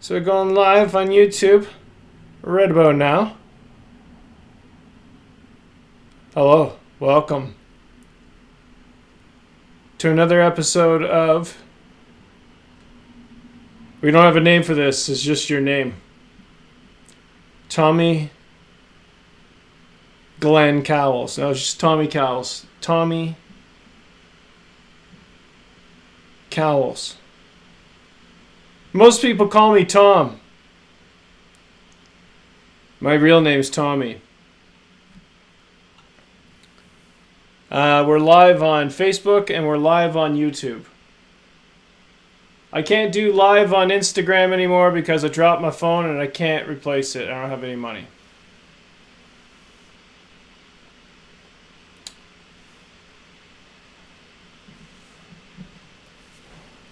So we're going live on YouTube right about now. Hello, welcome to another episode of... We don't have a name for this, it's just your name. Tommy Glenn Cowles. No, it's just Tommy Cowles. Tommy Cowles. Most people call me Tom. My real name's Tommy. We're live on Facebook and we're live on YouTube. I can't do live on Instagram anymore because I dropped my phone and I can't replace it. I don't have any money.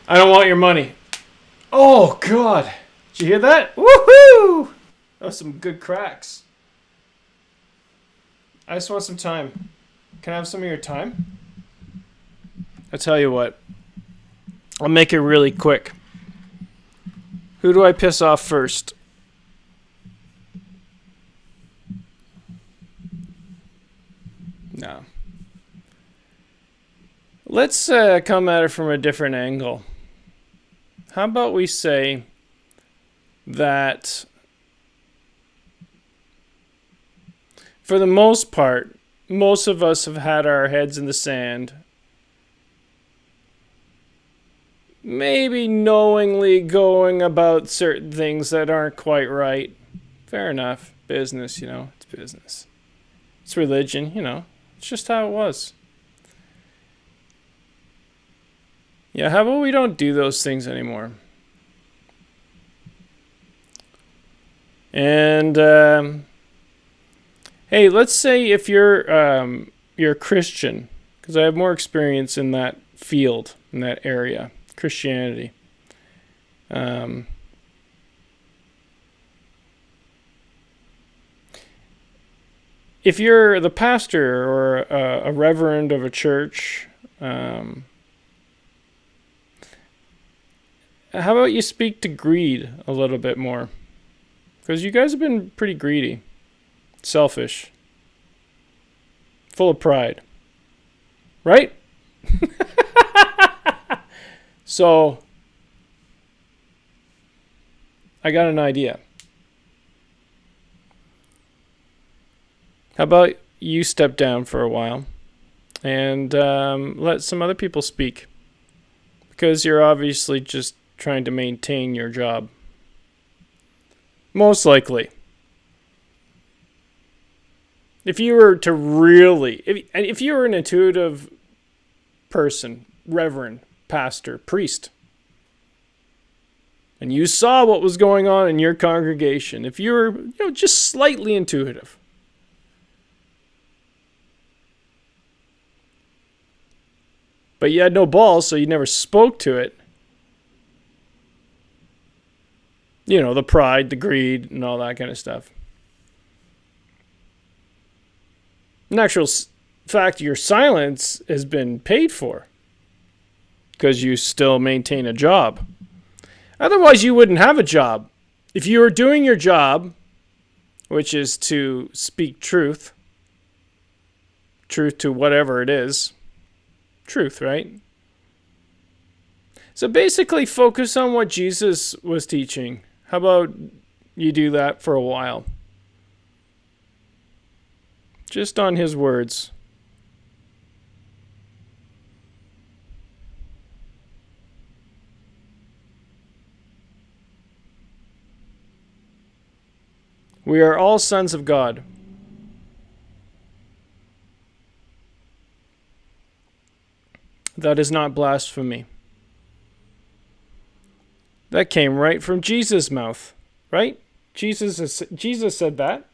I don't want your money. Oh, God. Did you hear that? Woohoo! That was some good cracks. I just want some time. Can I have some of your time? I'll tell you what. I'll make it really quick. Who do I piss off first? No. Let's come at it from a different angle. How about we say that for the most part, most of us have had our heads in the sand, maybe knowingly going about certain things that aren't quite right. Fair enough. Business, it's business. It's religion, it's just how it was. Yeah, how about we don't do those things anymore? And hey, let's say if you're a Christian, because I have more experience in that field, in that area, Christianity. If you're the pastor or a reverend of a church, how about you speak to greed a little bit more? Because you guys have been pretty greedy, selfish, full of pride. Right? So, I got an idea. How about you step down for a while and let some other people speak? Because you're obviously just trying to maintain your job. Most likely. If you were to really... If you were an intuitive person, reverend, pastor, priest, and you saw what was going on in your congregation, if you were just slightly intuitive, but you had no balls, so you never spoke to it, the pride, the greed, and all that kind of stuff. In actual fact, your silence has been paid for because you still maintain a job. Otherwise, you wouldn't have a job. If you were doing your job, which is to speak truth to whatever it is, truth, right? So basically, focus on what Jesus was teaching. How about you do that for a while? Just on his words. We are all sons of God. That is not blasphemy. That came right from Jesus' mouth, right? Jesus said that,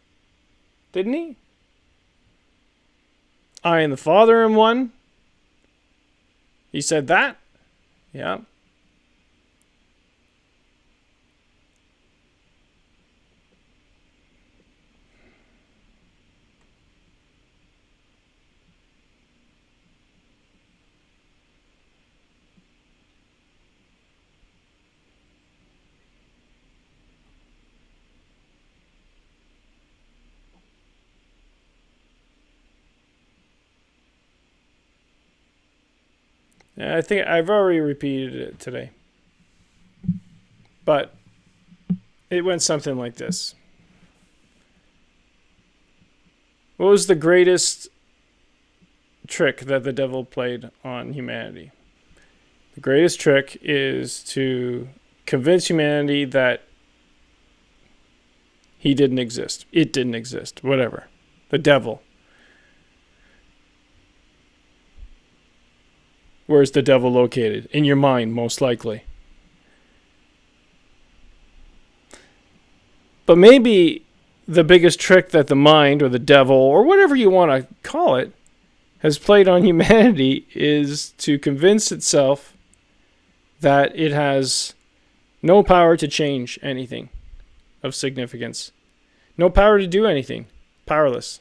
didn't he? I and the Father am one. He said that? Yeah. I think I've already repeated it today. But it went something like this. What was the greatest trick that the devil played on humanity? The greatest trick is to convince humanity that he didn't exist. It didn't exist. Whatever. The devil. Where's the devil located? In your mind, most likely. But maybe the biggest trick that the mind or the devil or whatever you want to call it has played on humanity is to convince itself that it has no power to change anything of significance. No power to do anything. Powerless.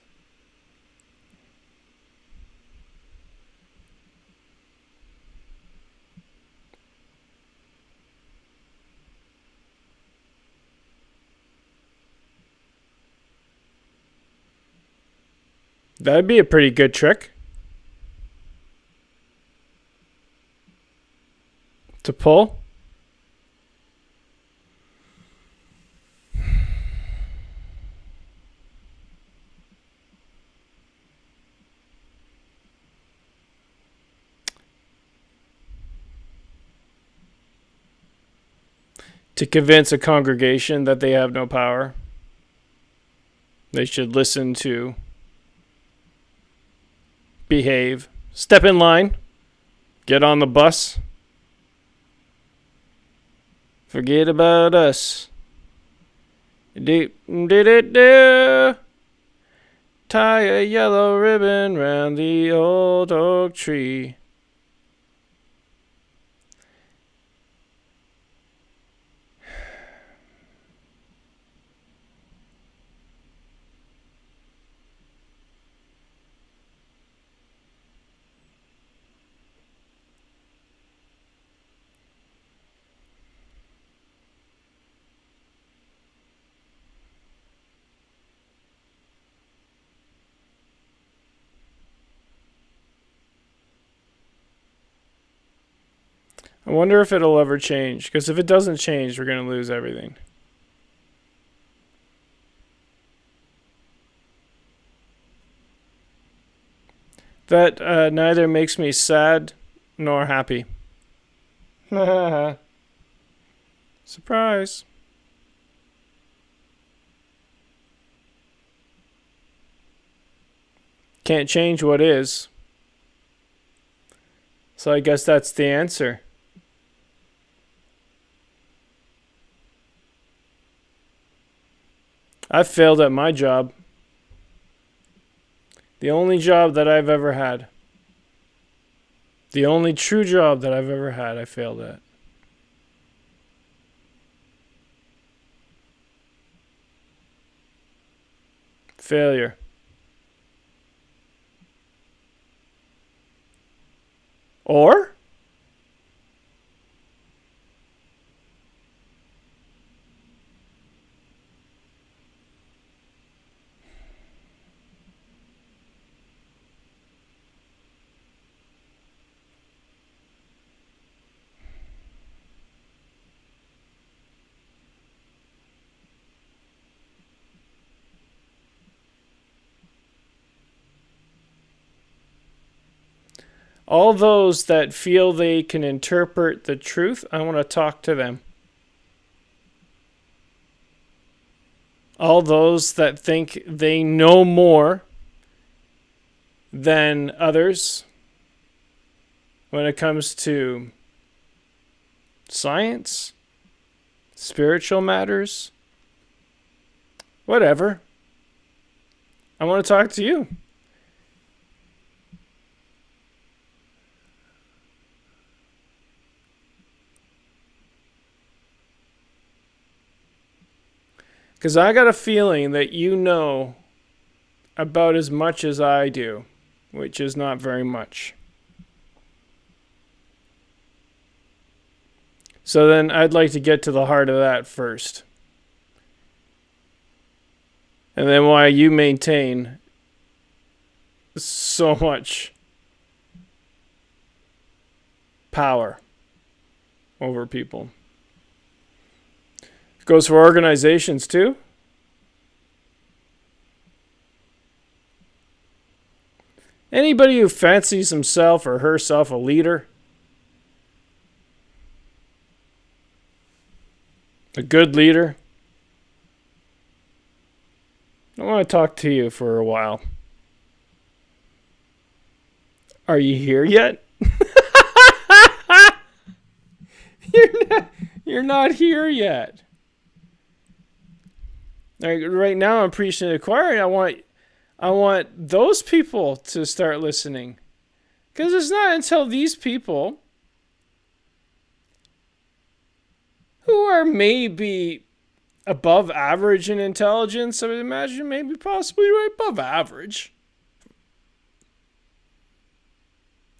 That'd be a pretty good trick to pull. To convince a congregation that they have no power. They should listen to, behave, step in line, get on the bus. Forget about us. Do. Tie a yellow ribbon round the old oak tree. I wonder if it'll ever change, because if it doesn't change, we're going to lose everything. That neither makes me sad nor happy. Surprise. Can't change what is. So I guess that's the answer. I failed at my job. The only job that I've ever had. The only true job that I've ever had, I failed at. Failure. Or? All those that feel they can interpret the truth, I want to talk to them. All those that think they know more than others when it comes to science, spiritual matters, whatever. I want to talk to you. Because I got a feeling that you know about as much as I do, which is not very much. So then I'd like to get to the heart of that first. And then why you maintain so much power over people. It goes for organizations too. Anybody who fancies himself or herself a leader, a good leader, I want to talk to you for a while. Are you here yet? You're not here yet. Right now I'm preaching to the choir, and I want those people to start listening. Because it's not until these people who are maybe above average in intelligence, I would imagine maybe possibly right above average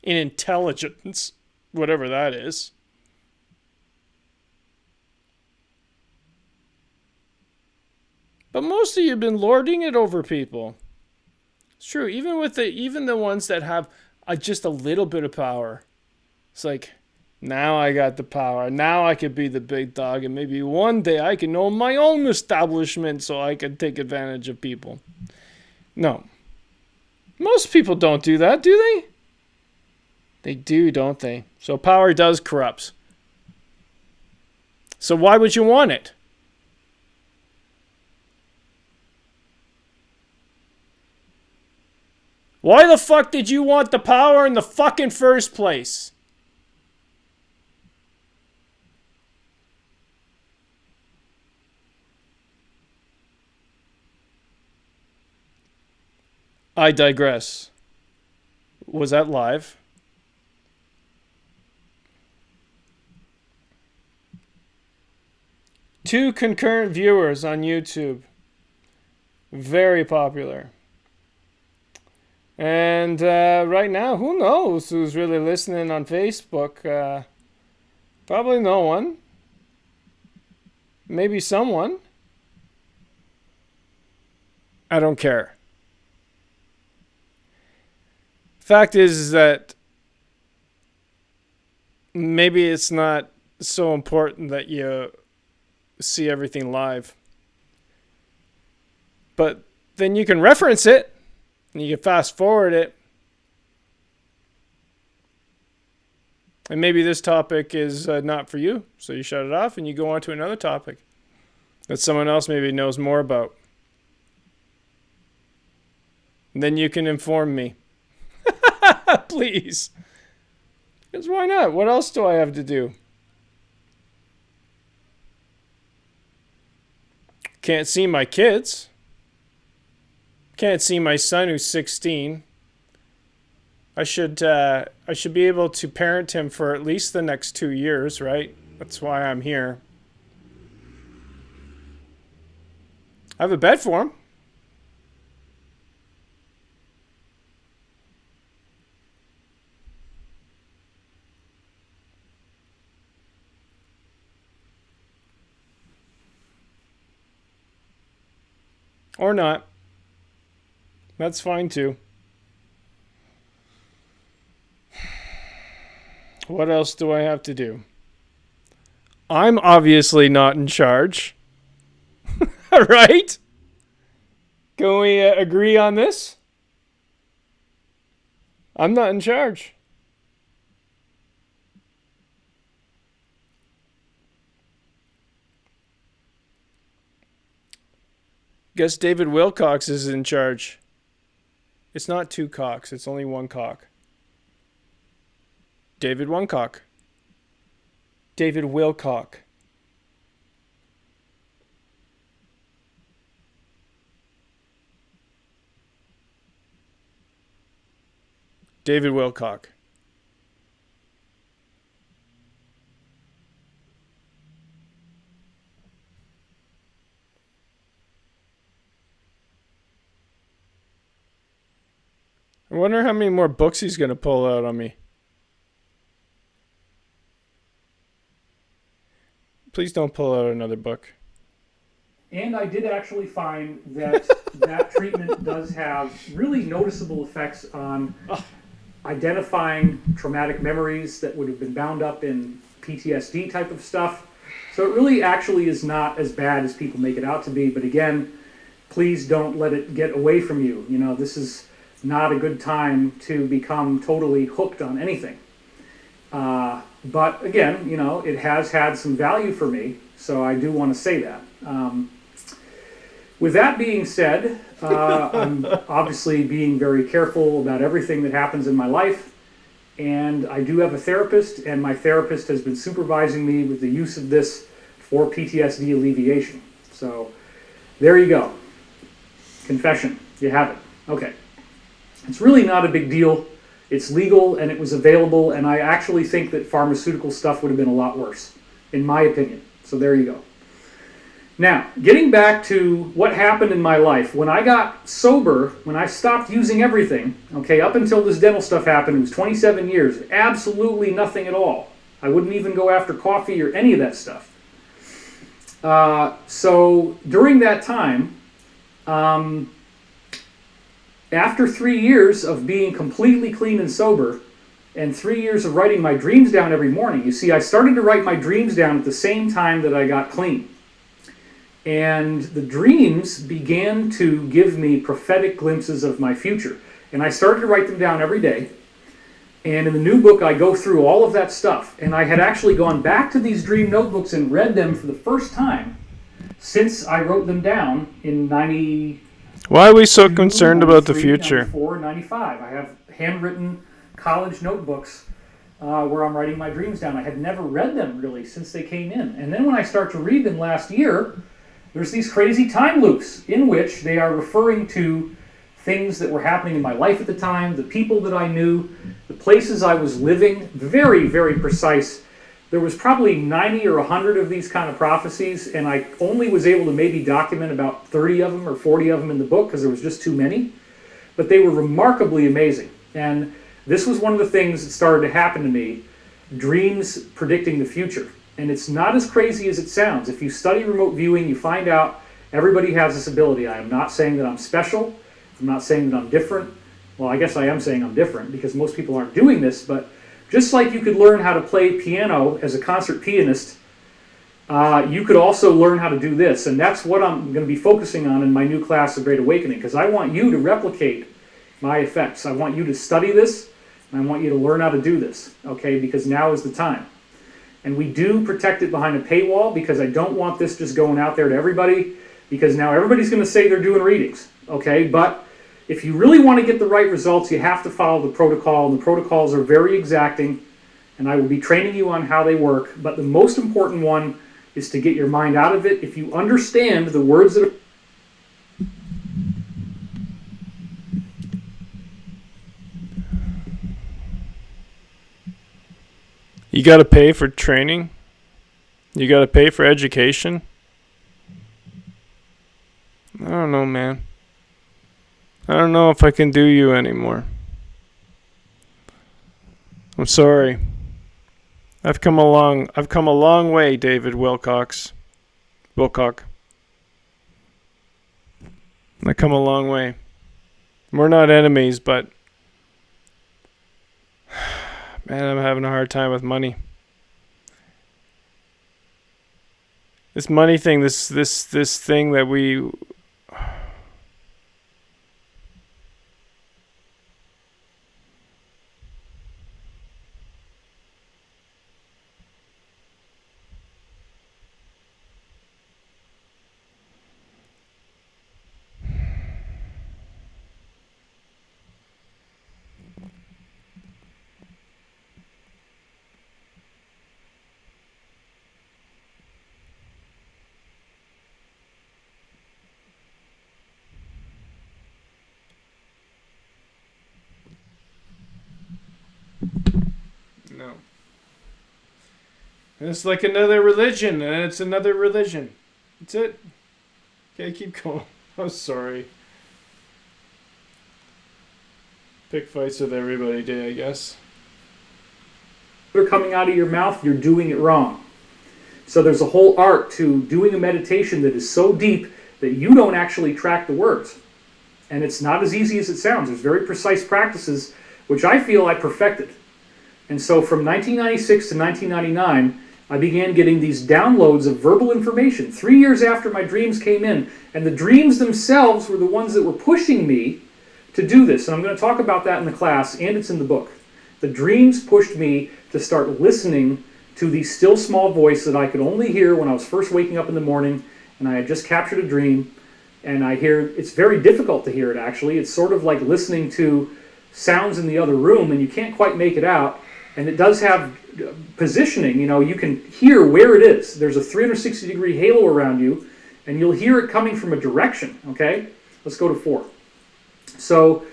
in intelligence, whatever that is. But most of you have been lording it over people. It's true, even the ones that have just a little bit of power. It's like, now I got the power. Now I could be the big dog, and maybe one day I can own my own establishment so I can take advantage of people. No. Most people don't do that, do they? They do, don't they? So power does corrupt. So why would you want it? Why the fuck did you want the power in the fucking first place? I digress. Was that live? Two concurrent viewers on YouTube. Very popular. And right now, who knows who's really listening on Facebook? Probably no one. Maybe someone. I don't care. Fact is that maybe it's not so important that you see everything live. But then you can reference it. And you can fast forward it. And maybe this topic is not for you. So you shut it off and you go on to another topic that someone else maybe knows more about. And then you can inform me. Please. Because why not? What else do I have to do? Can't see my kids. Can't see my son who's 16. I should be able to parent him for at least the next 2 years, right? That's why I'm here. I have a bed for him. Or not. That's fine too. What else do I have to do? I'm obviously not in charge. Right? Can we agree on this? I'm not in charge. Guess David Wilcox is in charge. It's not two cocks. It's only one cock. David one cock. David Wilcock. David Wilcock. I wonder how many more books he's going to pull out on me. Please don't pull out another book. And I did actually find that that treatment does have really noticeable effects on identifying traumatic memories that would have been bound up in PTSD type of stuff. So it really actually is not as bad as people make it out to be. But again, please don't let it get away from you. You know, this is not a good time to become totally hooked on anything. But again, you know, it has had some value for me, so I do want to say that. With that being said, I'm obviously being very careful about everything that happens in my life, and I do have a therapist, and my therapist has been supervising me with the use of this for PTSD alleviation. So there you go. Confession. You have it. Okay. It's really not a big deal. It's legal and it was available, and I actually think that pharmaceutical stuff would have been a lot worse, in my opinion. So there you go. Now, getting back to what happened in my life. When I got sober, when I stopped using everything, okay, up until this dental stuff happened, it was 27 years, absolutely nothing at all. I wouldn't even go after coffee or any of that stuff. So during that time, after 3 years of being completely clean and sober, and 3 years of writing my dreams down every morning, you see, I started to write my dreams down at the same time that I got clean. And the dreams began to give me prophetic glimpses of my future. And I started to write them down every day. And in the new book, I go through all of that stuff. And I had actually gone back to these dream notebooks and read them for the first time since I wrote them down in 90. Why are we so concerned about the future? 94, 95. I have handwritten college notebooks where I'm writing my dreams down. I had never read them really since they came in. And then when I start to read them last year, there's these crazy time loops in which they are referring to things that were happening in my life at the time, the people that I knew, the places I was living, very, very precise. There was probably 90 or 100 of these kind of prophecies, and I only was able to maybe document about 30 of them or 40 of them in the book because there was just too many. But they were remarkably amazing. And this was one of the things that started to happen to me, dreams predicting the future. And it's not as crazy as it sounds. If you study remote viewing, you find out everybody has this ability. I am not saying that I'm special. I'm not saying that I'm different. Well, I guess I am saying I'm different because most people aren't doing this, but just like you could learn how to play piano as a concert pianist, you could also learn how to do this. And that's what I'm going to be focusing on in my new class of Great Awakening, because I want you to replicate my effects. I want you to study this, and I want you to learn how to do this, okay, because now is the time. And we do protect it behind a paywall because I don't want this just going out there to everybody, because now everybody's going to say they're doing readings, okay? But if you really want to get the right results, you have to follow the protocol, and the protocols are very exacting, and I will be training you on how they work. But the most important one is to get your mind out of it. If you understand the words that are... You got to pay for training. You got to pay for education. I don't know, man. I don't know if I can do you anymore. I'm sorry. I've come a long way, David Wilcock. I've come a long way. We're not enemies, but man, I'm having a hard time with money. This money thing, this thing that we... No. It's like another religion, and it's another religion. That's it. Okay, keep going. I'm sorry. Pick fights with everybody day, I guess. They're coming out of your mouth, you're doing it wrong. So there's a whole art to doing a meditation that is so deep that you don't actually track the words. And it's not as easy as it sounds. There's very precise practices which I feel I perfected. And so from 1996 to 1999, I began getting these downloads of verbal information 3 years after my dreams came in. And the dreams themselves were the ones that were pushing me to do this. And I'm going to talk about that in the class, and it's in the book. The dreams pushed me to start listening to the still small voice that I could only hear when I was first waking up in the morning and I had just captured a dream. And I hear, it's very difficult to hear it actually. It's sort of like listening to sounds in the other room and you can't quite make it out. And it does have positioning, you can hear where it is. There's a 360-degree halo around you, and you'll hear it coming from a direction, okay? Let's go to 4. So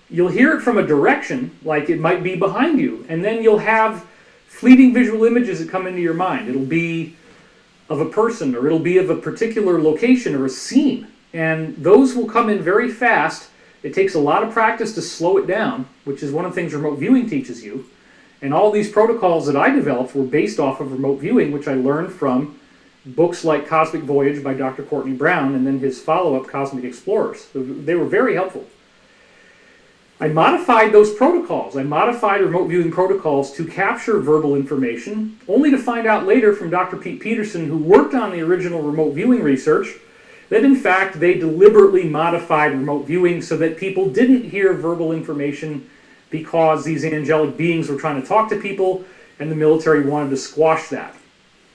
you'll hear it from a direction, like it might be behind you, and then you'll have fleeting visual images that come into your mind. It'll be of a person, or it'll be of a particular location or a scene, and those will come in very fast. It takes a lot of practice to slow it down, which is one of the things remote viewing teaches you. And all these protocols that I developed were based off of remote viewing, which I learned from books like Cosmic Voyage by Dr. Courtney Brown and then his follow-up, Cosmic Explorers. So they were very helpful. I modified those protocols. I modified remote viewing protocols to capture verbal information, only to find out later from Dr. Pete Peterson, who worked on the original remote viewing research, that in fact they deliberately modified remote viewing so that people didn't hear verbal information because these angelic beings were trying to talk to people and the military wanted to squash that.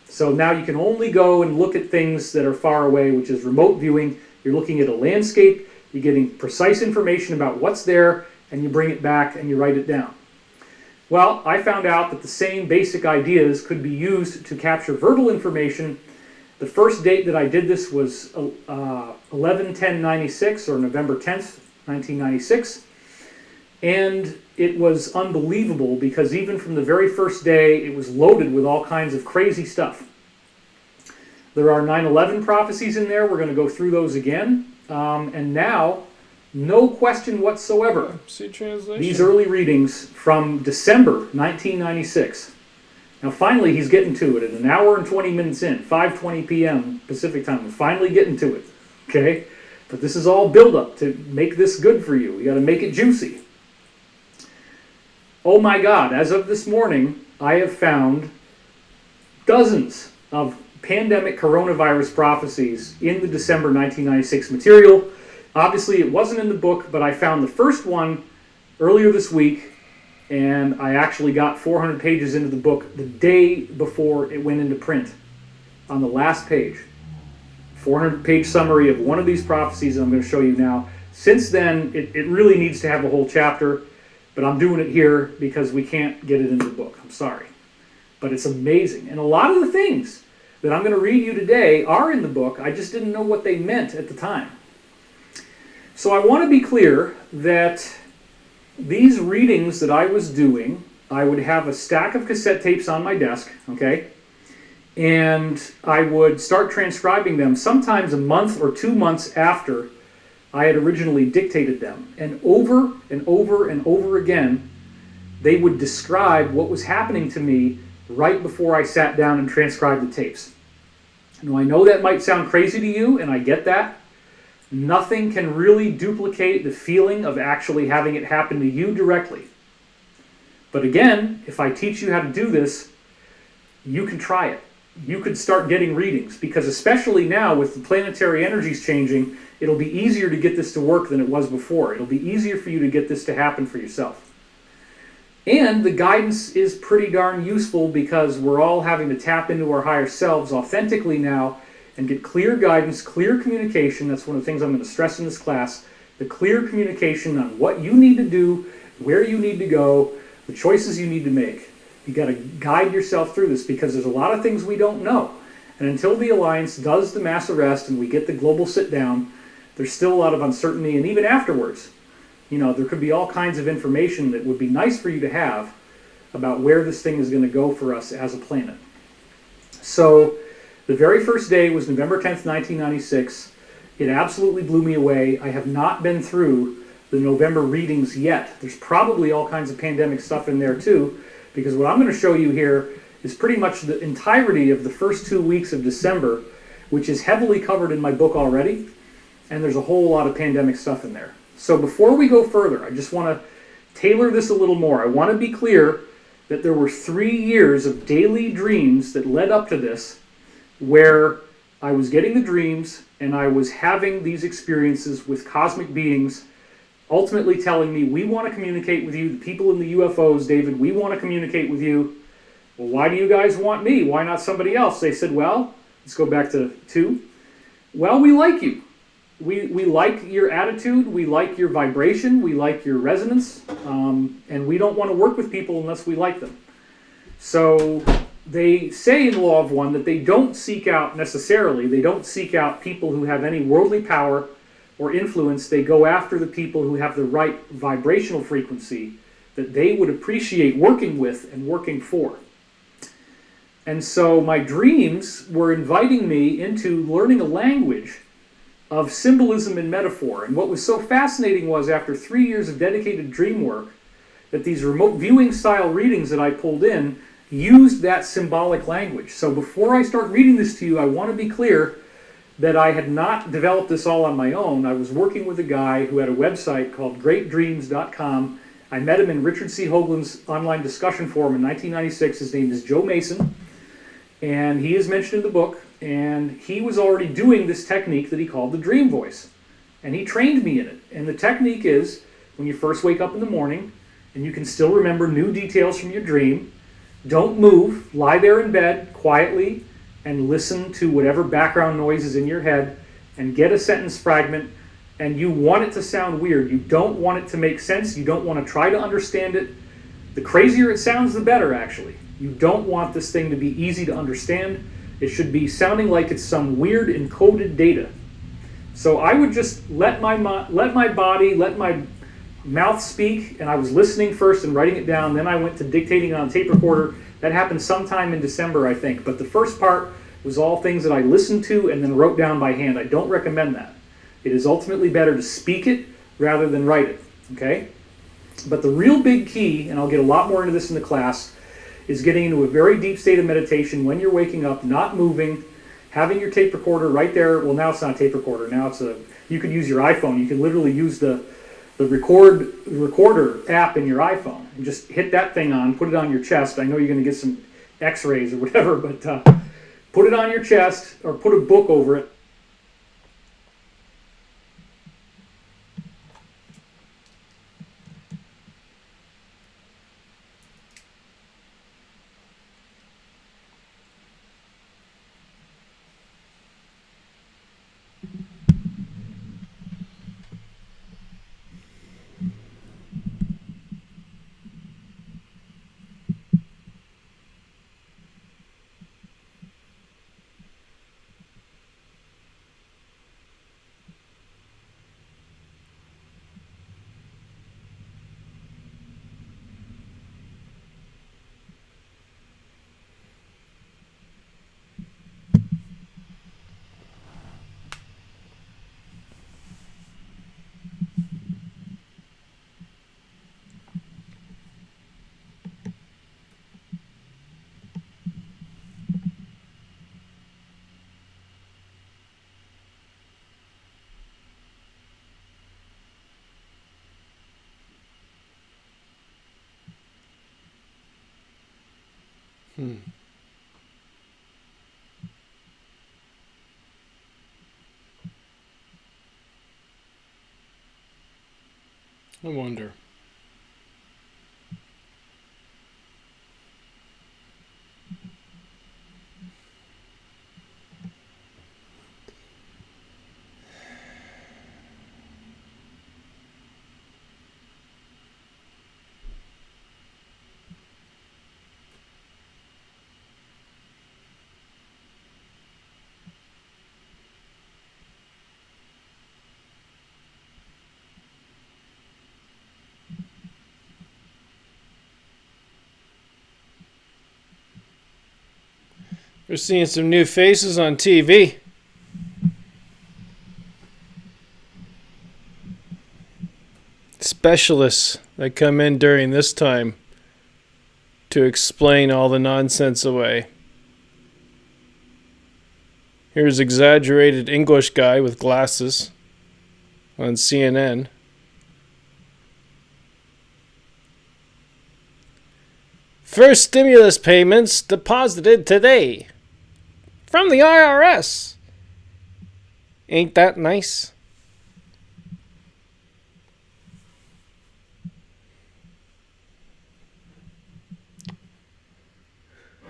So now you can only go and look at things that are far away, which is remote viewing. You're looking at a landscape, you're getting precise information about what's there, and you bring it back and you write it down. Well, I found out that the same basic ideas could be used to capture verbal information. The first date that I did this was 11/10/96 or November 10th, 1996. And it was unbelievable because even from the very first day, it was loaded with all kinds of crazy stuff. There are 9/11 prophecies in there. We're going to go through those again. And now, no question whatsoever, See translation. these early readings from December 1996. Now finally, he's getting to it. At an hour and 20 minutes in, 5:20 p.m. Pacific time, we're finally getting to it. Okay? But this is all build-up to make this good for you. You got to make it juicy. Oh my God, as of this morning, I have found dozens of pandemic coronavirus prophecies in the December 1996 material. Obviously, it wasn't in the book, but I found the first one earlier this week, and I actually got 400 pages into the book the day before it went into print. On the last page, 400-page summary of one of these prophecies I'm going to show you now. Since then, it really needs to have a whole chapter. But I'm doing it here because we can't get it in the book. I'm sorry. But it's amazing. And a lot of the things that I'm going to read you today are in the book. I just didn't know what they meant at the time. So I want to be clear that these readings that I was doing, I would have a stack of cassette tapes on my desk, okay? And I would start transcribing them sometimes a month or 2 months after I had originally dictated them. And over and over and over again, they would describe what was happening to me right before I sat down and transcribed the tapes. Now, I know that might sound crazy to you, and I get that. Nothing can really duplicate the feeling of actually having it happen to you directly. But again, if I teach you how to do this, you can try it. You could start getting readings, because especially now with the planetary energies changing, it'll be easier to get this to work than it was before. It'll be easier for you to get this to happen for yourself. And the guidance is pretty darn useful because we're all having to tap into our higher selves authentically now and get clear guidance, clear communication. That's one of the things I'm going to stress in this class. The clear communication on what you need to do, where you need to go, the choices you need to make. You got to guide yourself through this because there's a lot of things we don't know. And until the Alliance does the mass arrest and we get the global sit down, there's still a lot of uncertainty. And even afterwards, there could be all kinds of information that would be nice for you to have about where this thing is going to go for us as a planet. So the very first day was November 10th, 1996. It absolutely blew me away. I have not been through the November readings yet. There's probably all kinds of pandemic stuff in there too, because what I'm going to show you here is pretty much the entirety of the first 2 weeks of December, which is heavily covered in my book already, and there's a whole lot of pandemic stuff in there. So before we go further, I just want to tailor this a little more. I want to be clear that there were 3 years of daily dreams that led up to this where I was getting the dreams and I was having these experiences with cosmic beings ultimately telling me, we want to communicate with you. The people in the UFOs, David, we want to communicate with you. Well, why do you guys want me? Why not somebody else? They said, well, let's go back to 2. Well, we like you. We like your attitude. We like your vibration. We like your resonance. And we don't want to work with people unless we like them. So they say in Law of One that they don't seek out necessarily, they don't seek out people who have any worldly power or influence. They go after the people who have the right vibrational frequency that they would appreciate working with and working for. And so my dreams were inviting me into learning a language of symbolism and metaphor. And what was so fascinating was, after 3 years of dedicated dream work, that these remote viewing style readings that I pulled in used that symbolic language. So before I start reading this to you, I want to be clear that I had not developed this all on my own. I was working with a guy who had a website called greatdreams.com. I met him in Richard C. Hoagland's online discussion forum in 1996. His name is Joe Mason, and he is mentioned in the book, and he was already doing this technique that he called the dream voice, and he trained me in it. And the technique is, when you first wake up in the morning and you can still remember new details from your dream, don't move, lie there in bed quietly and listen to whatever background noise is in your head and get a sentence fragment, and you want it to sound weird. You don't want it to make sense. You don't want to try to understand it. The crazier it sounds, the better, actually. You don't want this thing to be easy to understand. It should be sounding like it's some weird encoded data. So I would just let my body, let my mouth speak, and I was listening first and writing it down. Then I went to dictating on a tape recorder. That happened sometime in December, I think. But the first part was all things that I listened to and then wrote down by hand. I don't recommend that. It is ultimately better to speak it rather than write it, okay? But the real big key, and I'll get a lot more into this in the class, is getting into a very deep state of meditation when you're waking up, not moving, having your tape recorder right there. Well, now it's not a tape recorder. Now it's you could use your iPhone. You can literally use the recorder app in your iPhone and just hit that thing on, put it on your chest. I know you're going to get some x-rays or whatever, but put it on your chest or put a book over it. I wonder. We're seeing some new faces on TV. Specialists that come in during this time to explain all the nonsense away. Here's exaggerated English guy with glasses on CNN. First stimulus payments deposited today from the IRS. Ain't that nice?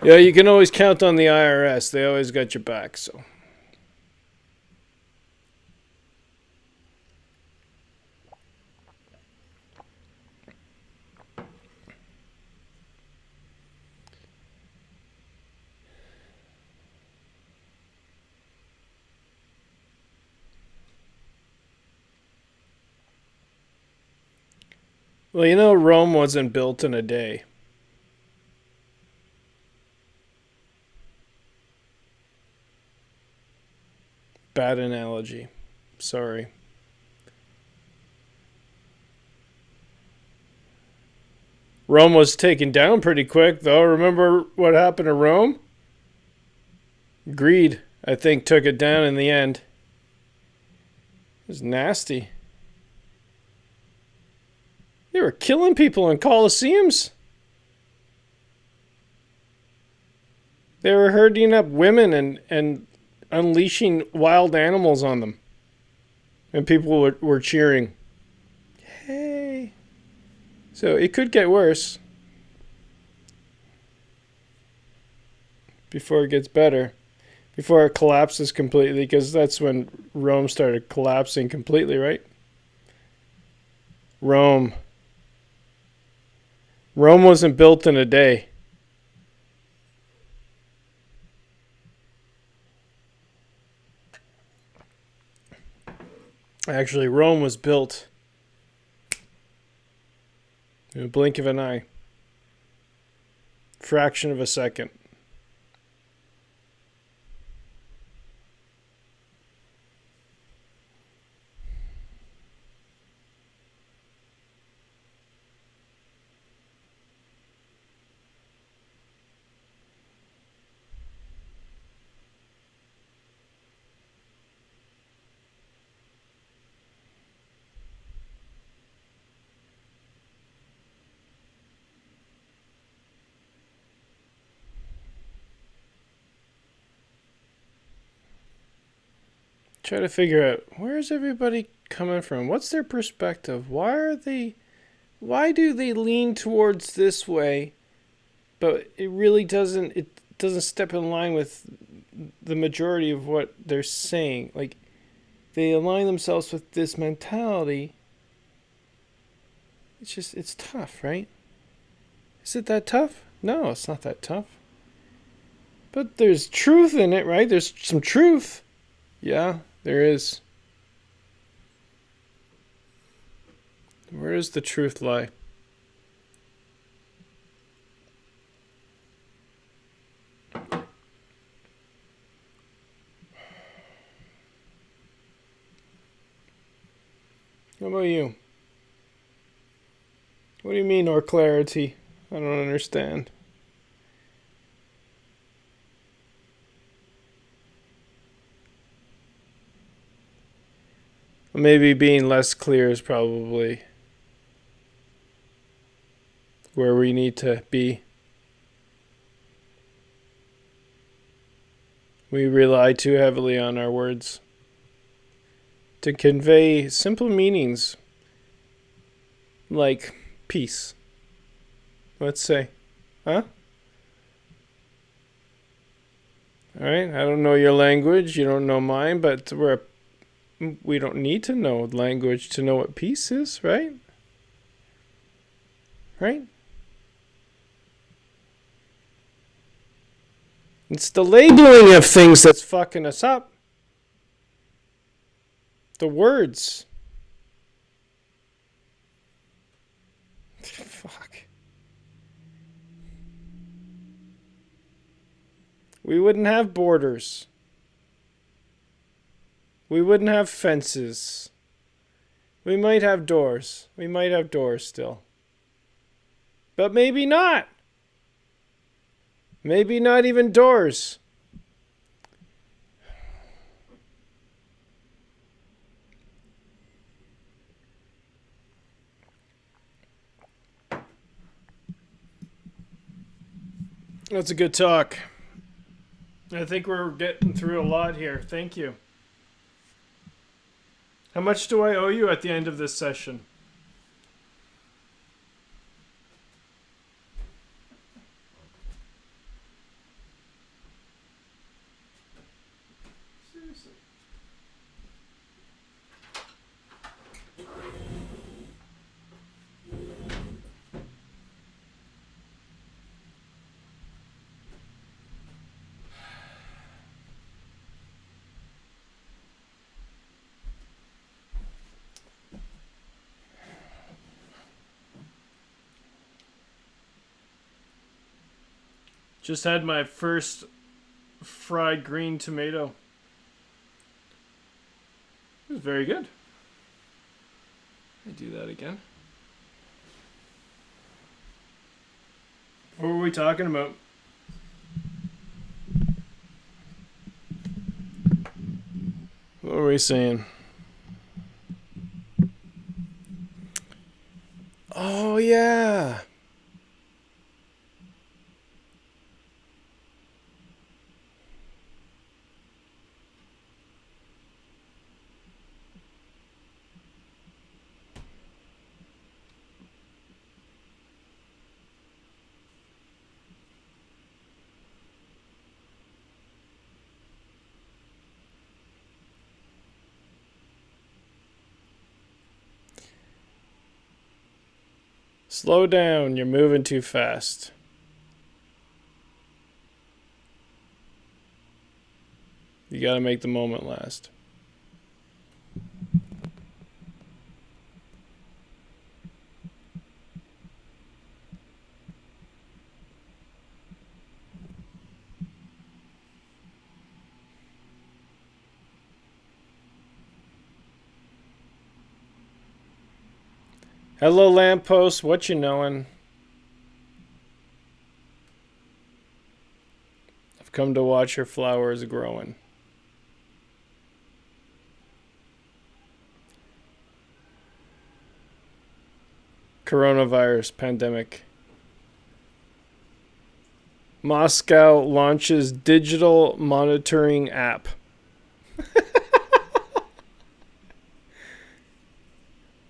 Yeah, you can always count on the IRS. They always got your back, so. Well, you know, Rome wasn't built in a day. Bad analogy. Sorry. Rome was taken down pretty quick, though. Remember what happened to Rome? Greed, I think, took it down in the end. It was nasty. They were killing people in coliseums. They were herding up women and unleashing wild animals on them. And people were cheering. Hey. So it could get worse before it gets better. Before it collapses completely, because that's when Rome started collapsing completely, right? Rome wasn't built in a day. Actually, Rome was built in a blink of an eye. Fraction of a second. Try to figure out, where is everybody coming from? What's their perspective? Why do they lean towards this way, but it doesn't step in line with the majority of what they're saying. Like, they align themselves with this mentality. It's tough, right? Is it that tough? No, it's not that tough. But there's truth in it, right? There's some truth. Yeah, there is. Where does the truth lie? How about you? What do you mean, or clarity? I don't understand. Maybe being less clear is probably where we need to be. We rely too heavily on our words to convey simple meanings like peace. Let's say. Huh? Alright, I don't know your language, you don't know mine, but we don't need to know language to know what peace is, right? Right? It's the labeling of things that's fucking us up. The words. Fuck. We wouldn't have borders. We wouldn't have fences. We might have doors. We might have doors still. But maybe not. Maybe not even doors. That's a good talk. I think we're getting through a lot here. Thank you. How much do I owe you at the end of this session? Seriously. Just had my first fried green tomato. It was very good. I do that again. What were we talking about? What were we saying? Oh, yeah. Slow down. You're moving too fast. You gotta make the moment last. Hello, lamppost. What you knowin'? I've come to watch your flowers growing. Coronavirus pandemic. Moscow launches digital monitoring app.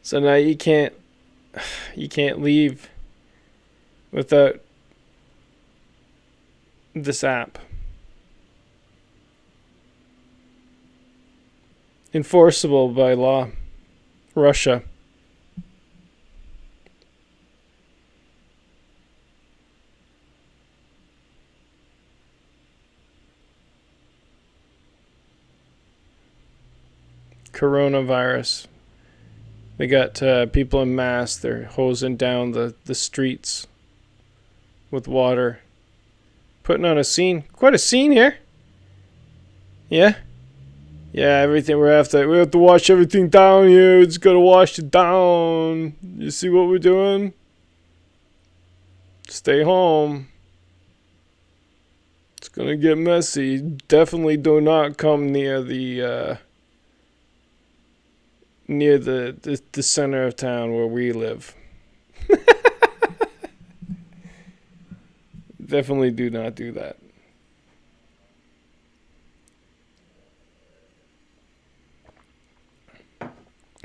So now you can't leave without this app. Enforceable by law. Russia. Coronavirus. They got people in masks. They're hosing down the streets with water. Putting on a scene. Quite a scene here. Yeah? Yeah, everything. We have to wash everything down here. It's gotta wash it down. You see what we're doing? Stay home. It's gonna get messy. Definitely do not come near the center of town where we live. Definitely do not do that.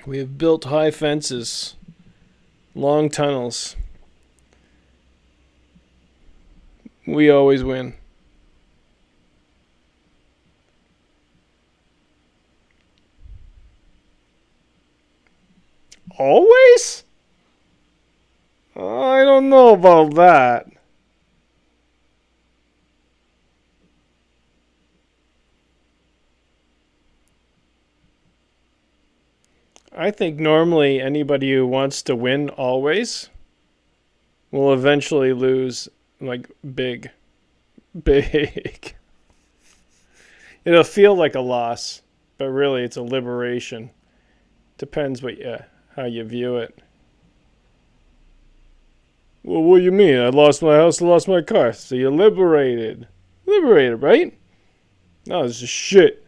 We have built high fences, long tunnels. We always win. Always? I don't know about that. I think normally anybody who wants to win always will eventually lose, like, big. Big. It'll feel like a loss, but really it's a liberation. Depends how you view it. Well, what do you mean? I lost my house, I lost my car. So you're liberated. Liberated, right? No, this is shit.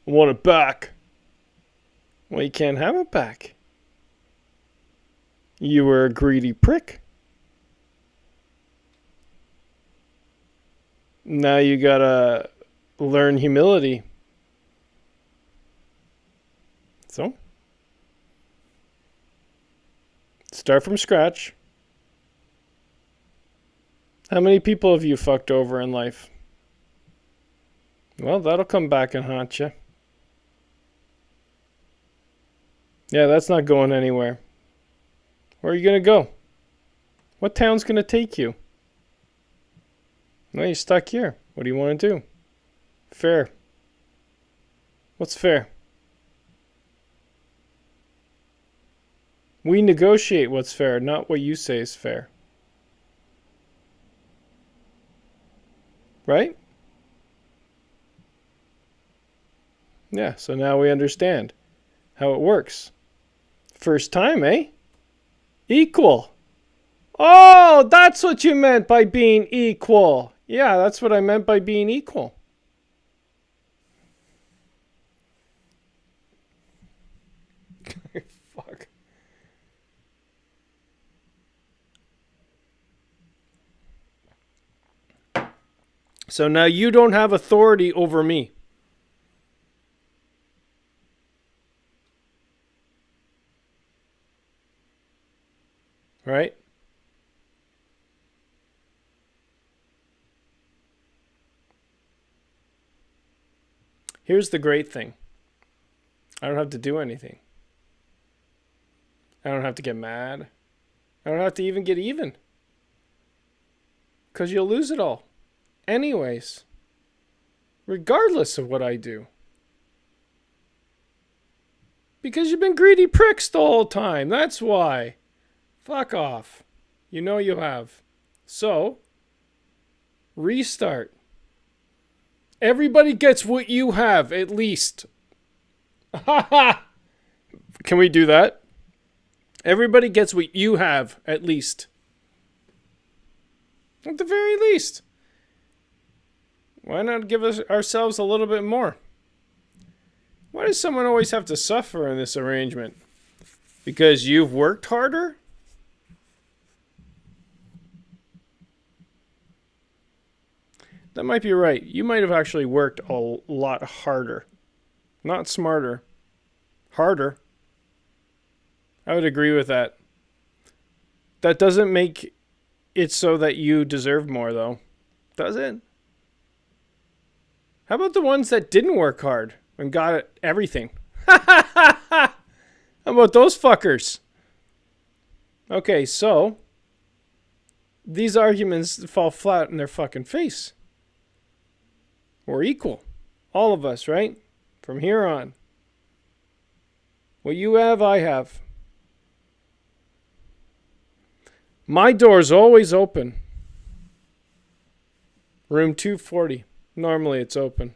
I want it back. Well, you can't have it back. You were a greedy prick. Now you gotta learn humility. So, start from scratch. How many people have you fucked over in life? Well, that'll come back and haunt you. Yeah, that's not going anywhere. Where are you gonna go? What town's gonna take you? No, you're stuck here. What do you want to do? Fair. What's fair? We negotiate what's fair, not what you say is fair. Right? Yeah, so now we understand how it works. First time, eh? Equal. Oh, that's what you meant by being equal. Yeah, that's what I meant by being equal. Fuck. So now you don't have authority over me. Right? Here's the great thing. I don't have to do anything. I don't have to get mad. I don't have to even get even. Because you'll lose it all. Anyways. Regardless of what I do. Because you've been greedy pricks the whole time. That's why. Fuck off. You know you have. So, restart. Everybody gets what you have, at least. Ha ha! Can we do that? Everybody gets what you have, at least. At the very least. Why not give ourselves a little bit more? Why does someone always have to suffer in this arrangement? Because you've worked harder? That might be right. You might have actually worked a lot harder. Not smarter. Harder. I would agree with that. That doesn't make it so that you deserve more, though. Does it? How about the ones that didn't work hard and got everything? How about those fuckers? Okay, so these arguments fall flat in their fucking face. We're equal. All of us, right? From here on. What you have, I have. My door's always open. Room 240. Normally it's open.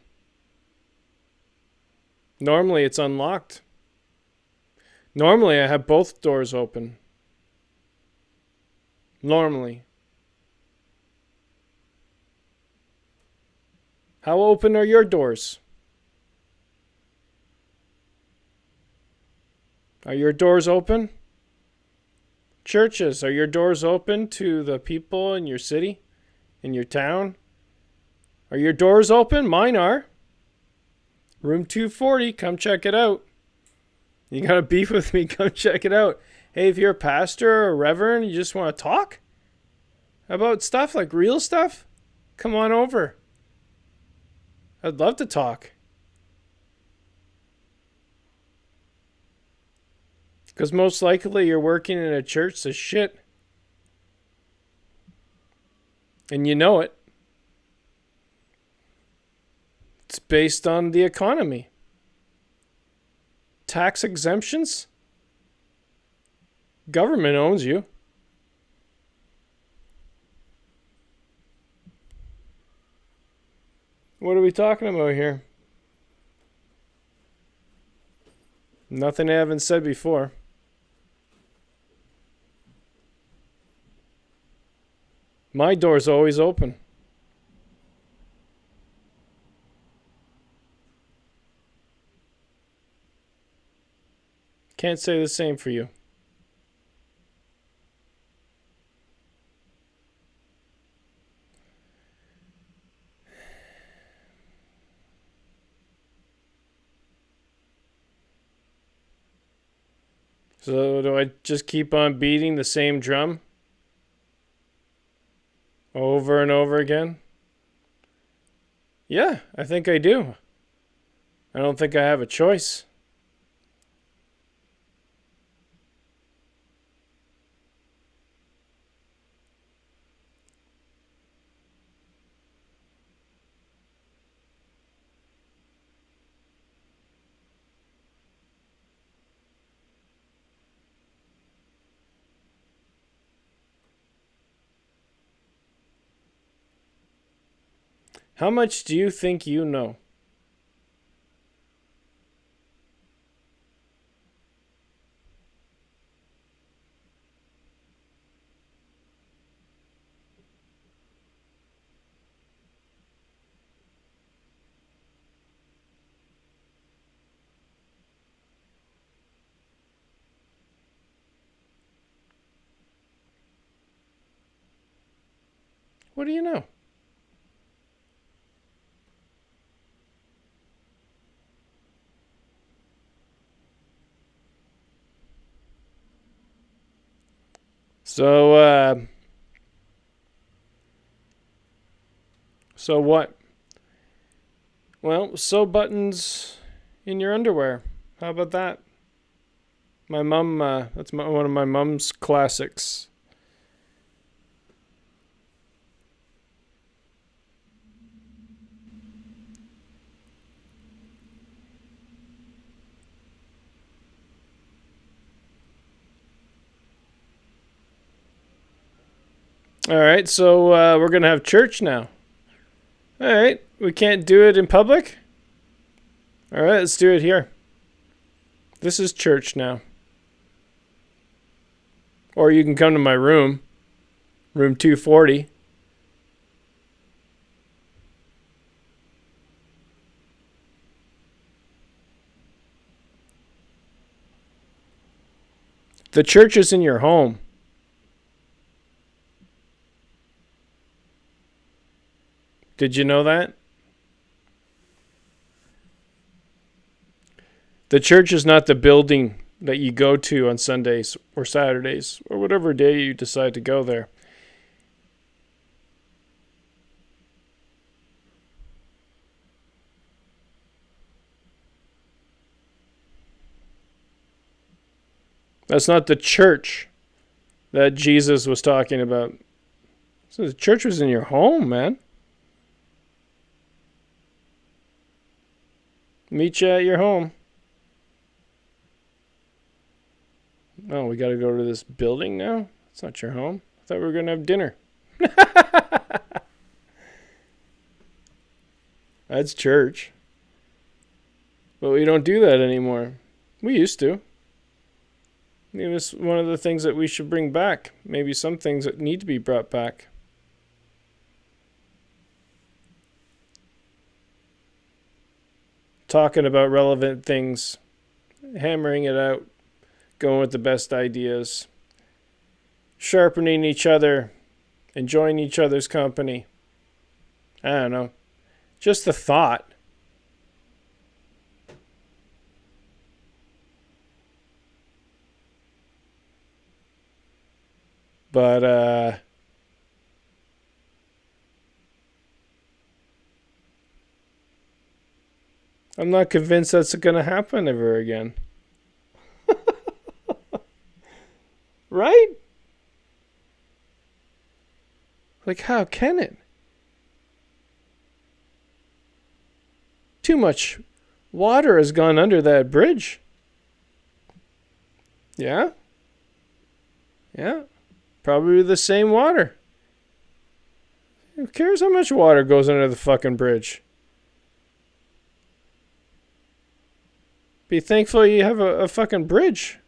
Normally it's unlocked. Normally I have both doors open. Normally. How open are your doors? Are your doors open? Churches, are your doors open to the people in your city, in your town? Are your doors open? Mine are. Room 240, come check it out. You got a beef with me, come check it out. Hey, if you're a pastor or a reverend, you just want to talk about stuff, like real stuff, come on over. I'd love to talk. Because most likely you're working in a church that's shit. And you know it. It's based on the economy. Tax exemptions? Government owns you. What are we talking about here? Nothing I haven't said before. My door's always open. Can't say the same for you. So do I just keep on beating the same drum over and over again? Yeah, I think I do. I don't think I have a choice. How much do you think you know? What do you know? So, so what? Well, sew buttons in your underwear. How about that? My mom, one of my mom's classics. All right, so we're going to have church now. All right, we can't do it in public? All right, let's do it here. This is church now. Or you can come to my room, room 240. The church is in your home. Did you know that? The church is not the building that you go to on Sundays or Saturdays or whatever day you decide to go there. That's not the church that Jesus was talking about. So the church was in your home, man. Meet you at your home. Oh, we got to go to this building now? It's not your home. I thought we were going to have dinner. That's church. But we don't do that anymore. We used to. It was one of the things that we should bring back. Maybe some things that need to be brought back. Talking about relevant things. Hammering it out. Going with the best ideas. Sharpening each other. Enjoying each other's company. I don't know. Just the thought. But, I'm not convinced that's going to happen ever again. Right? Like, how can it? Too much water has gone under that bridge. Yeah? Yeah. Probably the same water. Who cares how much water goes under the fucking bridge? Be thankful you have a fucking bridge.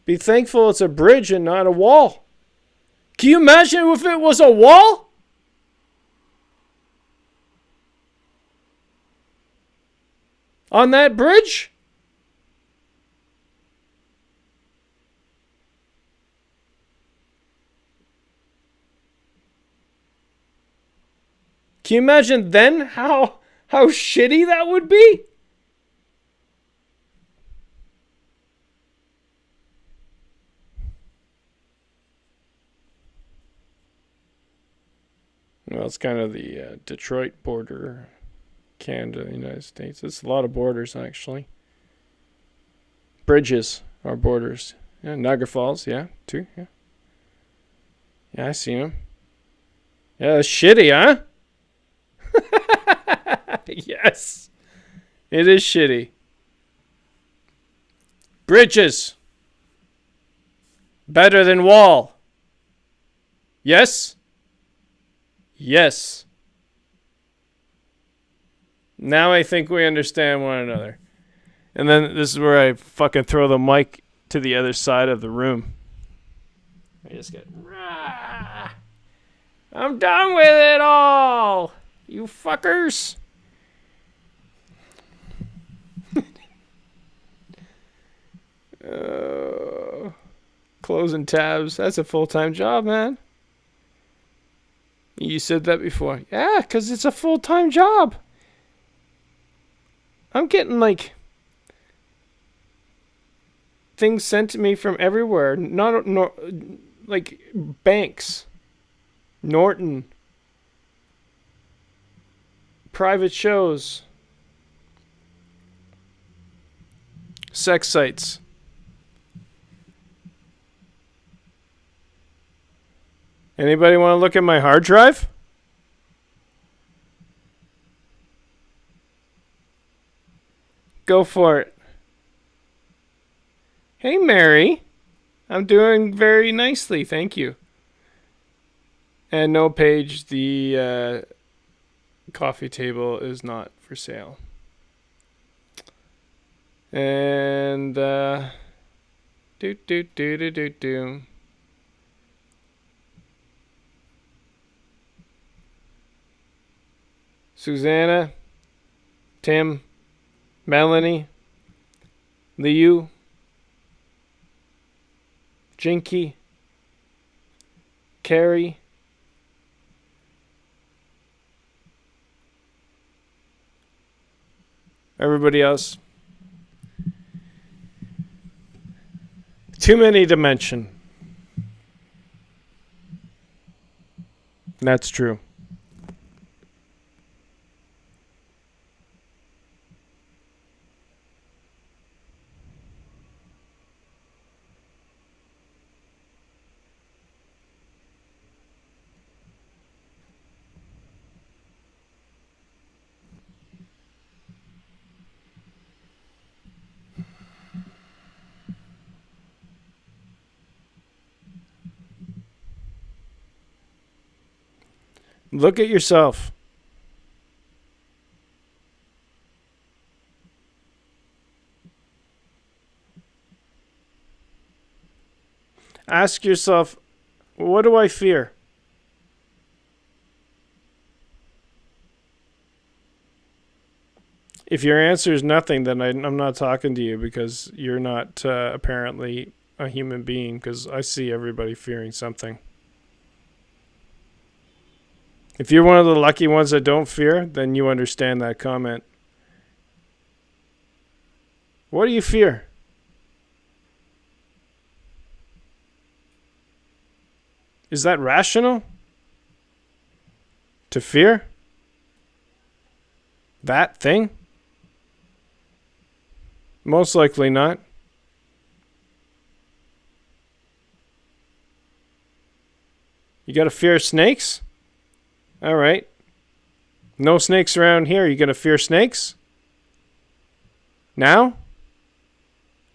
Be thankful it's a bridge and not a wall. Can you imagine if it was a wall? On that bridge? Can you imagine then how shitty that would be? Well, it's kind of the Detroit border, Canada, the United States. It's a lot of borders, actually. Bridges are borders. Yeah, Niagara Falls, yeah, too, yeah. Yeah, I see them. Yeah, that's shitty, huh? Yes. It is shitty. Bridges. Better than wall. Yes? Yes. Now I think we understand one another. And then this is where I fucking throw the mic to the other side of the room. I just get... Rah! I'm done with it all! You fuckers! Closing tabs. That's a full-time job, man. You said that before. Yeah, because it's a full-time job. I'm getting, like, things sent to me from everywhere. Not like banks, Norton, private shows, sex sites. Anybody want to look at my hard drive? Go for it. Hey, Mary. I'm doing very nicely, thank you. And no, Paige, the coffee table is not for sale. And do. Susanna, Tim, Melanie, Liu, Jinky, Carrie, everybody else. Too many to mention. That's true. Look at yourself. Ask yourself, what do I fear? If your answer is nothing, then I'm not talking to you because you're not apparently a human being, because I see everybody fearing something. If you're one of the lucky ones that don't fear, then you understand that comment. What do you fear? Is that rational? To fear? That thing? Most likely not. You got to fear snakes? All right. No snakes around here. You going to fear snakes? Now?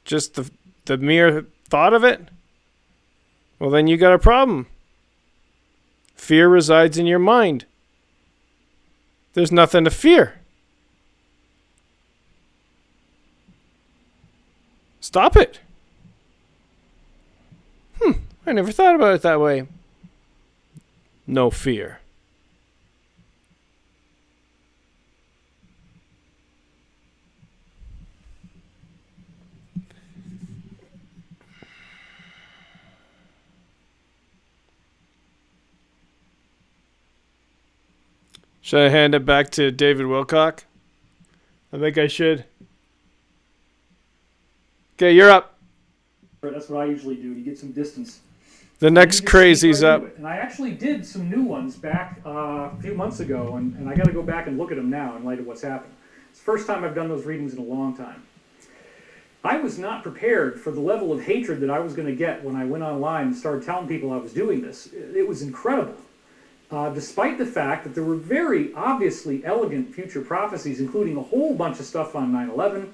Just the mere thought of it? Well, then you got a problem. Fear resides in your mind. There's nothing to fear. Stop it. I never thought about it that way. No fear. Should I hand it back to David Wilcock? I think I should. Okay, you're up. That's what I usually do to get some distance. The And you next just crazy's sneak right up. into it. And I actually did some new ones back a few months ago, and I got to go back and look at them now in light of what's happened. It's the first time I've done those readings in a long time. I was not prepared for the level of hatred that I was going to get when I went online and started telling people I was doing this. It was incredible. Despite the fact that there were very obviously elegant future prophecies, including a whole bunch of stuff on 9/11.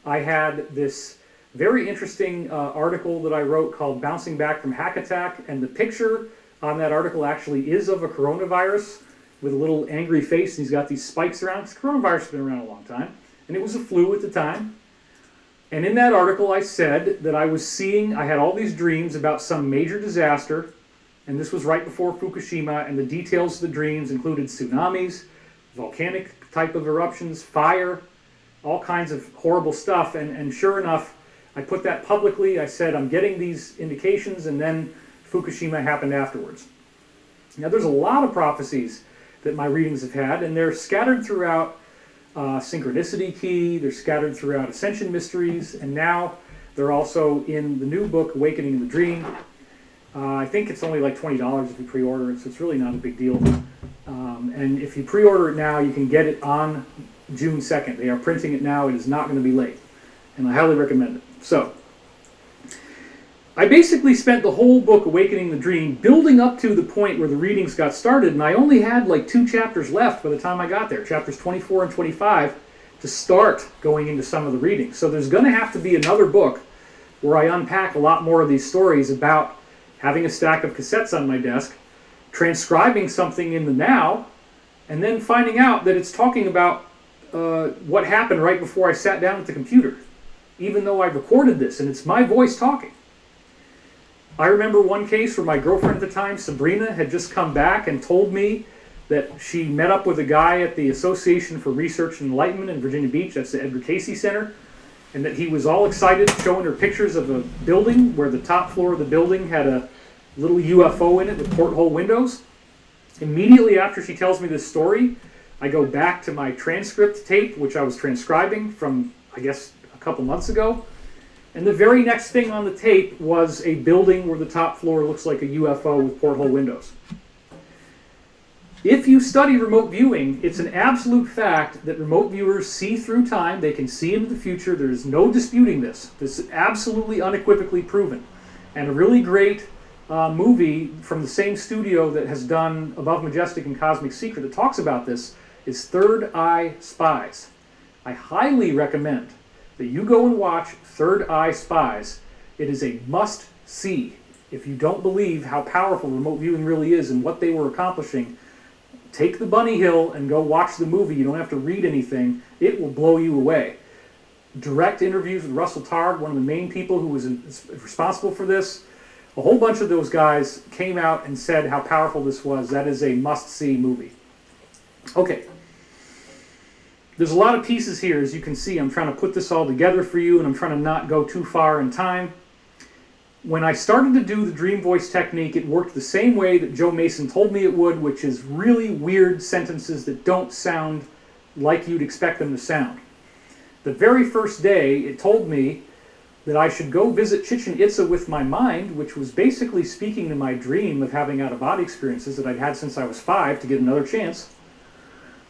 I had this very interesting article that I wrote called Bouncing Back from Hack Attack, and the picture on that article actually is of a coronavirus with a little angry face, and he's got these spikes around. Because coronavirus has been around a long time, and it was a flu at the time. And in that article I said that I had all these dreams about some major disaster, and this was right before Fukushima, and the details of the dreams included tsunamis, volcanic type of eruptions, fire, all kinds of horrible stuff, and sure enough, I put that publicly. I said, I'm getting these indications, and then Fukushima happened afterwards. Now, there's a lot of prophecies that my readings have had, and they're scattered throughout Synchronicity Key, they're scattered throughout Ascension Mysteries, and now they're also in the new book, Awakening in the Dream. I think it's only like $20 if you pre-order it, so it's really not a big deal. And if you pre-order it now, you can get it on June 2nd. They are printing it now. It is not going to be late, and I highly recommend it. So, I basically spent the whole book, Awakening the Dream, building up to the point where the readings got started, and I only had like 2 chapters left by the time I got there, chapters 24 and 25, to start going into some of the readings. So there's going to have to be another book where I unpack a lot more of these stories about having a stack of cassettes on my desk, transcribing something in the now, and then finding out that it's talking about what happened right before I sat down at the computer, even though I recorded this, and it's my voice talking. I remember one case where my girlfriend at the time, Sabrina, had just come back and told me that she met up with a guy at the Association for Research and Enlightenment in Virginia Beach, that's the Edgar Cayce Center, and that he was all excited showing her pictures of a building where the top floor of the building had a little UFO in it with porthole windows. Immediately after she tells me this story, I go back to my transcript tape, which I was transcribing from, I guess, a couple months ago. And the very next thing on the tape was a building where the top floor looks like a UFO with porthole windows. If you study remote viewing, it's an absolute fact that remote viewers see through time. They can see into the future. There's no disputing this. This is absolutely unequivocally proven. And a really great movie from the same studio that has done Above Majestic and Cosmic Secret that talks about this is Third Eye Spies. I highly recommend that you go and watch Third Eye Spies. It is a must-see. If you don't believe how powerful remote viewing really is and what they were accomplishing, take the bunny hill and go watch the movie. You don't have to read anything. It will blow you away. Direct interviews with Russell Targ, one of the main people who was responsible for this. A whole bunch of those guys came out and said how powerful this was. That is a must-see movie. Okay. There's a lot of pieces here, as you can see. I'm trying to put this all together for you, and I'm trying to not go too far in time. When I started to do the dream voice technique, it worked the same way that Joe Mason told me it would, which is really weird sentences that don't sound like you'd expect them to sound. The very first day, it told me that I should go visit Chichen Itza with my mind, which was basically speaking to my dream of having out-of-body experiences that I'd had since I was 5 to get another chance.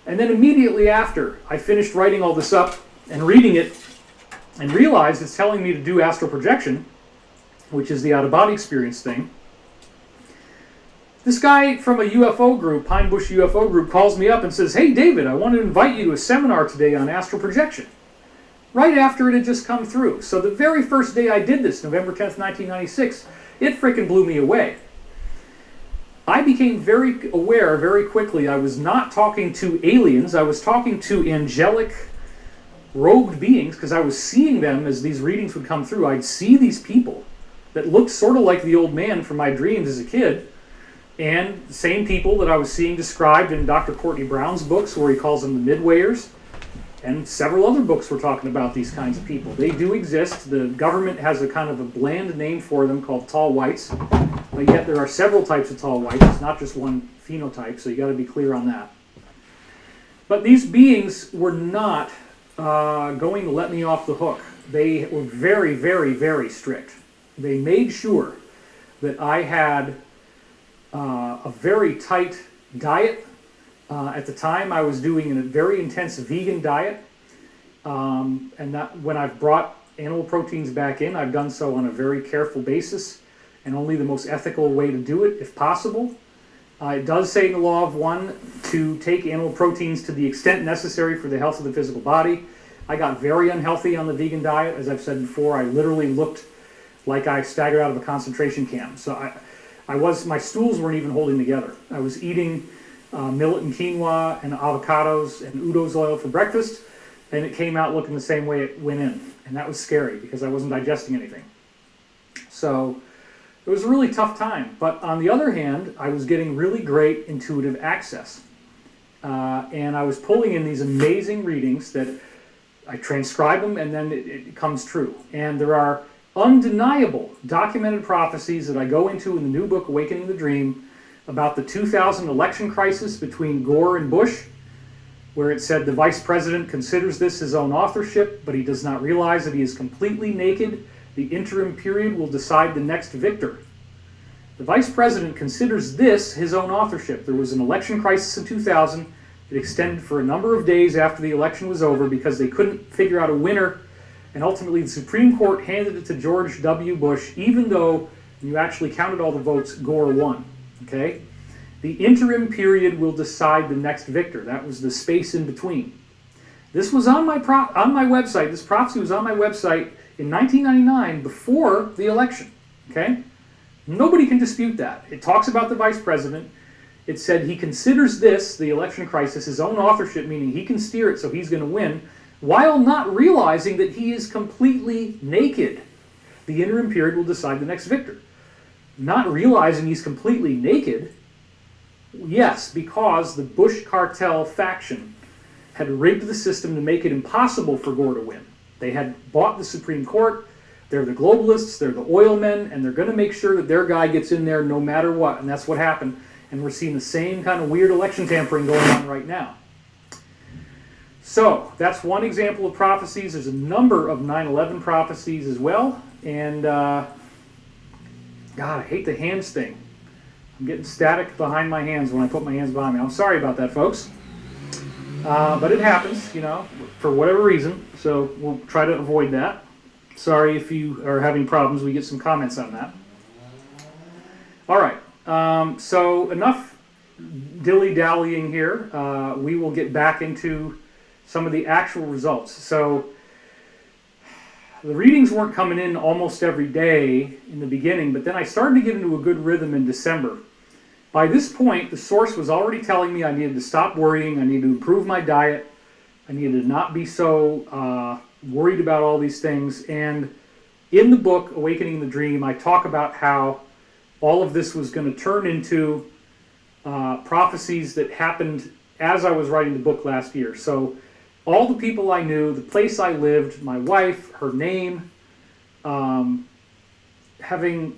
And then immediately after, I finished writing all this up and reading it and realized it's telling me to do astral projection, which is the out-of-body experience thing. This guy from a UFO group, Pine Bush UFO group, calls me up and says, "Hey David, I want to invite you to a seminar today on astral projection." Right after it had just come through. So the very first day I did this, November 10th, 1996, it freaking blew me away. I became very aware very quickly I was not talking to aliens, I was talking to angelic robed beings, because I was seeing them as these readings would come through. I'd see these people that looked sort of like the old man from my dreams as a kid, and the same people that I was seeing described in Dr. Courtney Brown's books, where he calls them the Midwayers, and several other books were talking about these kinds of people. They do exist. The government has a kind of a bland name for them called tall whites, but yet there are several types of tall whites. It's not just one phenotype, so you got to be clear on that. But these beings were not going to let me off the hook. They were very, very, very strict. They made sure that I had a very tight diet. At the time, I was doing a very intense vegan diet. And that when I've brought animal proteins back in, I've done so on a very careful basis and only the most ethical way to do it, if possible. It does say in the Law of One to take animal proteins to the extent necessary for the health of the physical body. I got very unhealthy on the vegan diet. As I've said before, I literally looked like I staggered out of a concentration camp. So my stools weren't even holding together. I was eating millet and quinoa and avocados and udo's oil for breakfast, and it came out looking the same way it went in. And that was scary because I wasn't digesting anything. So it was a really tough time. But on the other hand, I was getting really great intuitive access. And I was pulling in these amazing readings that I transcribe them and then it comes true. And there are undeniable documented prophecies that I go into in the new book, Awakening the Dream, about the 2000 election crisis between Gore and Bush, where it said the vice president considers this his own authorship, but he does not realize that he is completely naked. The interim period will decide the next victor. The vice president considers this his own authorship. There was an election crisis in 2000. It extended for a number of days after the election was over because they couldn't figure out a winner. And ultimately, the Supreme Court handed it to George W. Bush, even though when you actually counted all the votes, Gore won. Okay? The interim period will decide the next victor. That was the space in between. This was on my website. This prophecy was on my website in 1999 before the election. Okay? Nobody can dispute that. It talks about the vice president. It said he considers this, the election crisis, his own authorship, meaning he can steer it so he's going to win, while not realizing that he is completely naked. The interim period will decide the next victor. Not realizing he's completely naked, yes, because the Bush cartel faction had rigged the system to make it impossible for Gore to win. They had bought the Supreme Court. They're the globalists, they're the oil men, and they're going to make sure that their guy gets in there no matter what, and that's what happened. And we're seeing the same kind of weird election tampering going on right now. So that's one example of prophecies. There's a number of 9/11 prophecies as well. And God, I hate the hands thing. I'm getting static behind my hands when I put my hands behind me. I'm sorry about that, folks. But it happens, for whatever reason. So we'll try to avoid that. Sorry if you are having problems. We get some comments on that. All right. So enough dilly-dallying here. We will get back into some of the actual results. So the readings weren't coming in almost every day in the beginning, but then I started to get into a good rhythm in December. By this point, the source was already telling me I needed to stop worrying, I needed to improve my diet, I needed to not be so worried about all these things. And in the book, Awakening the Dream, I talk about how all of this was going to turn into prophecies that happened as I was writing the book last year. So all the people I knew, the place I lived, my wife, her name, having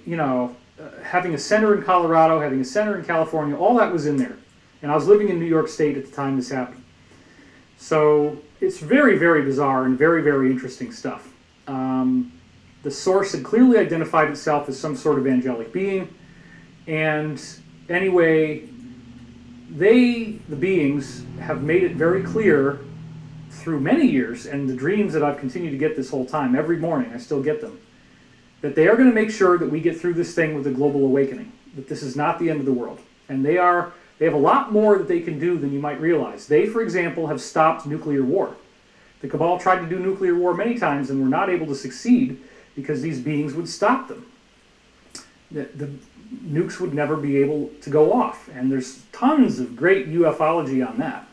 a center in Colorado, having a center in California, all that was in there. And I was living in New York State at the time this happened. So it's very, very bizarre and very, very interesting stuff. The source had clearly identified itself as some sort of angelic being. And anyway, the beings, have made it very clear through many years, and the dreams that I've continued to get this whole time, every morning I still get them, that they are going to make sure that we get through this thing with a global awakening, that this is not the end of the world. And they have a lot more that they can do than you might realize. They, for example, have stopped nuclear war. The Cabal tried to do nuclear war many times and were not able to succeed because these beings would stop them. The nukes would never be able to go off, and there's tons of great ufology on that.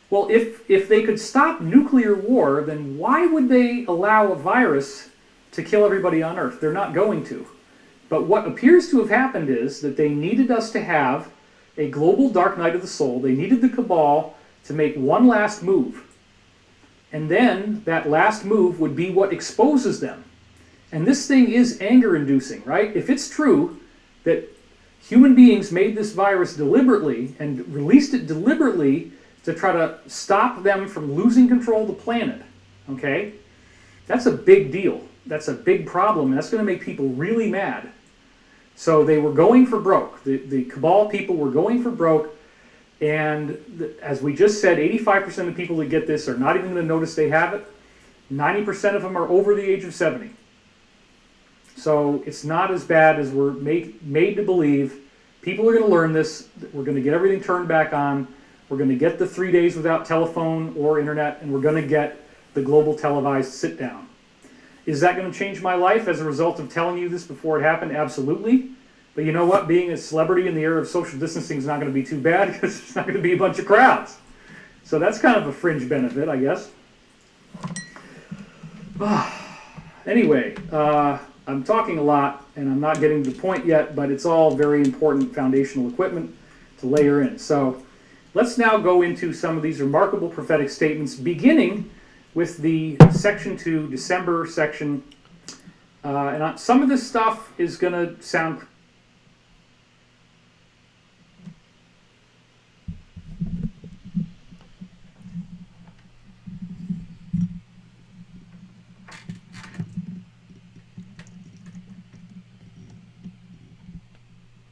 Well, if they could stop nuclear war, then why would they allow a virus to kill everybody on Earth? They're not going to. But what appears to have happened is that they needed us to have a global dark night of the soul. They needed the Cabal to make one last move. And then that last move would be what exposes them. And this thing is anger-inducing, right? If it's true that human beings made this virus deliberately and released it deliberately to try to stop them from losing control of the planet, okay? That's a big deal. That's a big problem, and that's going to make people really mad. So they were going for broke. The cabal people were going for broke. And as we just said, 85% of people that get this are not even going to notice they have it. 90% of them are over the age of 70. So it's not as bad as we're made to believe. People are going to learn this. We're going to get everything turned back on. We're going to get the 3 days without telephone or internet, and we're going to get the global televised sit down. Is that going to change my life as a result of telling you this before it happened? Absolutely. But you know what? Being a celebrity in the era of social distancing is not going to be too bad because there's not going to be a bunch of crowds. So that's kind of a fringe benefit, I guess. Anyway, I'm talking a lot and I'm not getting to the point yet, but it's all very important foundational equipment to layer in. So let's now go into some of these remarkable prophetic statements, beginning with the section 2, December section. And some of this stuff is going to sound...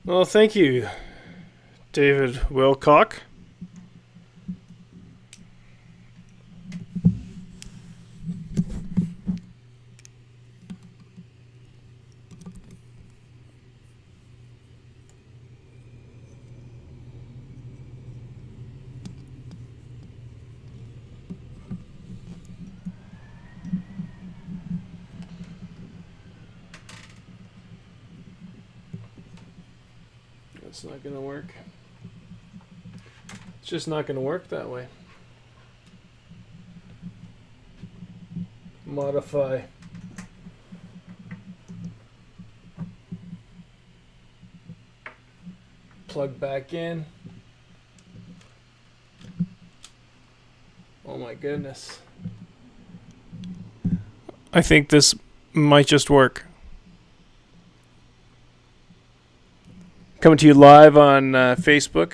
Well, thank you, David Wilcock. That's not going to work. It's just not going to work that way. Modify. Plug back in. Oh my goodness. I think this might just work. Coming to you live on Facebook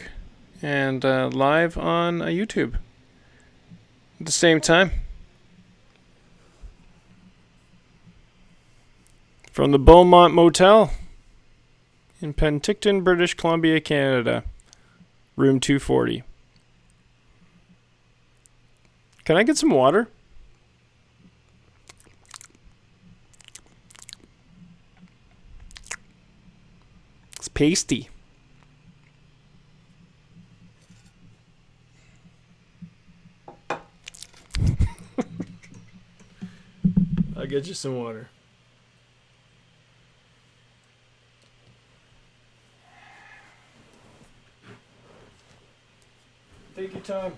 and live on YouTube at the same time. From the Beaumont Motel in Penticton, British Columbia, Canada. Room 240. Can I get some water? It's pasty. I'll get you some water. Take your time.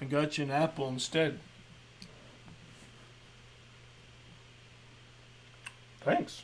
I got you an apple instead. Thanks.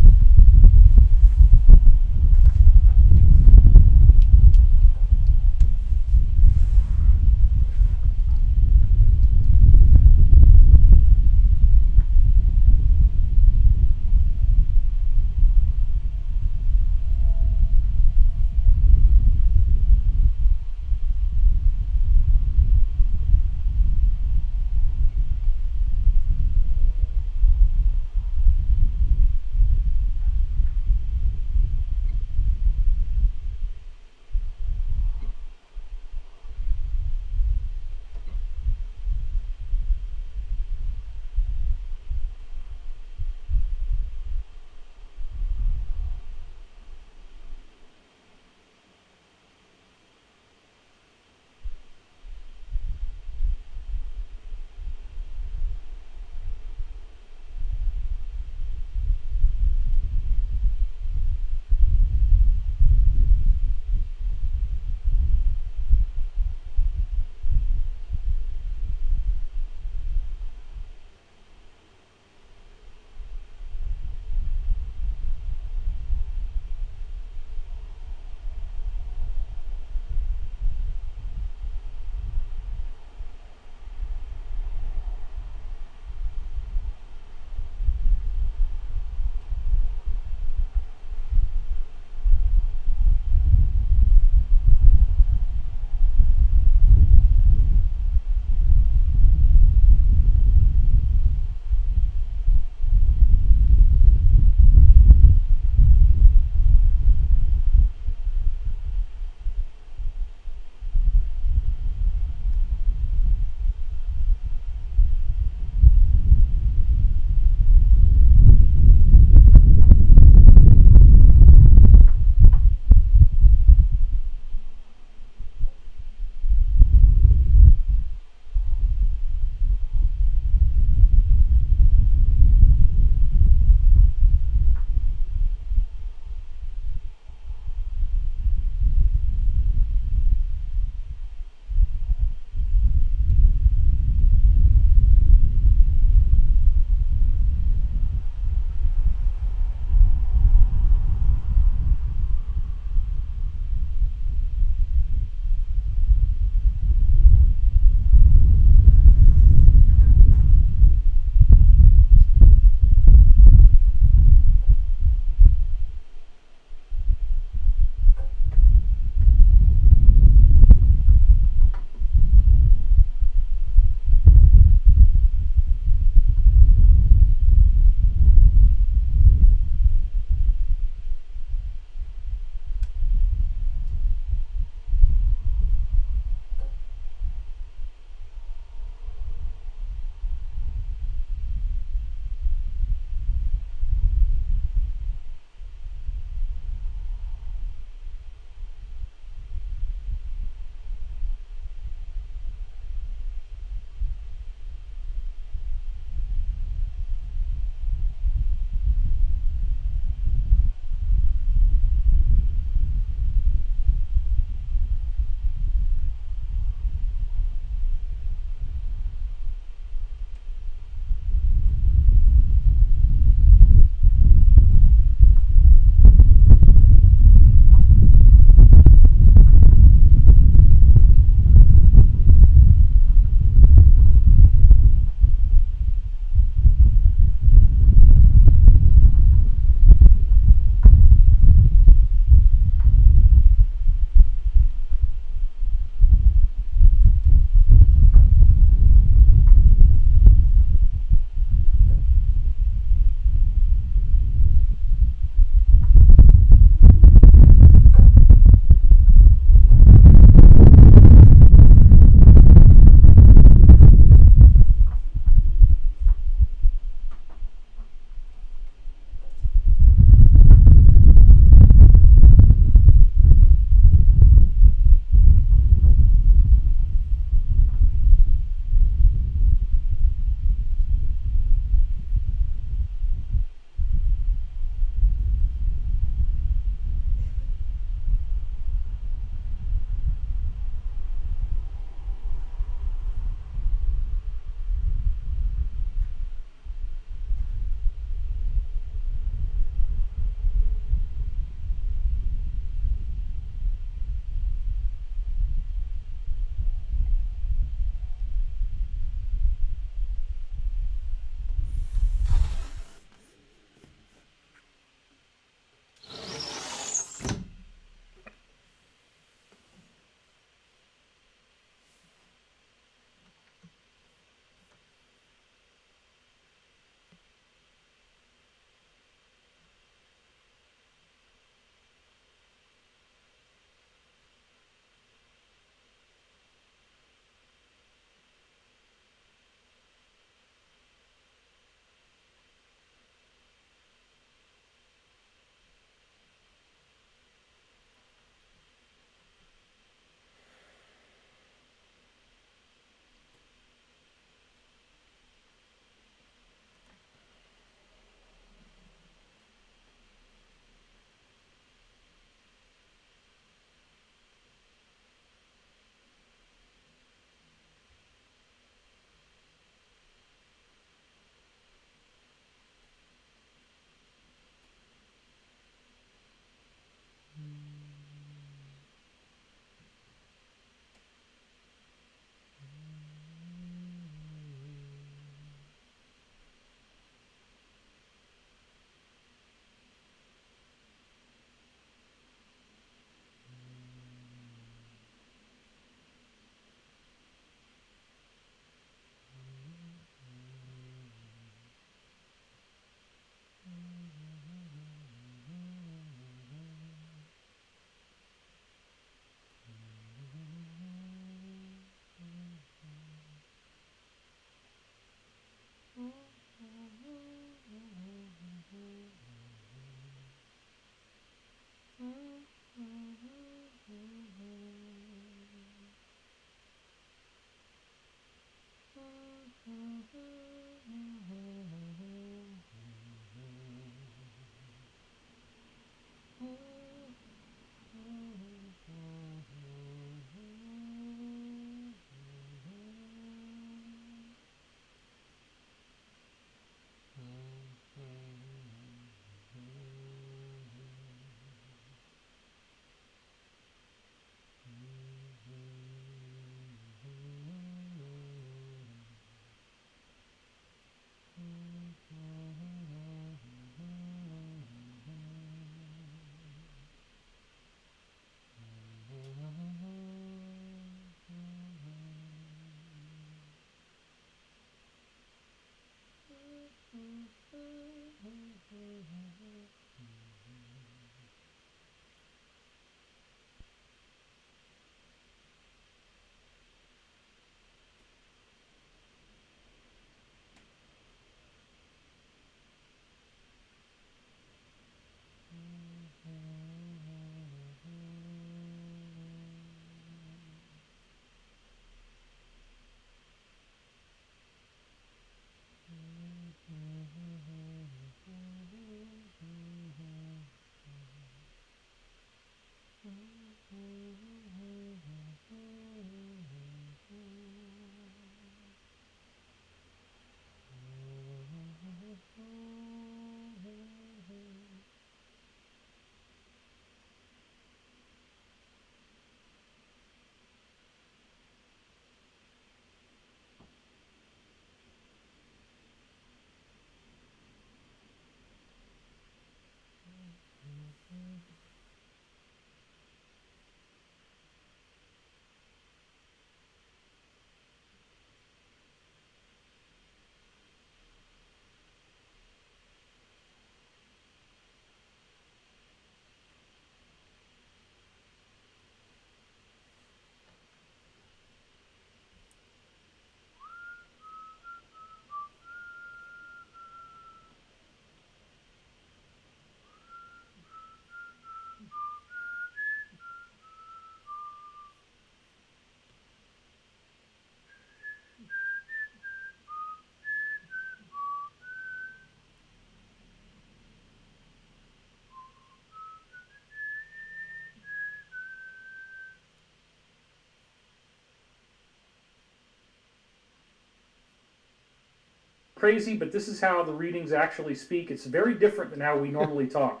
crazy, but this is how the readings actually speak. It's very different than how we normally talk.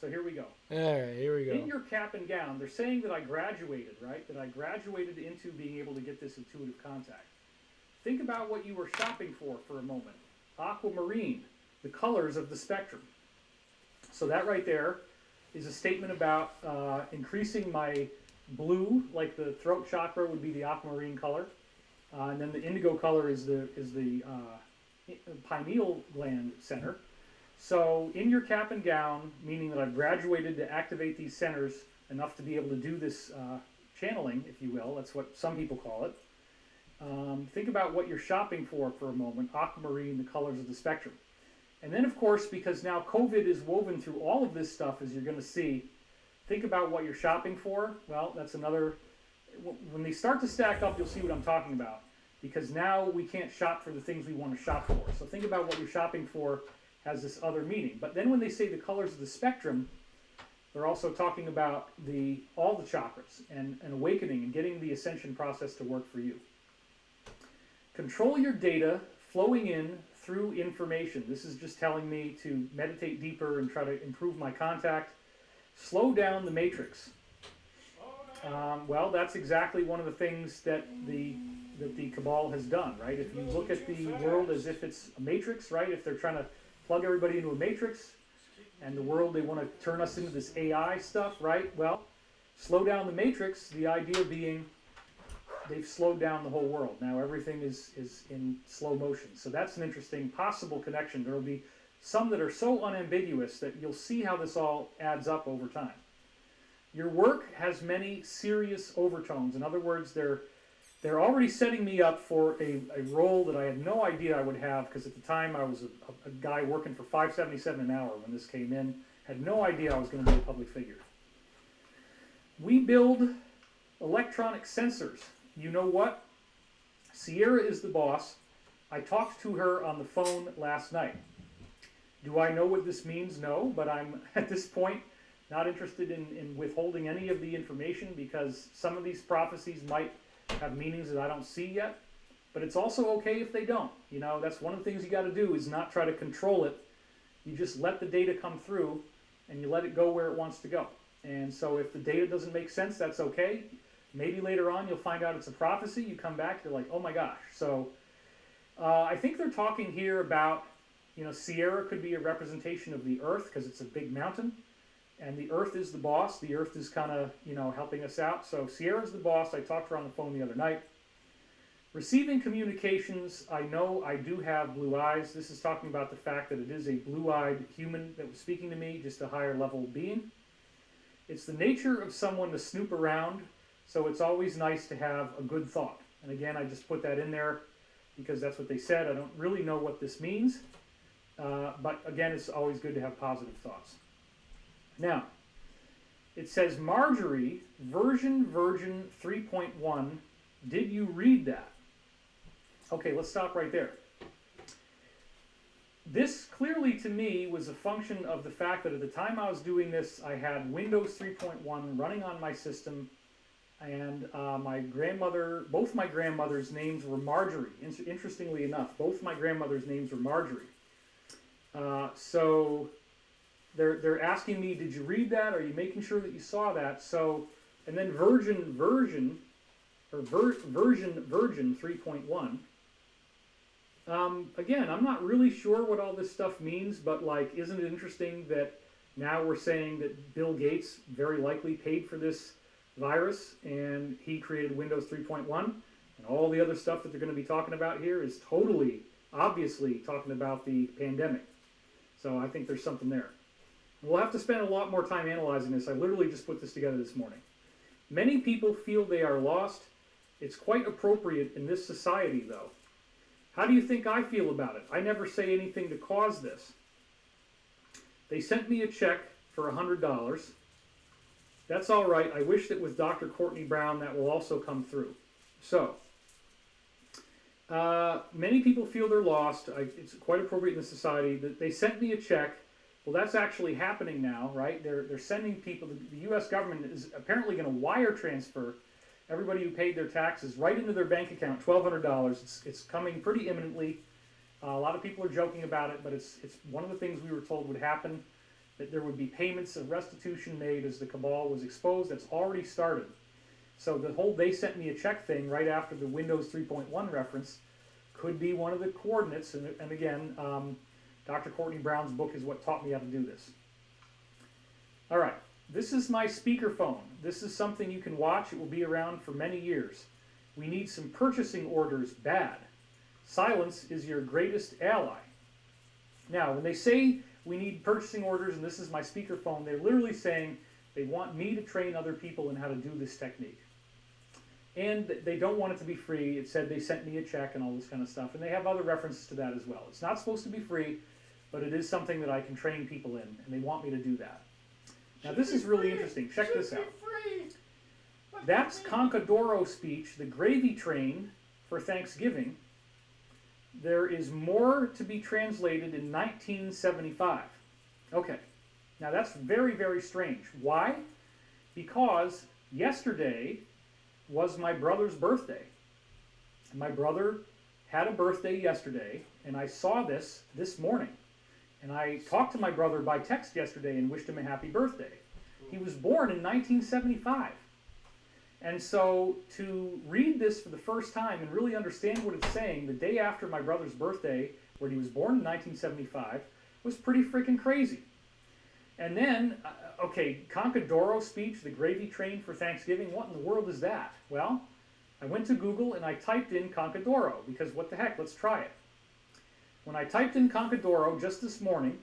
So here we go. All right, here we In go. your cap and gown, they're saying that I graduated, right? That I graduated into being able to get this intuitive contact. Think about what you were shopping for a moment. Aquamarine, the colors of the spectrum. So that right there is a statement about increasing my blue, like the throat chakra would be the aquamarine color, and then the indigo color is the pineal gland center. So in your cap and gown, meaning that I've graduated to activate these centers enough to be able to do this channeling, if you will. That's what some people call it. Think about what you're shopping for a moment. Aquamarine, the colors of the spectrum. And then, of course, because now COVID is woven through all of this stuff, as you're going to see, think about what you're shopping for. Well, that's another... When they start to stack up, you'll see what I'm talking about. Because now we can't shop for the things we want to shop for. So think about what you're shopping for has this other meaning. But then when they say the colors of the spectrum, they're also talking about all the chakras and awakening and getting the ascension process to work for you. Control your data flowing in through information. This is just telling me to meditate deeper and try to improve my contact. Slow down the matrix. Well, that's exactly one of the things that the cabal has done, right? If you look at the world as if it's a matrix, right? If they're trying to plug everybody into a matrix, and the world, they want to turn us into this AI stuff, right? Well, slow down the matrix, the idea being they've slowed down the whole world. Now everything is in slow motion. So that's an interesting possible connection. There will be some that are so unambiguous that you'll see how this all adds up over time. Your work has many serious overtones. In other words, they're already setting me up for a role that I had no idea I would have, because at the time I was a guy working for $5.77 an hour when this came in. Had no idea I was going to be a public figure. We build electronic sensors. You know what? Sierra is the boss. I talked to her on the phone last night. Do I know what this means? No, but I'm at this point not interested in withholding any of the information, because some of these prophecies might have meanings that I don't see yet. But it's also okay if they don't. You know, that's one of the things you got to do, is not try to control it. You just let the data come through and you let it go where it wants to go. And so if the data doesn't make sense, that's okay. Maybe later on you'll find out it's a prophecy. You come back, you're like, oh my gosh. So I think they're talking here about, Sierra could be a representation of the earth, because it's a big mountain. And the earth is the boss. The earth is kind of, helping us out. So Sierra's the boss. I talked to her on the phone the other night. Receiving communications, I know I do have blue eyes. This is talking about the fact that it is a blue-eyed human that was speaking to me, just a higher level being. It's the nature of someone to snoop around, so it's always nice to have a good thought. And again, I just put that in there because that's what they said. I don't really know what this means, but again, it's always good to have positive thoughts. Now, it says, Marjorie, Virgin 3.1, did you read that? Okay, let's stop right there. This clearly to me was a function of the fact that at the time I was doing this, I had Windows 3.1 running on my system, and my grandmother, both my grandmothers' names were Marjorie. Interestingly enough, both my grandmothers' names were Marjorie. So they're asking me, did you read that? Are you making sure that you saw that? So, and then Virgin 3.1. Again, I'm not really sure what all this stuff means, but isn't it interesting that now we're saying that Bill Gates very likely paid for this virus, and he created Windows 3.1, and all the other stuff that they're going to be talking about here is totally, obviously talking about the pandemic. So I think there's something there. We'll have to spend a lot more time analyzing this. I literally just put this together this morning. Many people feel they are lost. It's quite appropriate in this society, though. How do you think I feel about it? I never say anything to cause this. They sent me a check for $100. That's all right. I wish that with Dr. Courtney Brown that will also come through. So, many people feel they're lost. It's quite appropriate in the society. They sent me a check. Well, that's actually happening now, right? They're sending people. The U.S. government is apparently going to wire transfer everybody who paid their taxes right into their bank account, $1,200. It's coming pretty imminently. A lot of people are joking about it, but it's one of the things we were told would happen, that there would be payments of restitution made as the cabal was exposed. That's already started. So the whole "they sent me a check" thing right after the Windows 3.1 reference could be one of the coordinates. And again, Dr. Courtney Brown's book is what taught me how to do this. All right, this is my speakerphone. This is something you can watch. It will be around for many years. We need some purchasing orders bad. Silence is your greatest ally. Now, when they say we need purchasing orders, and this is my speakerphone, they're literally saying they want me to train other people in how to do this technique. And they don't want it to be free. It said they sent me a check and all this kind of stuff. And they have other references to that as well. It's not supposed to be free, but it is something that I can train people in, and they want me to do that. Now, this is really interesting. Check this out. That's Concadoro speech, the gravy train for Thanksgiving. There is more to be translated in 1975. Okay, now that's very, very strange. Why? Because yesterday was my brother's birthday. My brother had a birthday yesterday, and I saw this morning. And I talked to my brother by text yesterday and wished him a happy birthday. He was born in 1975. And so to read this for the first time and really understand what it's saying the day after my brother's birthday, when he was born in 1975, was pretty freaking crazy. And then, okay, Concadoro speech, the gravy train for Thanksgiving, what in the world is that? Well, I went to Google and I typed in Concadoro, because what the heck, let's try it. When I typed in Concadoro just this morning,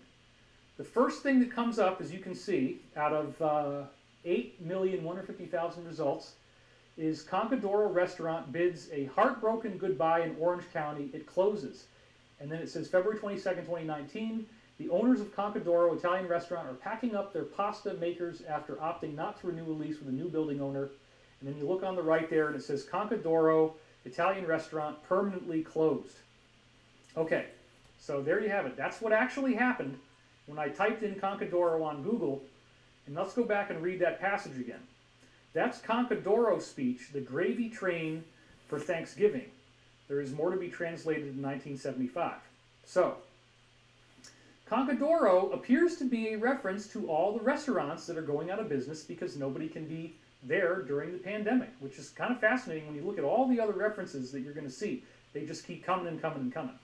the first thing that comes up, as you can see, out of 8,150,000 results, is Concadoro restaurant bids a heartbroken goodbye in Orange County. It closes. And then it says February 22nd, 2019, the owners of Concadoro Italian restaurant are packing up their pasta makers after opting not to renew a lease with a new building owner. And then you look on the right there and it says Concadoro Italian restaurant permanently closed. Okay, so there you have it. That's what actually happened when I typed in Concadoro on Google. And let's go back and read that passage again. That's Concadoro speech, the gravy train for Thanksgiving. There is more to be translated in 1975. So, Concadoro appears to be a reference to all the restaurants that are going out of business because nobody can be there during the pandemic, which is kind of fascinating when you look at all the other references that you're going to see. They just keep coming and coming and coming.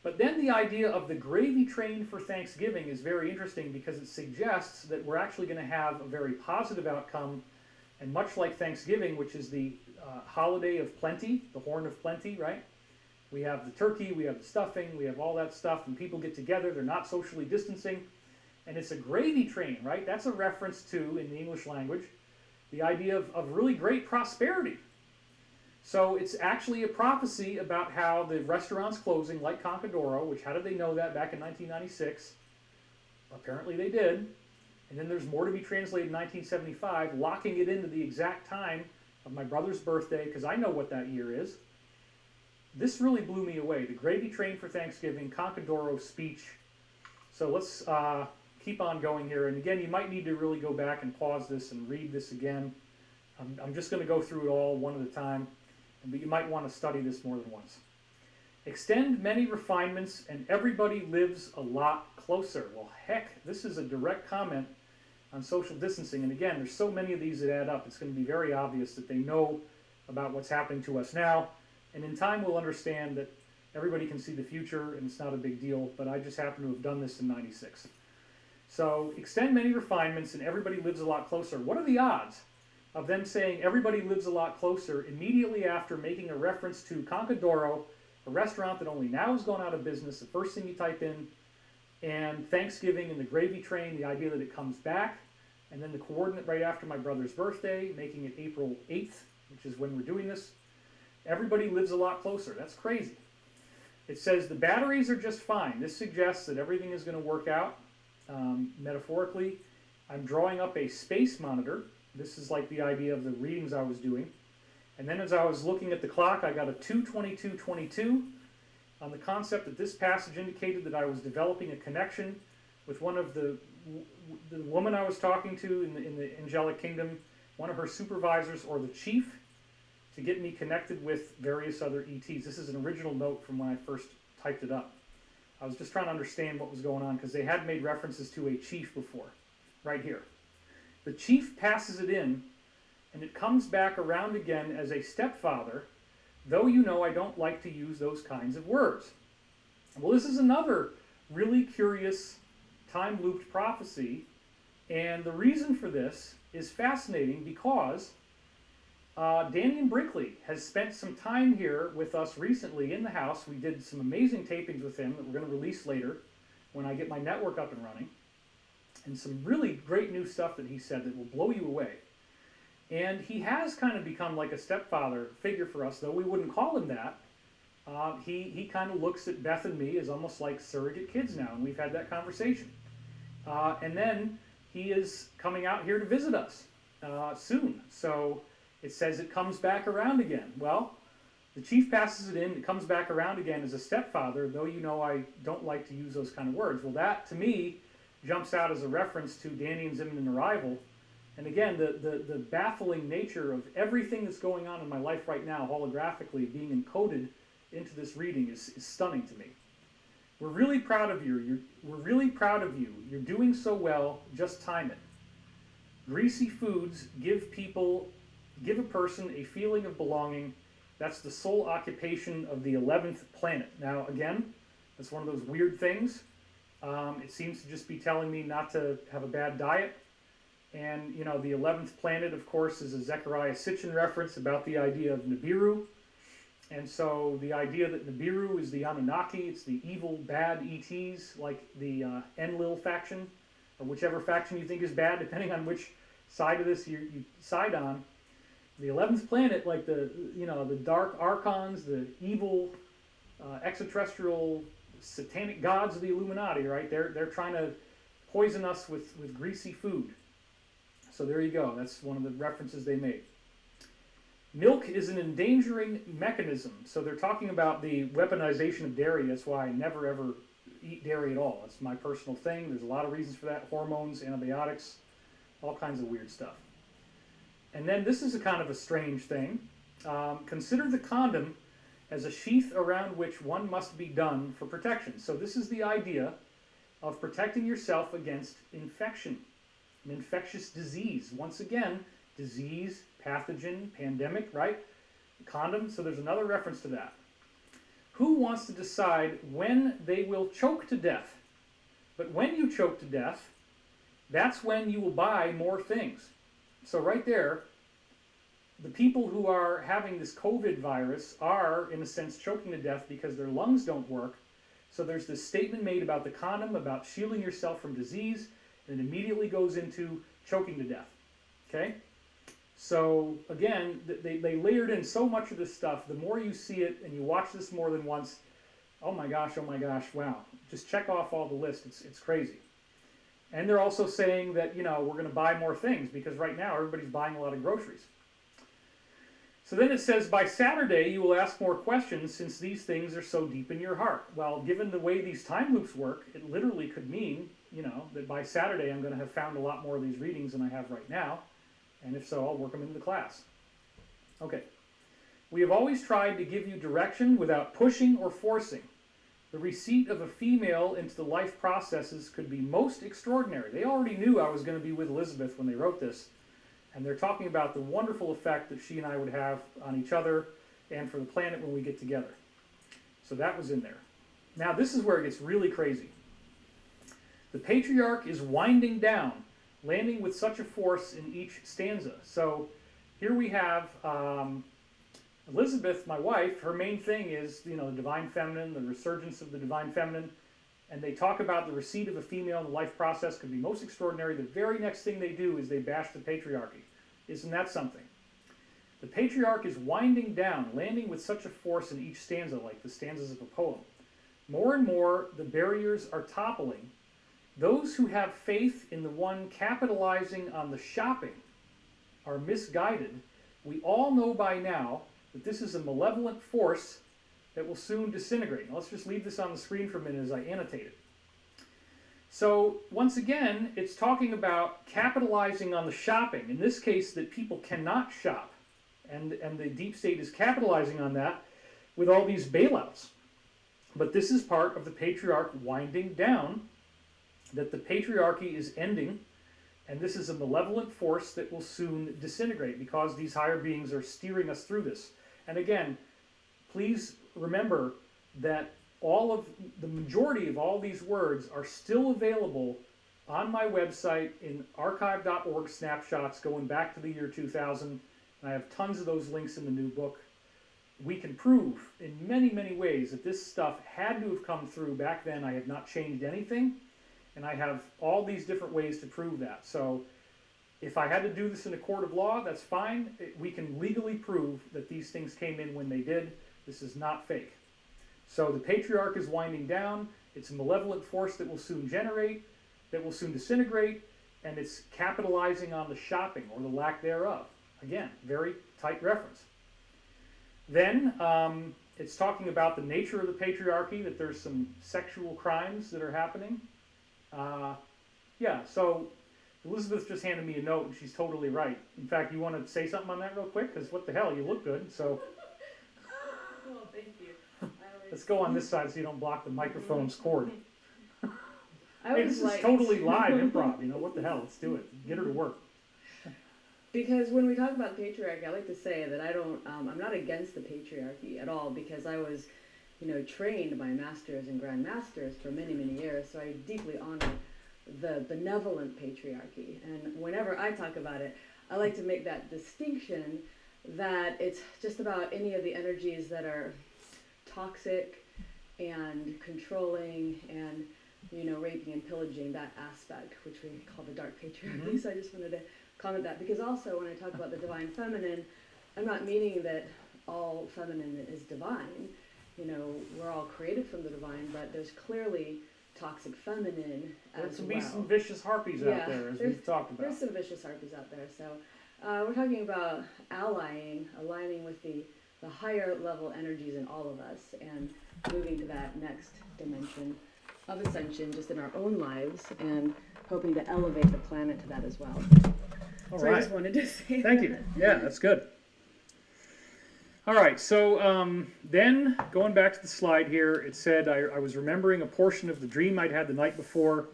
But then the idea of the gravy train for Thanksgiving is very interesting because it suggests that we're actually going to have a very positive outcome. And much like Thanksgiving, which is the holiday of plenty, the horn of plenty, right? We have the turkey, we have the stuffing, we have all that stuff, and people get together, they're not socially distancing. And it's a gravy train, right? That's a reference to, in the English language, the idea of really great prosperity. So it's actually a prophecy about how the restaurants closing, like Concadoro, which how did they know that back in 1996? Apparently they did. And then there's more to be translated in 1975, locking it into the exact time of my brother's birthday, because I know what that year is. This really blew me away. The gravy train for Thanksgiving, Concadoro speech. So let's keep on going here. And again, you might need to really go back and pause this and read this again. I'm just going to go through it all one at a time, but you might want to study this more than once. Extend many refinements and everybody lives a lot closer. Well, heck, this is a direct comment on social distancing. And again, there's so many of these that add up. It's going to be very obvious that they know about what's happening to us now. And in time, we'll understand that everybody can see the future and it's not a big deal. But I just happen to have done this in 96. So extend many refinements and everybody lives a lot closer. What are the odds of them saying everybody lives a lot closer immediately after making a reference to Concadoro, a restaurant that only now has gone out of business, the first thing you type in, and Thanksgiving and the gravy train, the idea that it comes back, and then the coordinate right after my brother's birthday, making it April 8th, which is when we're doing this. Everybody lives a lot closer. That's crazy. It says the batteries are just fine. This suggests that everything is going to work out metaphorically. I'm drawing up a space monitor. This is like the idea of the readings I was doing. And then as I was looking at the clock, I got a 2:22:22 on the concept that this passage indicated that I was developing a connection with one of the woman I was talking to in the angelic kingdom, one of her supervisors or the chief, to get me connected with various other ETs. This is an original note from when I first typed it up. I was just trying to understand what was going on because they had made references to a chief before, right here. The chief passes it in, and it comes back around again as a stepfather, though you know I don't like to use those kinds of words. Well, this is another really curious time-looped prophecy, and the reason for this is fascinating because Danny and Brinkley has spent some time here with us recently in the house. We did some amazing tapings with him that we're going to release later when I get my network up and running, and some really great new stuff that he said that will blow you away. And he has kind of become like a stepfather figure for us, though we wouldn't call him that. He kind of looks at Beth and me as almost like surrogate kids now, and we've had that conversation. And then he is coming out here to visit us soon. So it says it comes back around again. Well, the chief passes it in, it comes back around again as a stepfather, though you know I don't like to use those kind of words. Well, that to me jumps out as a reference to Danian's imminent arrival. And again, the baffling nature of everything that's going on in my life right now, holographically being encoded into this reading is stunning to me. We're really proud of you. We're really proud of you. You're doing so well. Just time it. Greasy foods give a person a feeling of belonging. That's the sole occupation of the 11th planet. Now, again, that's one of those weird things. It seems to just be telling me not to have a bad diet. And, you know, the 11th planet, of course, is a Zecharia Sitchin reference about the idea of Nibiru. And so the idea that Nibiru is the Anunnaki, it's the evil, bad ETs, like the Enlil faction, or whichever faction you think is bad, depending on which side of this you side on. The 11th planet, like the dark archons, the evil extraterrestrial satanic gods of the Illuminati, right? They're trying to poison us with greasy food. So there you go. That's one of the references they made. Milk is an endangering mechanism. So they're talking about the weaponization of dairy. That's why I never ever eat dairy at all. That's my personal thing. There's a lot of reasons for that. Hormones, antibiotics, all kinds of weird stuff. And then this is a kind of a strange thing. Consider the condom as a sheath around which one must be done for protection. So this is the idea of protecting yourself against infection, an infectious disease. Once again, disease, pathogen, pandemic, right? Condom, so there's another reference to that. Who wants to decide when they will choke to death? But when you choke to death, that's when you will buy more things. So right there, the people who are having this COVID virus are, in a sense, choking to death because their lungs don't work. So there's this statement made about the condom, about shielding yourself from disease, and it immediately goes into choking to death. Okay? So again, they layered in so much of this stuff. The more you see it and you watch this more than once, oh my gosh, wow. Just check off all the list. It's crazy. And they're also saying that, you know, we're going to buy more things because right now everybody's buying a lot of groceries. So then it says, by Saturday you will ask more questions since these things are so deep in your heart. Well, given the way these time loops work, it literally could mean, you know, that by Saturday I'm going to have found a lot more of these readings than I have right now. And if so, I'll work them into the class. Okay. We have always tried to give you direction without pushing or forcing. The receipt of a female into the life processes could be most extraordinary. They already knew I was going to be with Elizabeth when they wrote this. And they're talking about the wonderful effect that she and I would have on each other and for the planet when we get together. So that was in there. Now this is where it gets really crazy. The patriarch is winding down, landing with such a force in each stanza. So here we have Elizabeth, my wife. Her main thing is, you know, the divine feminine, the resurgence of the divine feminine. And they talk about the receipt of a female in the life process could be most extraordinary. The very next thing they do is they bash the patriarchy. Isn't that something? The patriarch is winding down, landing with such a force in each stanza, like the stanzas of a poem. More and more, the barriers are toppling. Those who have faith in the one capitalizing on the shopping are misguided. We all know by now that this is a malevolent force that will soon disintegrate. Now, let's just leave this on the screen for a minute as I annotate it. So, once again, it's talking about capitalizing on the shopping. In this case, that people cannot shop. And the deep state is capitalizing on that with all these bailouts. But this is part of the patriarch winding down, that the patriarchy is ending, and this is a malevolent force that will soon disintegrate because these higher beings are steering us through this. And again, please remember that the majority of all these words are still available on my website in archive.org snapshots going back to the year 2000. And I have tons of those links in the new book. We can prove in many, many ways that this stuff had to have come through back then. I have not changed anything. And I have all these different ways to prove that. So if I had to do this in a court of law, that's fine. We can legally prove that these things came in when they did. This is not fake. So the patriarch is winding down. It's a malevolent force that will soon disintegrate, and it's capitalizing on the shopping or the lack thereof. Again, very tight reference. Then it's talking about the nature of the patriarchy, that there's some sexual crimes that are happening. Yeah, so Elizabeth just handed me a note, and she's totally right. In fact, you want to say something on that real quick? Because what the hell, you look good. So Oh, thank you. let's go on this side so you don't block the microphone's cord. I Hey, was this is totally live improv. You know, what the hell? Let's do it. Get her to work. because when we talk about patriarchy, I like to say that I'm not against the patriarchy at all, because I was, trained by masters and grandmasters for many, many years. So I deeply honor the benevolent patriarchy. And whenever I talk about it, I like to make that distinction that it's just about any of the energies that are toxic and controlling and raping and pillaging, that aspect, which we call the dark patriarchy. Mm-hmm. So I just wanted to comment that, because also when I talk about the divine feminine, I'm not meaning that all feminine is divine. We're all created from the divine, but there's clearly toxic feminine as well. There's some vicious harpies out there, as we've talked about. There's some vicious harpies out there. So we're talking about aligning with the higher level energies in all of us, and moving to that next dimension of ascension just in our own lives, and hoping to elevate the planet to that as well. All so right. I just wanted to say Thank you. Yeah, that's good. All right, so then going back to the slide here, it said I was remembering a portion of the dream I'd had the night before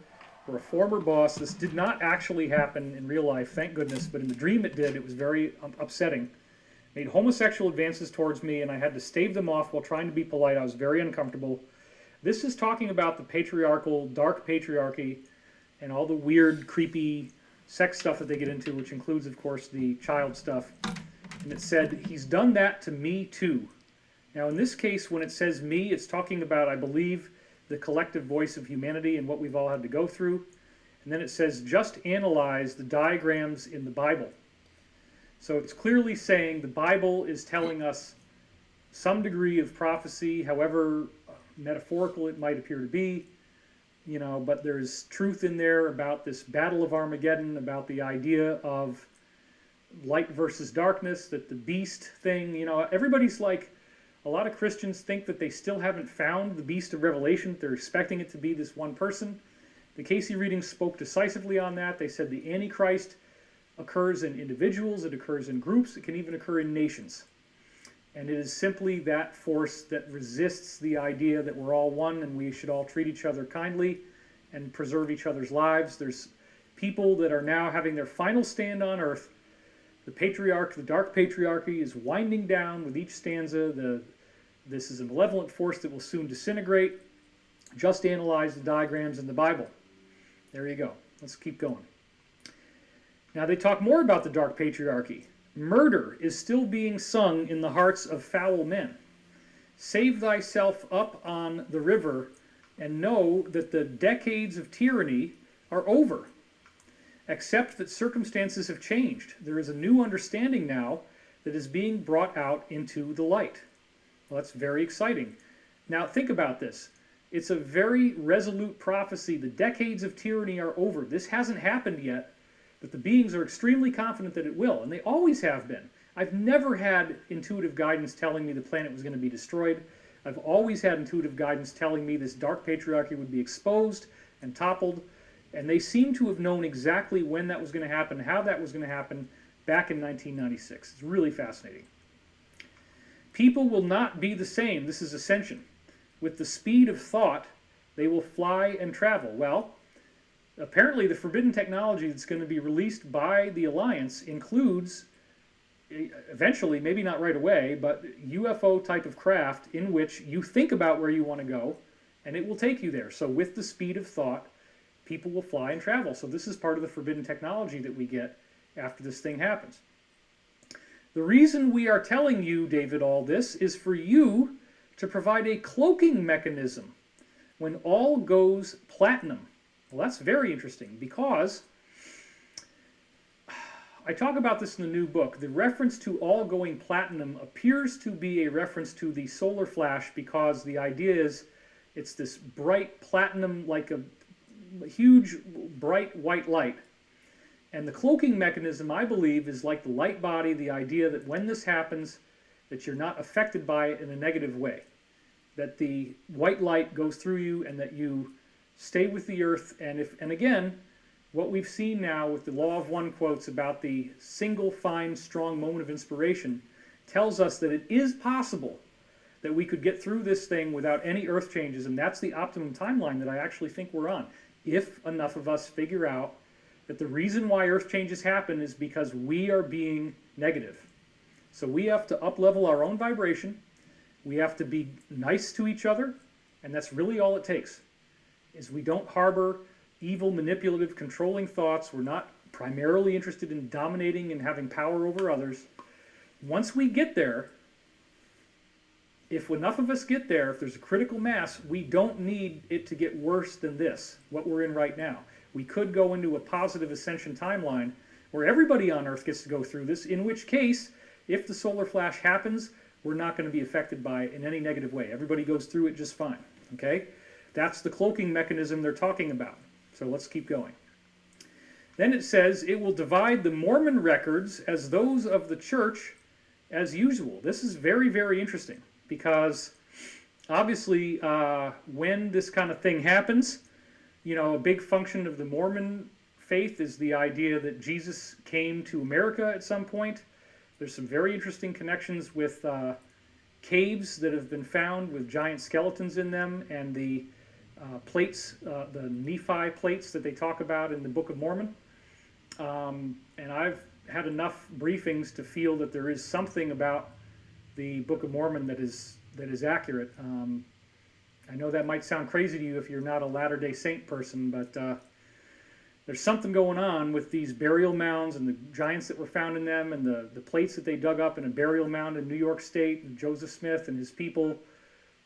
where a former boss, this did not actually happen in real life, thank goodness, but in the dream it did. It was very upsetting. Made homosexual advances towards me, and I had to stave them off while trying to be polite. I was very uncomfortable. This is talking about the patriarchal, dark patriarchy, and all the weird, creepy sex stuff that they get into, which includes, of course, the child stuff. And it said, he's done that to me too. Now, in this case, when it says me, it's talking about, I believe, the collective voice of humanity and what we've all had to go through. And then it says, just analyze the diagrams in the Bible. So it's clearly saying the Bible is telling us some degree of prophecy, however metaphorical it might appear to be, but there's truth in there about this battle of Armageddon, about the idea of light versus darkness, that the beast thing, everybody's like, a lot of Christians think that they still haven't found the beast of Revelation. They're expecting it to be this one person. The Casey readings spoke decisively on that. They said the Antichrist occurs in individuals, it occurs in groups, it can even occur in nations. And it is simply that force that resists the idea that we're all one and we should all treat each other kindly and preserve each other's lives. There's people that are now having their final stand on earth. The patriarch, the dark patriarchy, is winding down with each stanza. This is a malevolent force that will soon disintegrate. Just analyze the diagrams in the Bible. There you go. Let's keep going. Now they talk more about the dark patriarchy. Murder is still being sung in the hearts of foul men. Save thyself up on the river and know that the decades of tyranny are over. Accept that circumstances have changed. There is a new understanding now that is being brought out into the light. Well, that's very exciting. Now think about this. It's a very resolute prophecy. The decades of tyranny are over. This hasn't happened yet, but the beings are extremely confident that it will, and they always have been. I've never had intuitive guidance telling me the planet was going to be destroyed. I've always had intuitive guidance telling me this dark patriarchy would be exposed and toppled, and they seem to have known exactly when that was going to happen, how that was going to happen back in 1996. It's really fascinating. People will not be the same. This is ascension. with the speed of thought, they will fly and travel. Well, apparently the forbidden technology that's going to be released by the Alliance includes, eventually, maybe not right away, but UFO type of craft in which you think about where you want to go and it will take you there. So with the speed of thought, people will fly and travel. So this is part of the forbidden technology that we get after this thing happens. The reason we are telling you, David, all this is for you to provide a cloaking mechanism when all goes platinum. Well, that's very interesting because I talk about this in the new book. The reference to all going platinum appears to be a reference to the solar flash because the idea is it's this bright platinum, like a huge bright white light. And the cloaking mechanism, I believe, is like the light body, the idea that when this happens, that you're not affected by it in a negative way. That the white light goes through you and that you stay with the earth. And again, what we've seen now with the law of one quotes about the single, fine, strong moment of inspiration tells us that it is possible that we could get through this thing without any earth changes, and that's the optimum timeline that I actually think we're on. If enough of us figure out that the reason why earth changes happen is because we are being negative. So we have to up-level our own vibration, we have to be nice to each other, and that's really all it takes, is we don't harbor evil, manipulative, controlling thoughts. We're not primarily interested in dominating and having power over others. Once we get there, if enough of us get there, if there's a critical mass, we don't need it to get worse than this, what we're in right now. We could go into a positive ascension timeline where everybody on Earth gets to go through this, in which case, if the solar flash happens, we're not going to be affected by it in any negative way. Everybody goes through it just fine, okay? That's the cloaking mechanism they're talking about. So let's keep going. Then it says, it will divide the Mormon records as those of the church as usual. This is very, very interesting because obviously when this kind of thing happens, you know, a big function of the Mormon faith is the idea that Jesus came to America at some point. There's some very interesting connections with caves that have been found with giant skeletons in them, and the plates, the Nephi plates that they talk about in the Book of Mormon. And I've had enough briefings to feel that there is something about the Book of Mormon that is accurate. I know that might sound crazy to you if you're not a Latter-day Saint person, but there's something going on with these burial mounds and the giants that were found in them and the plates that they dug up in a burial mound in New York State, and Joseph Smith and his people.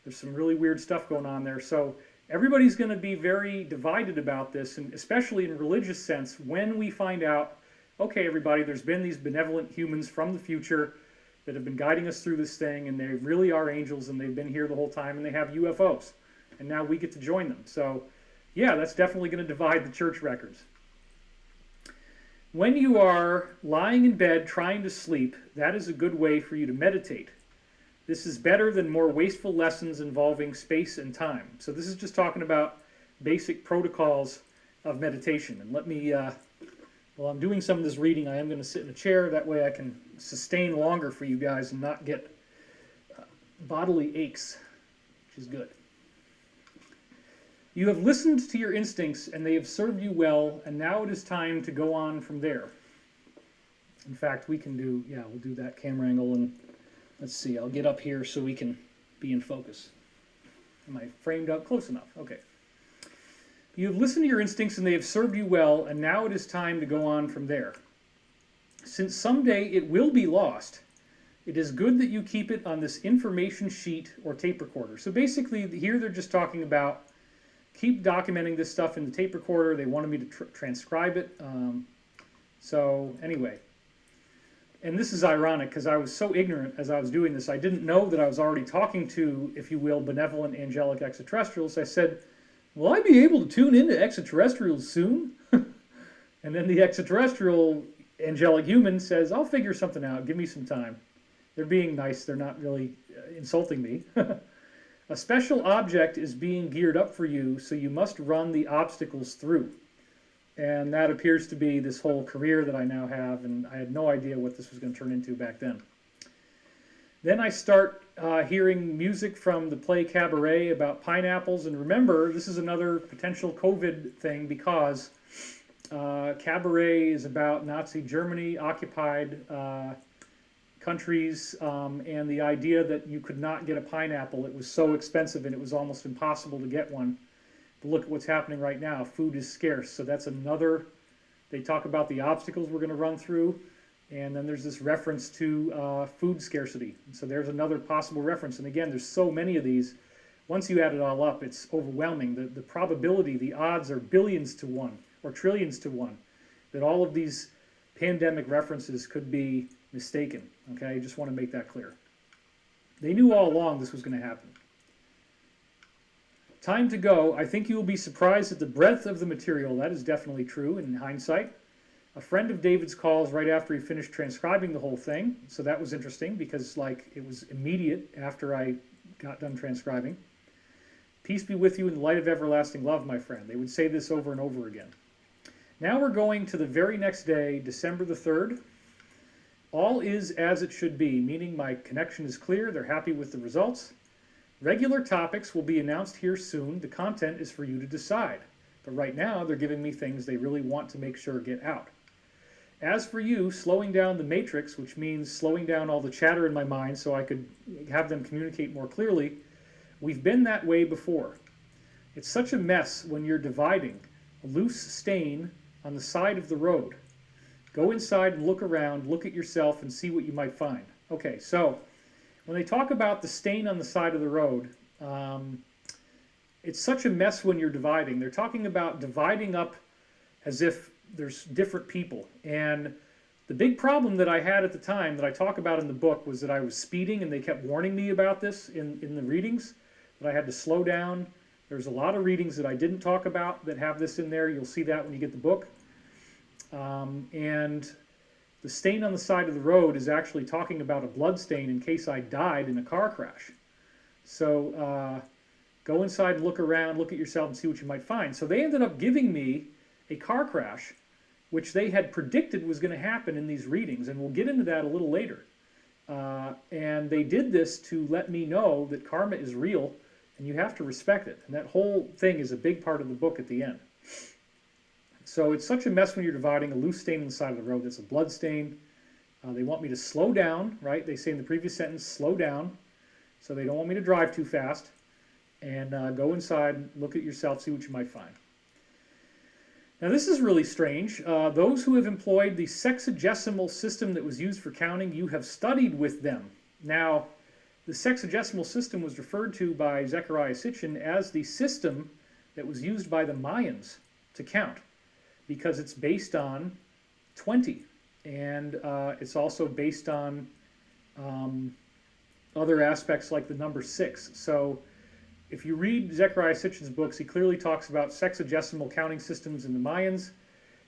There's some really weird stuff going on there. So everybody's going to be very divided about this, and especially in religious sense, when we find out, okay, everybody, there's been these benevolent humans from the future that have been guiding us through this thing, and they really are angels, and they've been here the whole time, and they have UFOs, and now we get to join them. So yeah, that's definitely going to divide the church records. When you are lying in bed trying to sleep, that is a good way for you to meditate. This is better than more wasteful lessons involving space and time. So this is just talking about basic protocols of meditation. And let me, while I'm doing some of this reading, I am going to sit in a chair. That way I can sustain longer for you guys and not get bodily aches, which is good. You have listened to your instincts, and they have served you well, and now it is time to go on from there. In fact, we can do, yeah, we'll do that camera angle, and let's see, I'll get up here so we can be in focus. Am I framed up close enough? Okay. You have listened to your instincts, and they have served you well, and now it is time to go on from there. Since someday it will be lost, it is good that you keep it on this information sheet or tape recorder. So basically, here they're just talking about keep documenting this stuff in the tape recorder. They wanted me to transcribe it. So anyway, and this is ironic because I was so ignorant as I was doing this. I didn't know that I was already talking to, if you will, benevolent angelic extraterrestrials. I said, will I be able to tune into extraterrestrials soon? And then the extraterrestrial angelic human says, I'll figure something out. Give me some time. They're being nice. They're not really insulting me. A special object is being geared up for you, so you must run the obstacles through. And that appears to be this whole career that I now have, and I had no idea what this was going to turn into back then. Then I start hearing music from the play Cabaret about pineapples. And remember, this is another potential COVID thing because Cabaret is about Nazi Germany, occupied countries, and the idea that you could not get a pineapple. It was so expensive and it was almost impossible to get one. But look at what's happening right now. Food is scarce. So that's another, they talk about the obstacles we're going to run through. And then there's this reference to food scarcity. So there's another possible reference. And again, there's so many of these. Once you add it all up, it's overwhelming. The probability, the odds are billions to one or trillions to one that all of these pandemic references could be mistaken. Okay, I just want to make that clear. They knew all along this was going to happen. Time to go. I think you will be surprised at the breadth of the material. That is definitely true in hindsight. A friend of David's calls right after he finished transcribing the whole thing, so that was interesting because it was immediate after I got done transcribing. Peace be with you in the light of everlasting love, my friend. They would say this over and over again. Now we're going to the very next day, December the 3rd. All is as it should be, meaning my connection is clear, they're happy with the results. Regular topics will be announced here soon. The content is for you to decide. But right now, they're giving me things they really want to make sure get out. As for you, slowing down the matrix, which means slowing down all the chatter in my mind so I could have them communicate more clearly, we've been that way before. It's such a mess when you're dividing, a loose stain on the side of the road. Go inside and look around, look at yourself, and see what you might find. Okay, so when they talk about the stain on the side of the road, it's such a mess when you're dividing. They're talking about dividing up as if there's different people. And the big problem that I had at the time that I talk about in the book was that I was speeding, and they kept warning me about this in the readings, that I had to slow down. There's a lot of readings that I didn't talk about that have this in there. You'll see that when you get the book. And the stain on the side of the road is actually talking about a blood stain in case I died in a car crash. So go inside and look around, look at yourself and see what you might find. So they ended up giving me a car crash, which they had predicted was going to happen in these readings, and we'll get into that a little later. And they did this to let me know that karma is real, and you have to respect it. And that whole thing is a big part of the book at the end. So it's such a mess when you're dividing. A loose stain on the side of the road, that's a blood stain. They want me to slow down, right? They say in the previous sentence, slow down. So they don't want me to drive too fast. And go inside, look at yourself, see what you might find. Now this is really strange. Those who have employed the sexagesimal system that was used for counting, you have studied with them. Now, the sexagesimal system was referred to by Zecharia Sitchin as the system that was used by the Mayans to count, because it's based on 20, and it's also based on other aspects like the number 6. So if you read Zecharia Sitchin's books, he clearly talks about sexagesimal counting systems in the Mayans,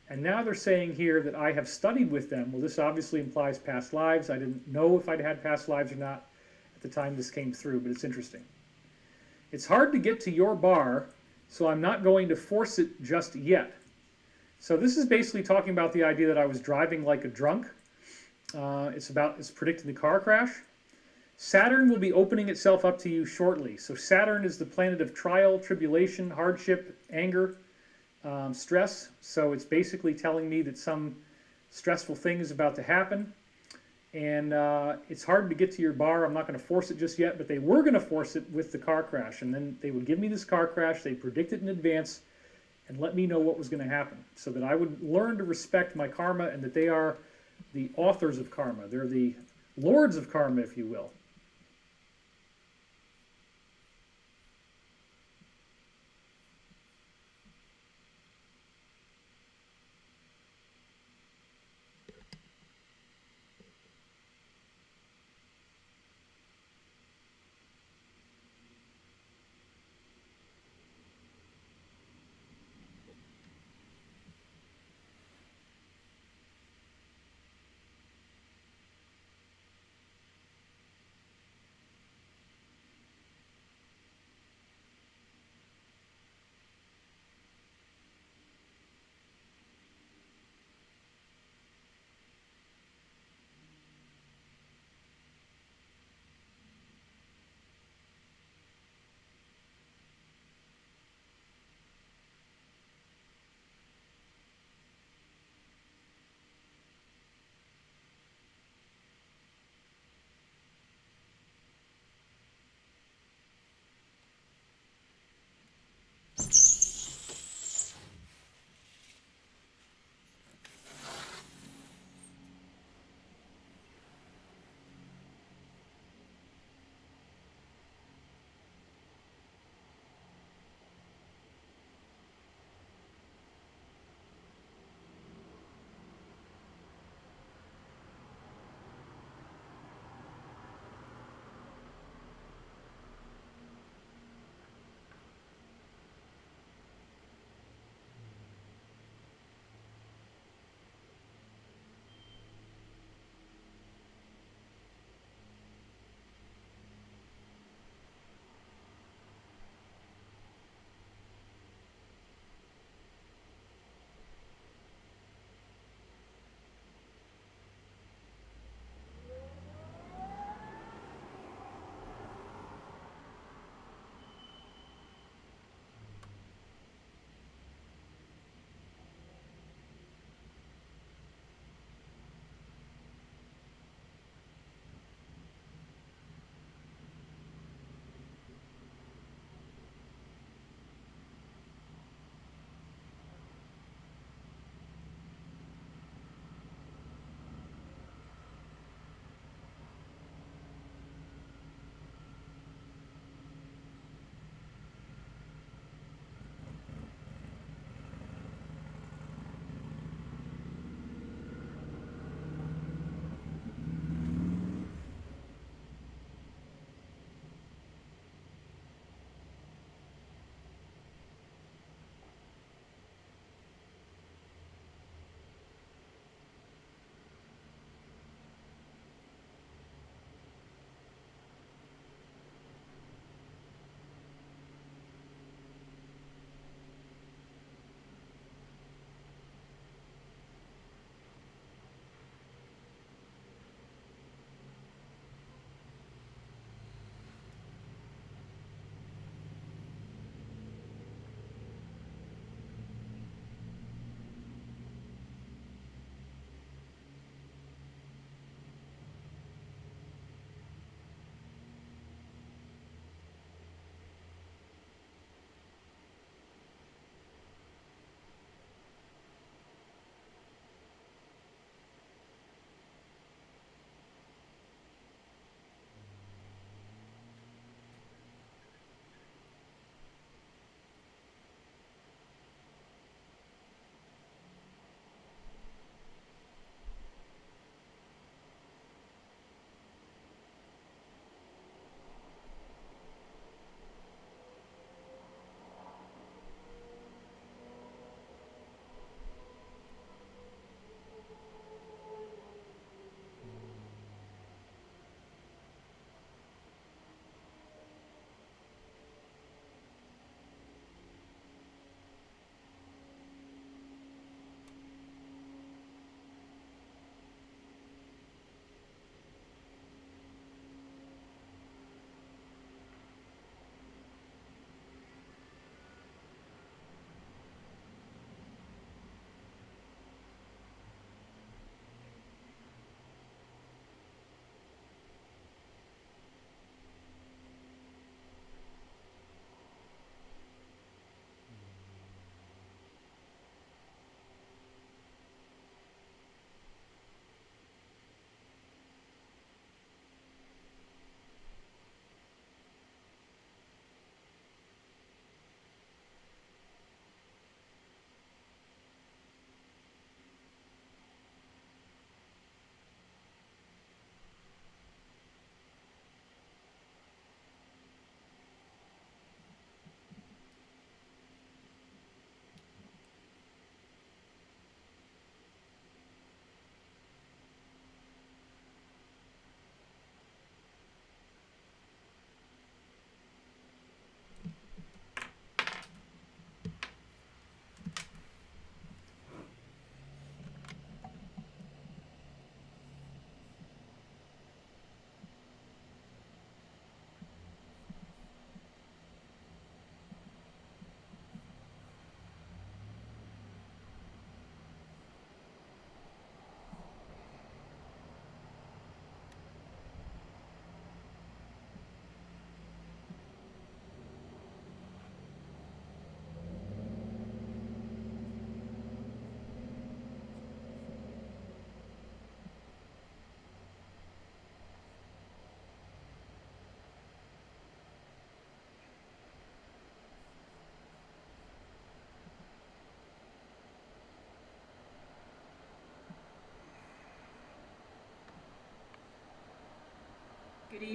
and now they're saying here that I have studied with them. Well, this obviously implies past lives. I didn't know if I'd had past lives or not at the time this came through, but it's interesting. It's hard to get to your bar, so I'm not going to force it just yet. So this is basically talking about the idea that I was driving like a drunk. It's predicting the car crash. Saturn will be opening itself up to you shortly. So Saturn is the planet of trial, tribulation, hardship, anger, stress. So it's basically telling me that some stressful thing is about to happen. And it's hard to get to your bar. I'm not going to force it just yet, but they were going to force it with the car crash. And then they would give me this car crash. They predict it in advance and let me know what was going to happen so that I would learn to respect my karma and that they are the authors of karma. They're the lords of karma, if you will.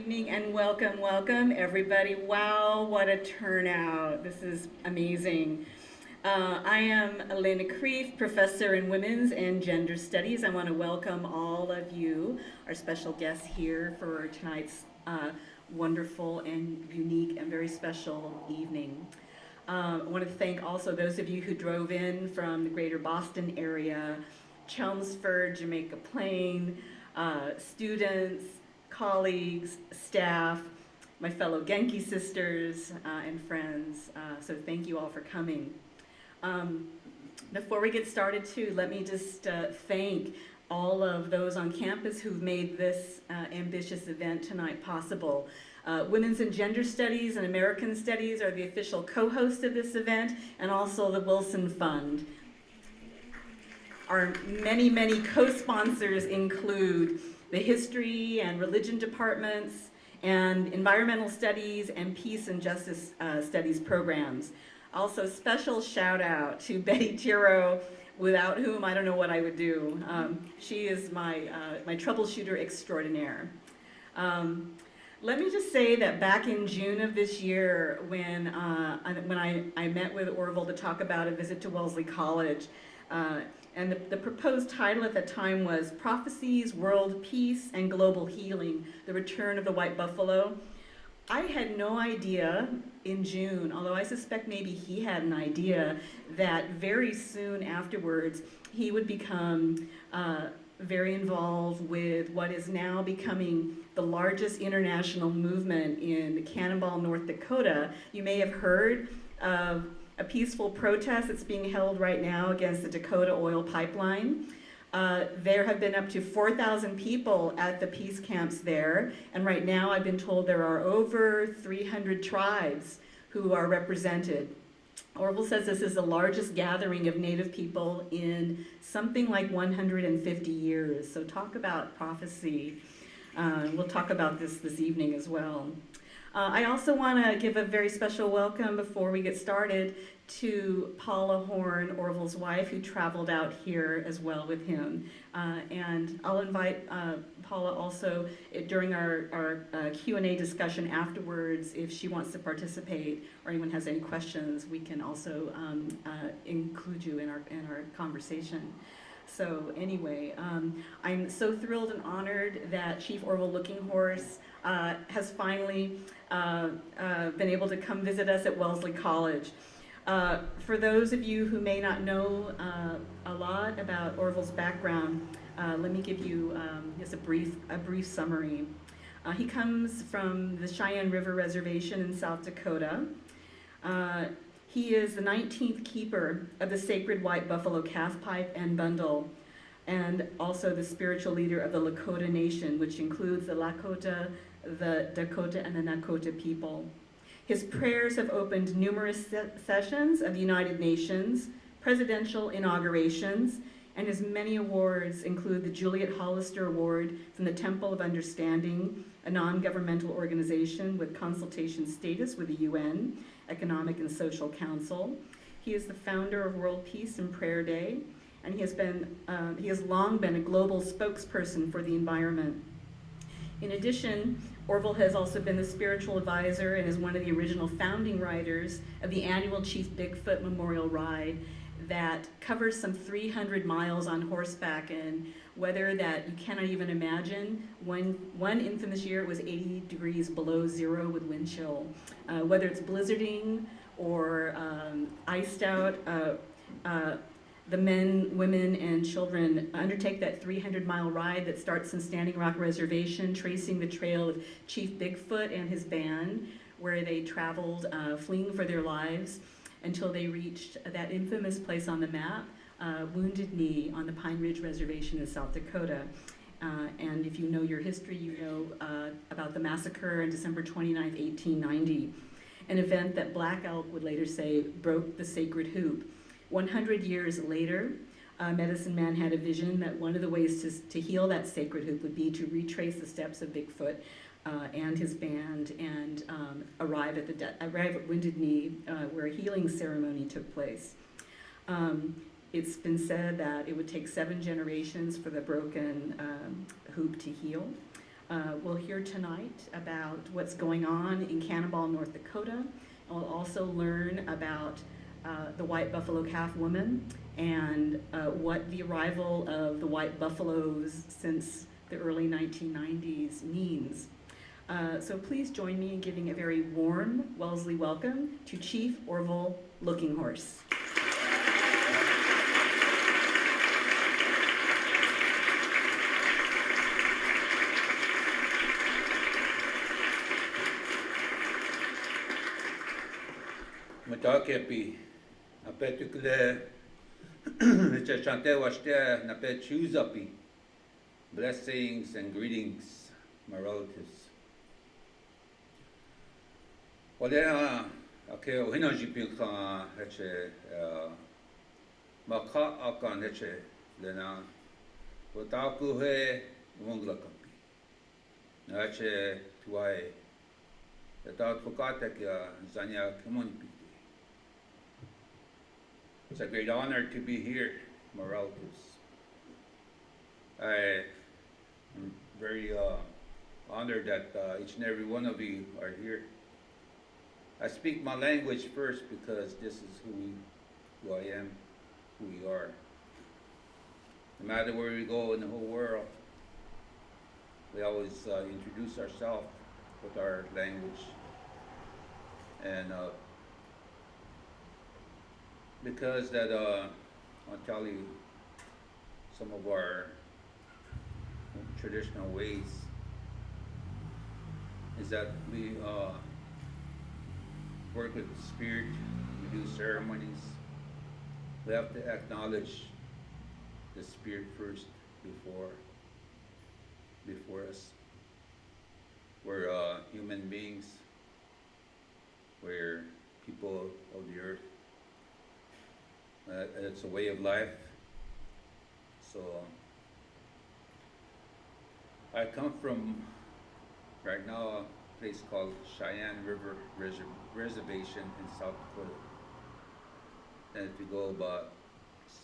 evening and welcome, welcome everybody. Wow, what a turnout. This is amazing. I am Elena Kreef, professor in women's and gender studies. I want to welcome all of you, our special guests here for tonight's wonderful and unique and very special evening. I want to thank also those of you who drove in from the greater Boston area, Chelmsford, Jamaica Plain, students, colleagues, staff, my fellow Genki sisters and friends. So thank you all for coming. Before we get started too, let me just thank all of those on campus who've made this ambitious event tonight possible. Women's and Gender Studies and American Studies are the official co-hosts of this event, and also the Wilson Fund. Our many, many co-sponsors include the History and Religion departments and Environmental Studies and Peace and Justice Studies programs. Also, special shout out to Betty Tiro, without whom I don't know what I would do. She is my troubleshooter extraordinaire. Let me just say that back in June of this year, when I met with Orville to talk about a visit to Wellesley College, and the proposed title at the time was Prophecies, World Peace, and Global Healing, The Return of the White Buffalo. I had no idea in June, although I suspect maybe he had an idea, that very soon afterwards he would become very involved with what is now becoming the largest international movement in Cannonball, North Dakota. You may have heard of a peaceful protest that's being held right now against the Dakota oil pipeline. There have been up to 4,000 people at the peace camps there, and right now I've been told there are over 300 tribes who are represented. Orville says this is the largest gathering of Native people in something like 150 years. So talk about prophecy. We'll talk about this evening as well. I also want to give a very special welcome before we get started to Paula Horn, Orville's wife, who traveled out here as well with him. And I'll invite Paula also during our Q&A discussion afterwards. If she wants to participate or anyone has any questions, we can also include you in our conversation. So anyway, I'm so thrilled and honored that Chief Orville Looking Horse has finally been able to come visit us at Wellesley College. For those of you who may not know a lot about Orville's background, let me give you just a brief summary. He comes from the Cheyenne River Reservation in South Dakota. He is the 19th keeper of the sacred white buffalo calf pipe and bundle, and also the spiritual leader of the Lakota Nation, which includes the Lakota, the Dakota, and the Nakota people. His prayers have opened numerous sessions of the United Nations, presidential inaugurations, and his many awards include the Juliet Hollister Award from the Temple of Understanding, a non-governmental organization with consultation status with the UN, Economic and Social Council. He is the founder of World Peace and Prayer Day, and he has long been a global spokesperson for the environment. In addition, Orville has also been the spiritual advisor and is one of the original founding writers of the annual Chief Bigfoot Memorial Ride that covers some 300 miles on horseback in weather that you cannot even imagine. One infamous year it was 80 degrees below zero with wind chill. Whether it's blizzarding or iced out, the men, women, and children undertake that 300-mile ride that starts in Standing Rock Reservation, tracing the trail of Chief Bigfoot and his band, where they traveled fleeing for their lives until they reached that infamous place on the map, Wounded Knee on the Pine Ridge Reservation in South Dakota. And if you know your history, you know about the massacre on December 29, 1890, an event that Black Elk would later say broke the sacred hoop. 100 years later, Medicine Man had a vision that one of the ways to heal that sacred hoop would be to retrace the steps of Bigfoot and his band and arrive at Wounded Knee, where a healing ceremony took place. It's been said that it would take 7 generations for the broken hoop to heal. We'll hear tonight about what's going on in Cannonball, North Dakota, and we'll also learn about the white buffalo calf woman and what the arrival of the white buffaloes since the early 1990s means. So please join me in giving a very warm Wellesley welcome to Chief Orville Looking Horse. Matakepi, apetukle, chante washte, napet chuzapi. Blessings and greetings, my relatives. Wale ake ohina jipin ka heche maka akan heche lena wataku he wongla kampi. Nache tuai etat fukata kia zanya kimonipi. It's a great honor to be here, my relatives. I am very honored that each and every one of you are here. I speak my language first because this is who I am, who we are. No matter where we go in the whole world, we always introduce ourselves with our language. And because that I'll tell you some of our traditional ways is that we work with the spirit, we do ceremonies. We have to acknowledge the spirit first before us. We're human beings. We're people of the earth. It's a way of life. So I come from right now a place called Cheyenne River Reservation in South Dakota. And if you go about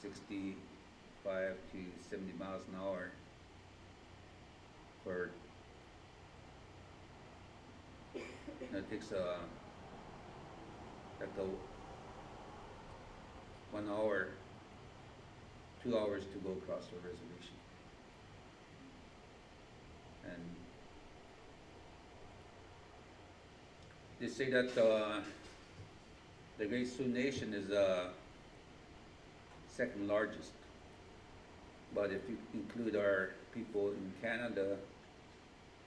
65 to 70 miles an hour for it takes like 1 hour, 2 hours to go across the reservation. And they say that the Great Sioux Nation is second largest. But if you include our people in Canada,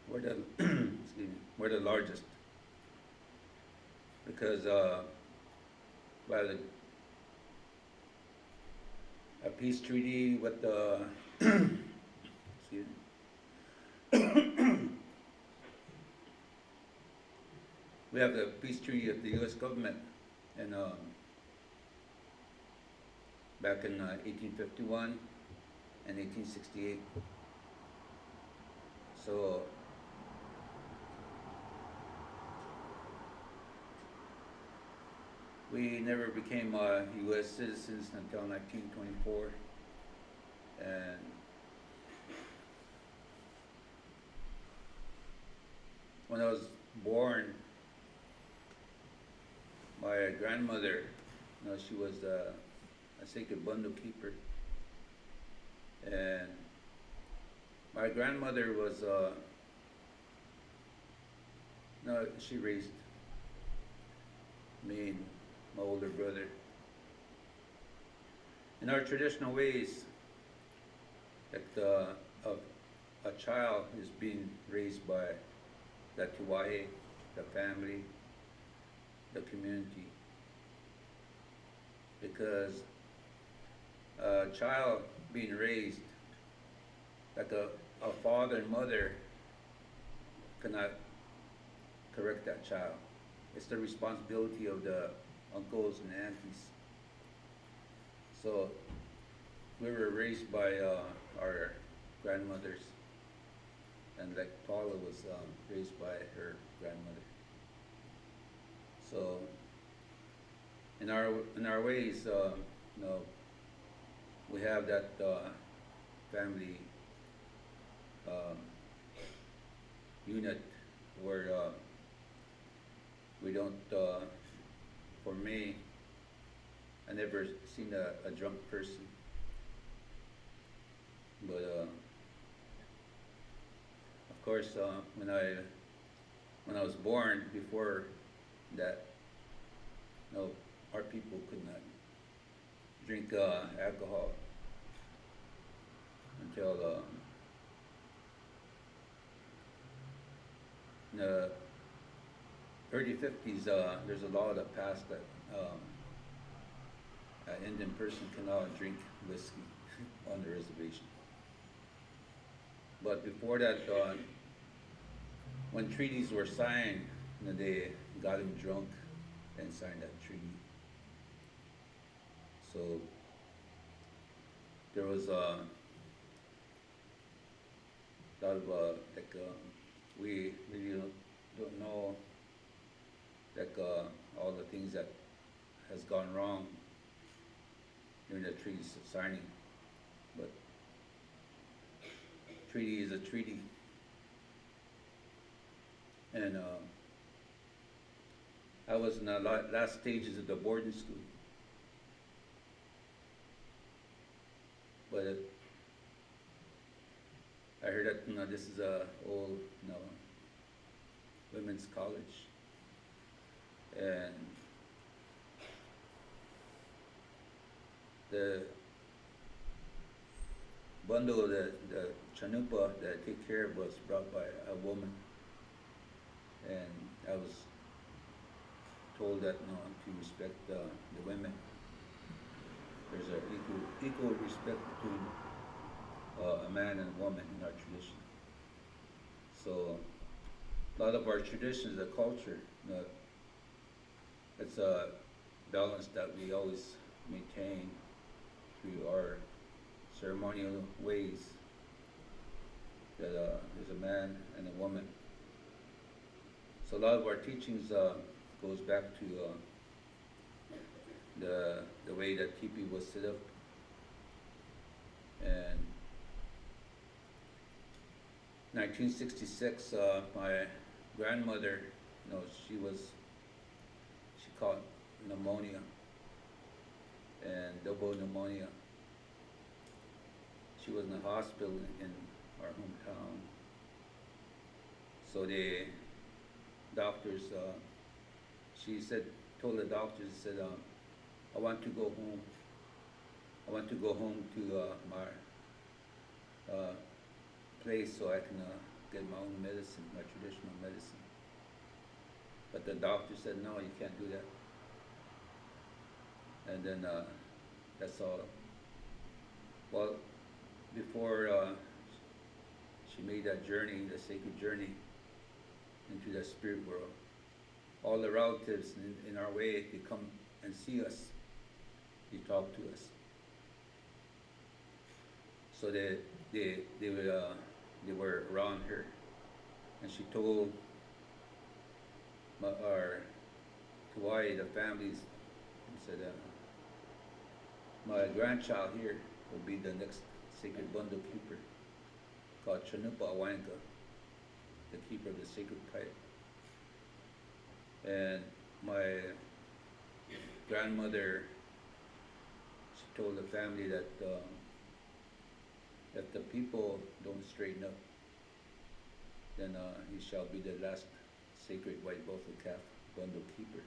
we're the excuse me, we're the largest. Because by a peace treaty with the excuse me. We have the peace treaty of the U.S. government, and back in 1851 and 1868. So we never became U.S. citizens until 1924, and when I was born, my grandmother, she was a sacred bundle keeper, and my grandmother was she raised me and my older brother. In our traditional ways, that a child is being raised by the Tiwahe, the family, the community, because a child being raised, like a father and mother cannot correct that child. It's the responsibility of the uncles and aunties. So we were raised by our grandmothers, and like Paula was raised by her grandmother. So in our ways, we have that family unit where we don't, for me, I never seen a drunk person. But of course, when I was born, before that, no, our people could not drink alcohol until in the early 50s. There's a law that passed that an Indian person cannot drink whiskey on the reservation. But before that, when treaties were signed, they got him drunk and signed that treaty. So there was a lot of we really don't know all the things that has gone wrong during the treaty signing, but treaty is a treaty, and I was in the last stages of the boarding school, but I heard that this is a old women's college, and the bundle of the chanupa that I take care of was brought by a woman, and I was told that to respect the women. There's an equal respect between a man and a woman in our tradition. So a lot of our traditions, the culture, it's a balance that we always maintain through our ceremonial ways, that there's a man and a woman. So a lot of our teachings goes back to the way that teepee was set up, and 1966, my grandmother, she caught pneumonia and double pneumonia. She was in the hospital in our hometown. So the doctors, told the doctors, said, I want to go home. I want to go home to my place so I can get my own medicine, my traditional medicine. But the doctor said, no, you can't do that. And then that's all. Well, before she made that journey, the sacred journey into the spirit world, all the relatives in our way, they come and see us, they talk to us. So they were around her, and she told our Hawaii, the families, and said, my grandchild here will be the next sacred bundle keeper, called Chanupa Awanka, the keeper of the sacred pipe. And my grandmother, she told the family that if the people don't straighten up, then he shall be the last sacred white buffalo calf bundle keeper.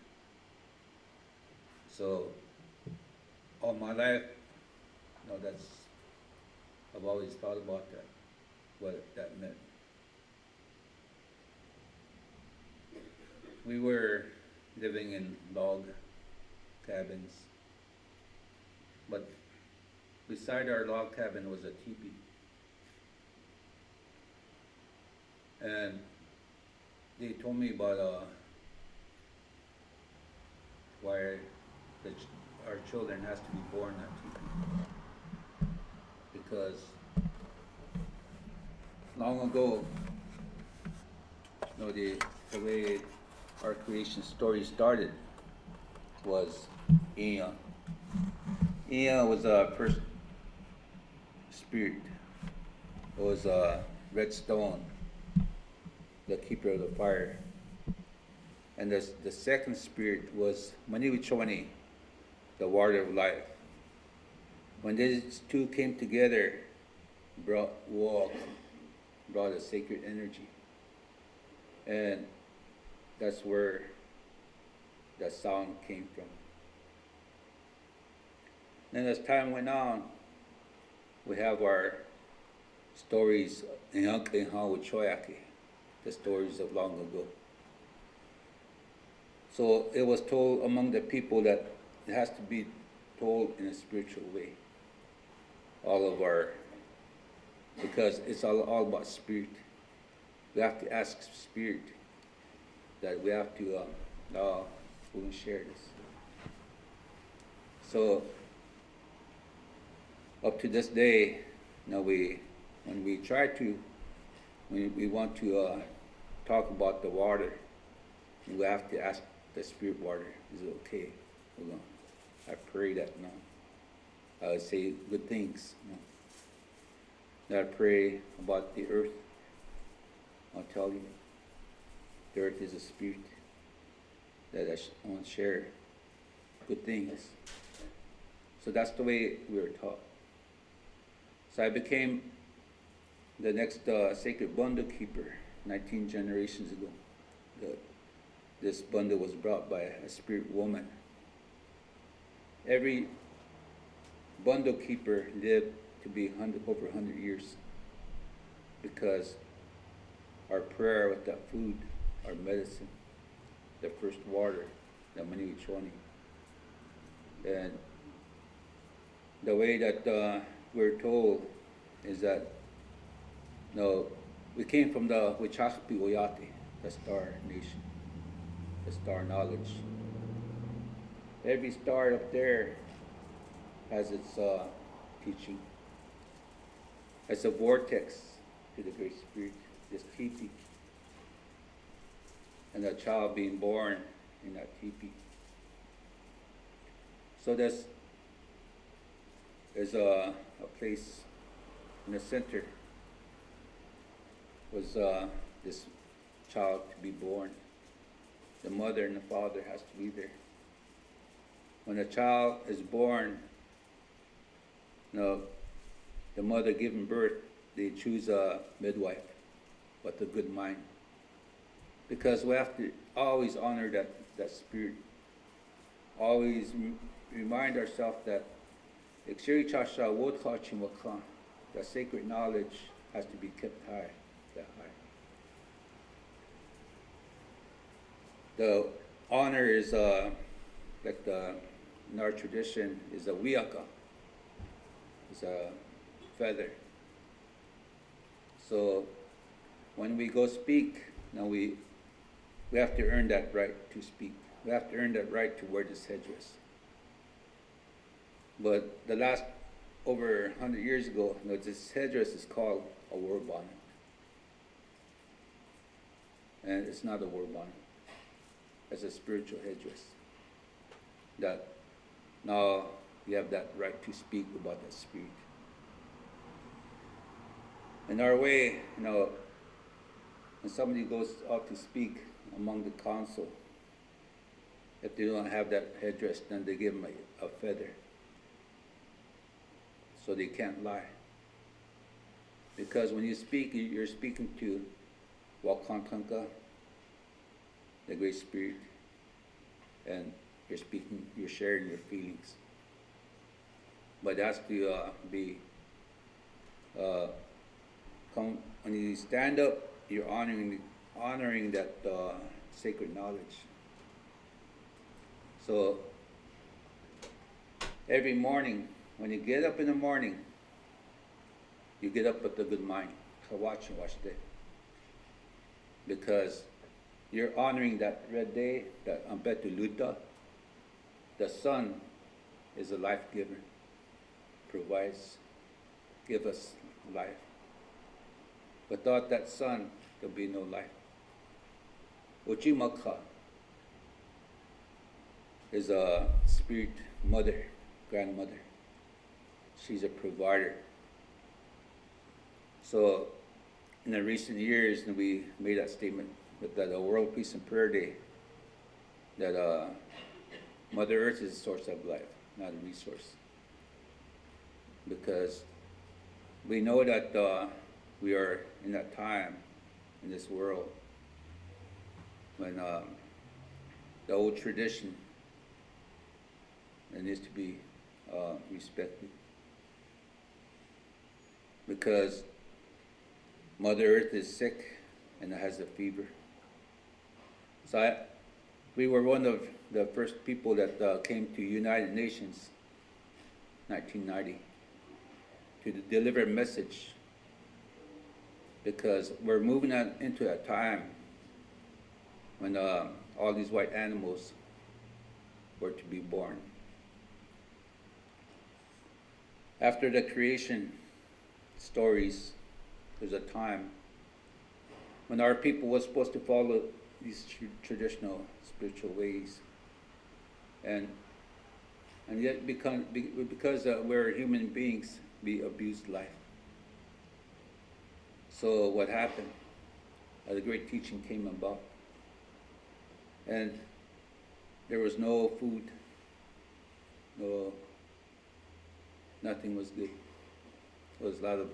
So all my life, I've always thought about that, what that meant. We were living in log cabins, but beside our log cabin was a teepee. And they told me about why our children has to be born at teepee. Because long ago, the way our creation story started was Ea. Ea was a first spirit. It was a red stone. the keeper of the fire. And the second spirit was Maniwichwani, the water of life. When these two came together, brought a sacred energy. And that's where that sound came from. Then as time went on, we have our stories in Choyaki, the stories of long ago. So it was told among the people that it has to be told in a spiritual way. Because it's all about spirit. We have to ask spirit that we have to, we're going to share this. So up to this day, when we want to talk about the water, we have to ask the spirit water, is it okay? I pray that, I would say good things. That I pray about the earth. I'll tell you, the earth is a spirit that I want to share good things. So that's the way we were taught. So I became the next sacred bundle keeper 19 generations ago. This bundle was brought by a spirit woman. Every bundle keeper lived to be over 100 years because our prayer with that food, our medicine, the first water, the Maniwichwani. And the way that we're told is that we came from the Wichakpi Oyate, the star nation, the star knowledge. Every star up there has its teaching. It's a vortex to the Great Spirit, this teepee. And a child being born in that teepee. So there's a place in the center was this child to be born. The mother and the father has to be there. When a child is born, the mother giving birth, they choose a midwife with a good mind. Because we have to always honor that spirit. Always remind ourselves that the sacred knowledge has to be kept high, that high. The honor is in our tradition is a wiaka. It's a feather. So when we go speak, we have to earn that right to speak. We have to earn that right to wear this headdress. But the last over 100 years ago, this headdress is called a war bonnet. And it's not a war bonnet. It's a spiritual headdress. That now you have that right to speak about that spirit. In our way, when somebody goes out to speak among the council, if they don't have that headdress, then they give them a feather. So they can't lie. Because when you speak, you're speaking to Wakantanka, the Great Spirit, and you're sharing your feelings. But it has to be, when you stand up, you're honoring that sacred knowledge. So every morning, when you get up in the morning, you get up with a good mind. Watch that. Because you're honoring that red day, that Ampetu Luta. The sun is a life giver, give us life. Without that sun, there'll be no life. Uchimaka is a spirit mother, grandmother. She's a provider. So in the recent years, and we made that statement with the World Peace and Prayer Day, that Mother Earth is the source of life, not a resource. Because we know that we are in that time in this world when the old tradition that needs to be respected. Because Mother Earth is sick and has a fever. So we were one of the first people that came to United Nations, 1990, to deliver a message, because we're moving on into a time when all these white animals were to be born. After the creation stories, there's a time when our people was supposed to follow these traditional spiritual ways, and yet because we're human beings, we abused life. So what happened? The great teaching came about, and there was no food, nothing was good. There was a lot of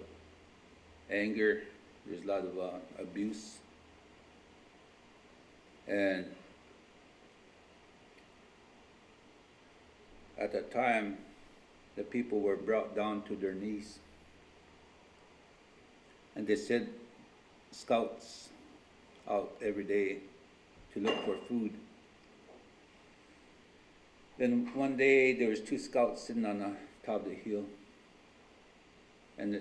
anger, there's a lot of abuse, and at that time, the people were brought down to their knees, and they sent scouts out every day to look for food. Then one day there was 2 scouts sitting on the top of the hill, and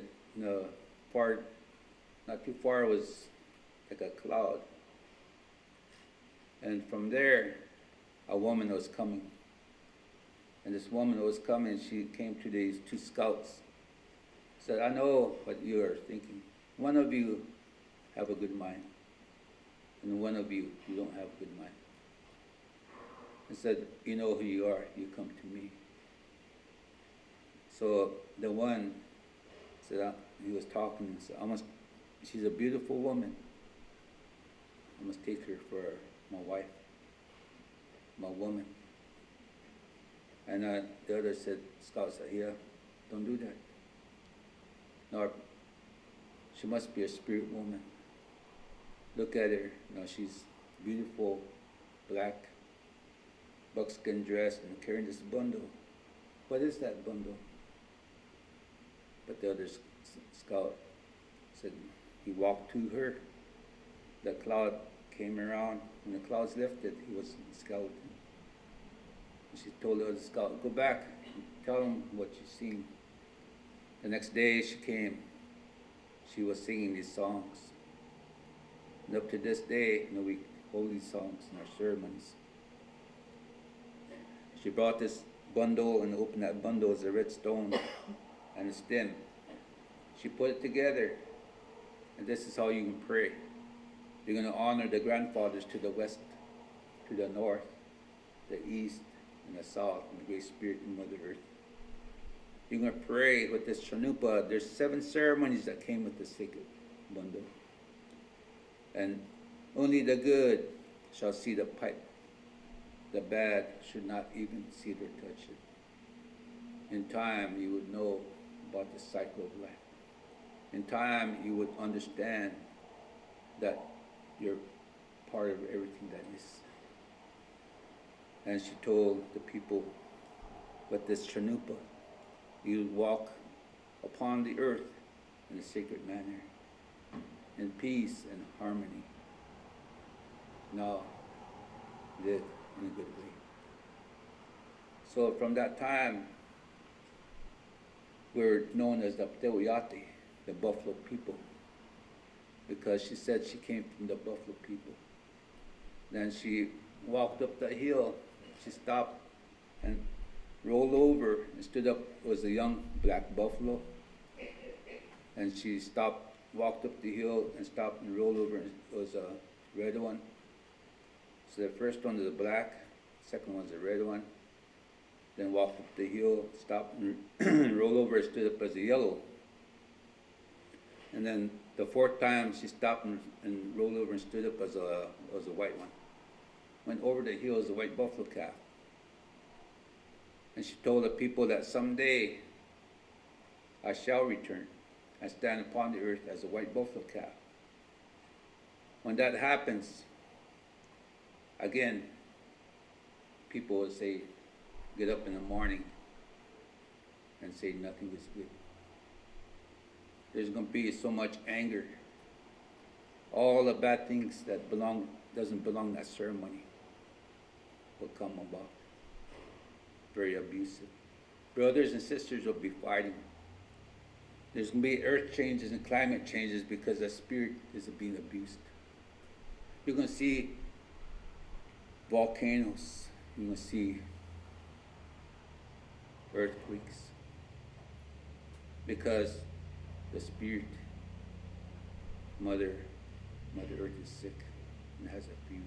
not too far was like a cloud, and from there a woman was coming. And this woman who was coming, she came to these 2 scouts, said, "I know what you are thinking. One of you have a good mind, and one of you don't have a good mind." And said, "You know who you are, you come to me." So the one said, he was talking and said, she's a beautiful woman. I must take her for my wife, my woman. And the other scout said, "Yeah, don't do that. No, she must be a spirit woman. Look at her. She's beautiful, black, buckskin dress, and carrying this bundle. What is that bundle?" But the other scout said, he walked to her. The cloud came around. When the clouds lifted, he was a skeleton. She told the other scout, "Go back and tell them what you've seen." The next day she came. She was singing these songs. And up to this day, we hold these songs in our ceremonies. She brought this bundle and opened that bundle as a red stone and a stem. She put it together, and this is how you can pray. You're going to honor the grandfathers to the west, to the north, the east, and the south, and the Great Spirit and Mother Earth. You're going to pray with this chanupa. There's 7 ceremonies that came with the sacred bundle. And only the good shall see the pipe. The bad should not even see it or touch it. In time, you would know about the cycle of life. In time, you would understand that you're part of everything that is. And she told the people, with this chanupa, you would walk upon the earth in a sacred manner, in peace and harmony. Now, live in a good way. So from that time, we're known as the Ptewiyati, the Buffalo people, because she said she came from the Buffalo people. Then she walked up the hill, she stopped and rolled over and stood up. It was a young black buffalo. And she stopped, walked up the hill and stopped and rolled over, and it was a red one. So the first one was a black, second one's a red one. Then walked up the hill, stopped and rolled over and stood up as a yellow. And then The fourth time she stopped and rolled over and stood up as a white one. Went over the hill as a white buffalo calf. And she told the people that someday I shall return and stand upon the earth as a white buffalo calf. When that happens, again, people will say, get up in the morning and say nothing is good. There's going to be so much anger. All the bad things that doesn't belong in that ceremony will come about. Very abusive. Brothers and sisters will be fighting. There's going to be earth changes and climate changes because the spirit is being abused. You're going to see volcanoes. You're going to see earthquakes. Because the spirit, Mother Earth is sick and has a fever.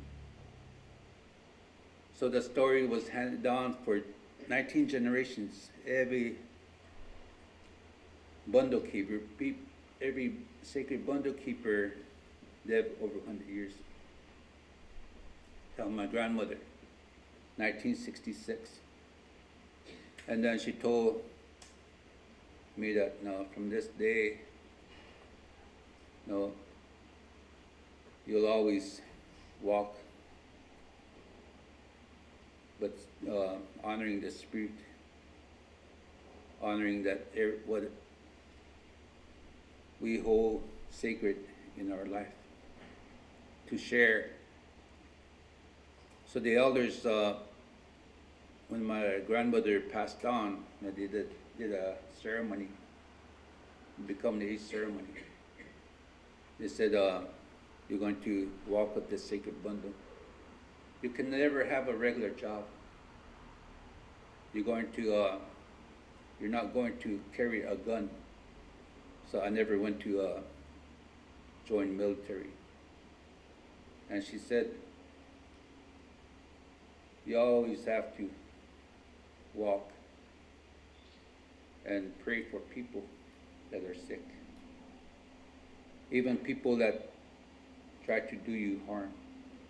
So the story was handed down for 19 generations. Every bundle keeper, every sacred bundle keeper lived over 100 years. Tell my grandmother, 1966. And then she told me that, no, from this day, no, you'll always walk, but honoring the spirit, honoring that what we hold sacred in our life to share. So the elders, when my grandmother passed on, they did a ceremony, become the 8th ceremony. They said, you're going to walk with this sacred bundle. You can never have a regular job. You're not going to carry a gun. So I never went to join military. And she said, you always have to walk and pray for people that are sick. Even people that try to do you harm,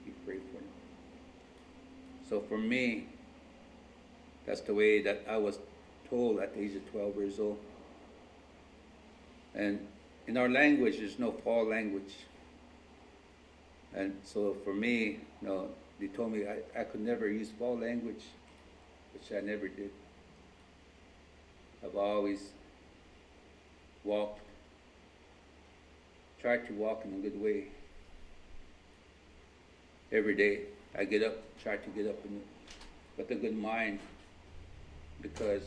you pray for them. So for me, that's the way that I was told at the age of 12 years old. And in our language, there's no foul language. And so for me, they told me I could never use foul language, which I never did. I've always tried to walk in a good way. Every day I get up, try to get up with a good mind, because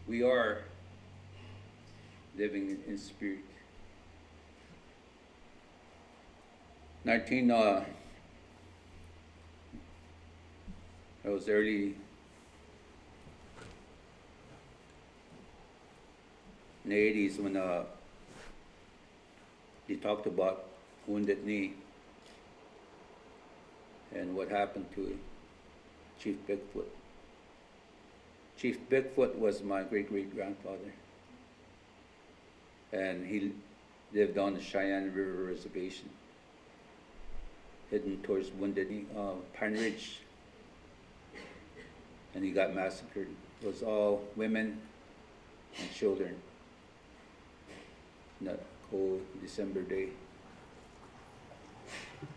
we are living in spirit. I was early in the 80s when they talked about Wounded Knee and what happened to Chief Bigfoot. Chief Bigfoot was my great-great-grandfather, and he lived on the Cheyenne River Reservation, heading towards Wounded Knee, Pine Ridge, and he got massacred. It was all women and children in that cold December day.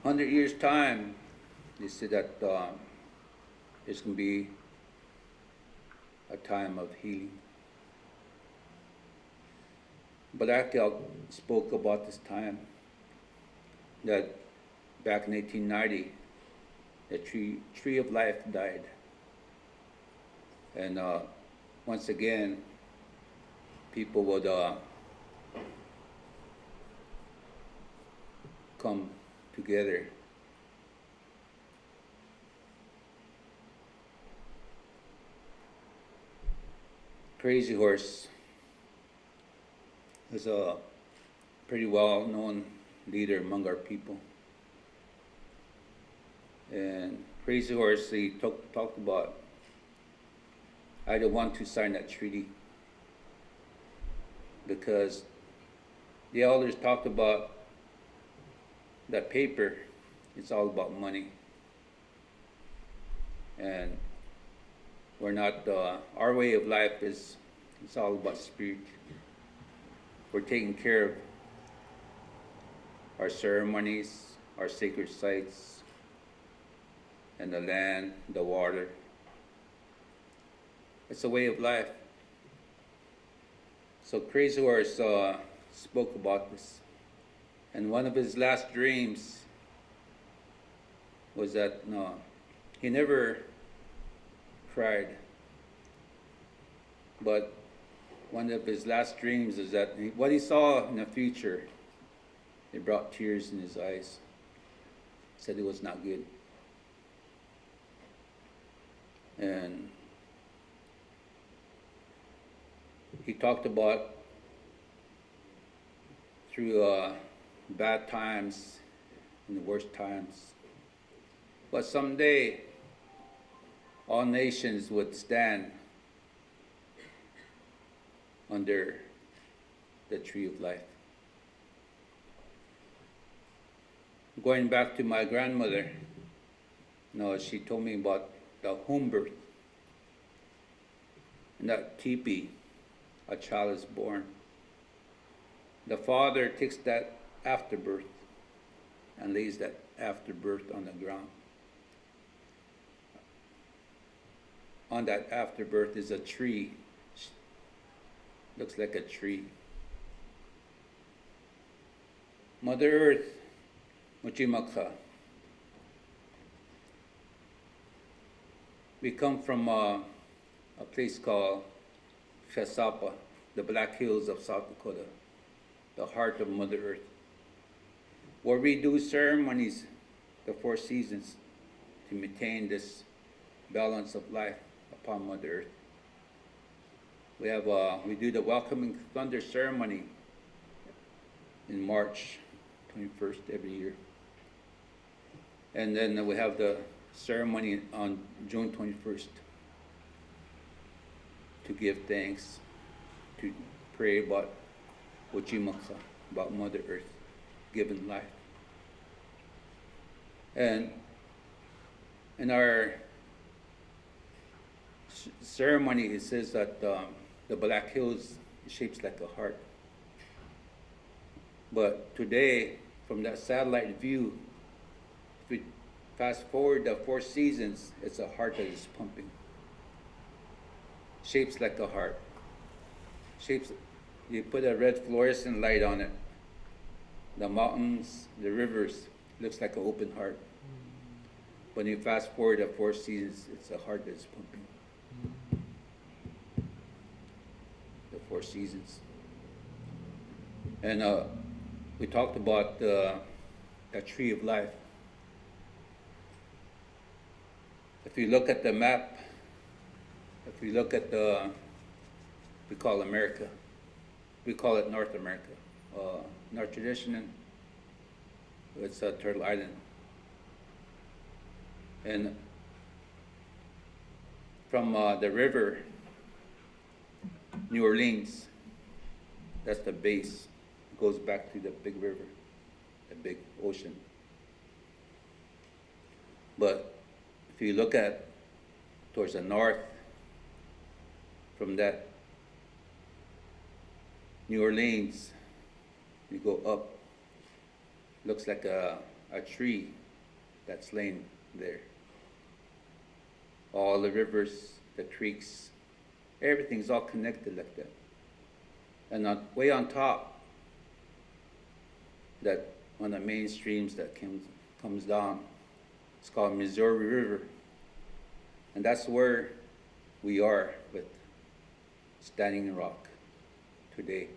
100 years' time, they said that there's going to be a time of healing. But Akel spoke about this time, that back in 1890, the tree of life died. And once again, people would come together. Crazy Horse is a pretty well-known leader among our people. And Crazy Horse, he talked about, I don't want to sign that treaty because The elders talked about that paper. It's all about money. And we're not, our way of life is, it's all about spirit. We're taking care of our ceremonies, our sacred sites, and the land, the water. It's a way of life. So Crazy Horse spoke about this. And one of his last dreams was that he never cried. But one of his last dreams is that what he saw in the future, it brought tears in his eyes. Said it was not good. And he talked about through bad times and the worst times. But someday, all nations would stand under the tree of life. Going back to my grandmother, she told me about the home birth. In that teepee, a child is born. The father takes that afterbirth and lays that afterbirth on the ground. On that afterbirth is a tree. Looks like a tree. Mother Earth, Muchimaka. We come from a place called Shasapa, the Black Hills of South Dakota, the heart of Mother Earth, where we do ceremonies, the 4 seasons, to maintain this balance of life upon Mother Earth. We do the welcoming thunder ceremony in March 21st every year. And then we have the ceremony on June 21st to give thanks, to pray about Ochimaka, about Mother Earth, given life. And in our ceremony, it says that the Black Hills shapes like a heart. But today, from that satellite view, if we fast forward the 4 seasons, it's a heart that is pumping. Shapes like a heart. Shapes, you put a red fluorescent light on it. The mountains, the rivers, looks like an open heart. When you fast forward the 4 seasons, it's a heart that's pumping. The 4 seasons. And we talked about the tree of life. If you look at the map, if you look at we call America, we call it North America. In our tradition, it's Turtle Island. And from the river, New Orleans, that's the base. It goes back to the big river, the big ocean. But if you look at towards the north, from that New Orleans, you go up, looks like a tree that's laying there. All the rivers, the creeks, everything's all connected like that. And way on top, that one of the main streams that comes down, it's called Missouri River. And that's where we are with Standing Rock today.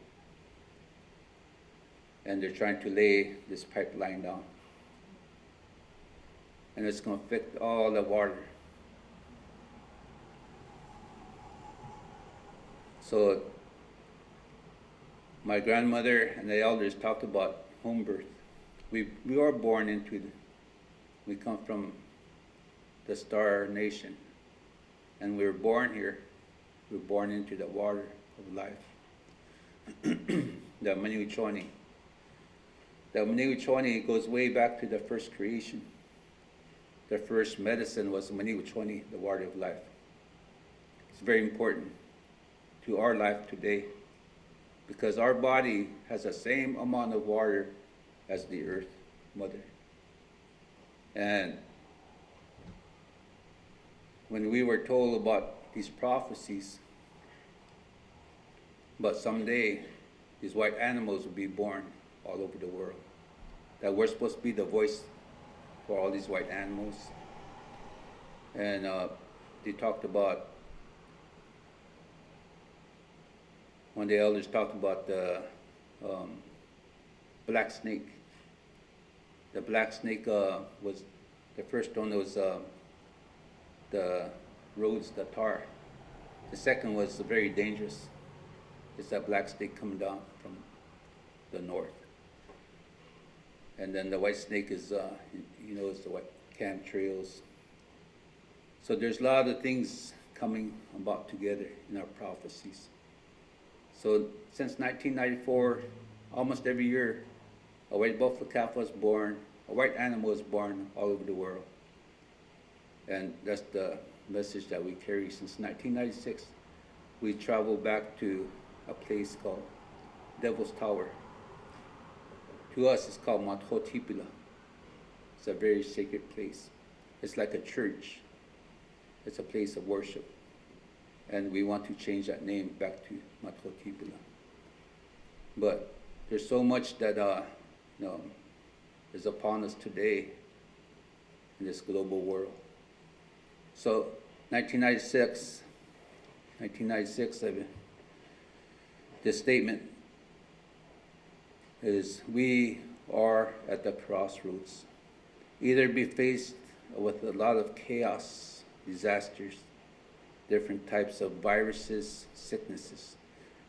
And they're trying to lay this pipeline down. And it's going to affect all the water. So my grandmother and the elders talked about home birth. We are born into we come from the Star Nation. And we were born here. We were born into the water of life. The Maniwichoni, The Maniwachoni goes way back to the first creation. The first medicine was Maniwachoni, the water of life. It's very important to our life today because our body has the same amount of water as the earth mother. And when we were told about these prophecies, but someday these white animals will be born all over the world, that we're supposed to be the voice for all these white animals. And they talked about, one of the elders talked about the black snake. The black snake was, the first one was the roads, the tar. The second was very dangerous. It's that black snake coming down from the north. And then the white snake is, is the white chemtrails. So there's a lot of things coming about together in our prophecies. So since 1994, almost every year, a white buffalo calf was born, a white animal was born all over the world. And that's the message that we carry since 1996. We traveled back to a place called Devil's Tower. To us, it's called Mount Hotipila. It's a very sacred place. It's like a church. It's a place of worship. And we want to change that name back to Mount Hotipila. But there's so much that is upon us today in this global world. So 1996, this statement is, we are at the crossroads. Either be faced with a lot of chaos, disasters, different types of viruses, sicknesses,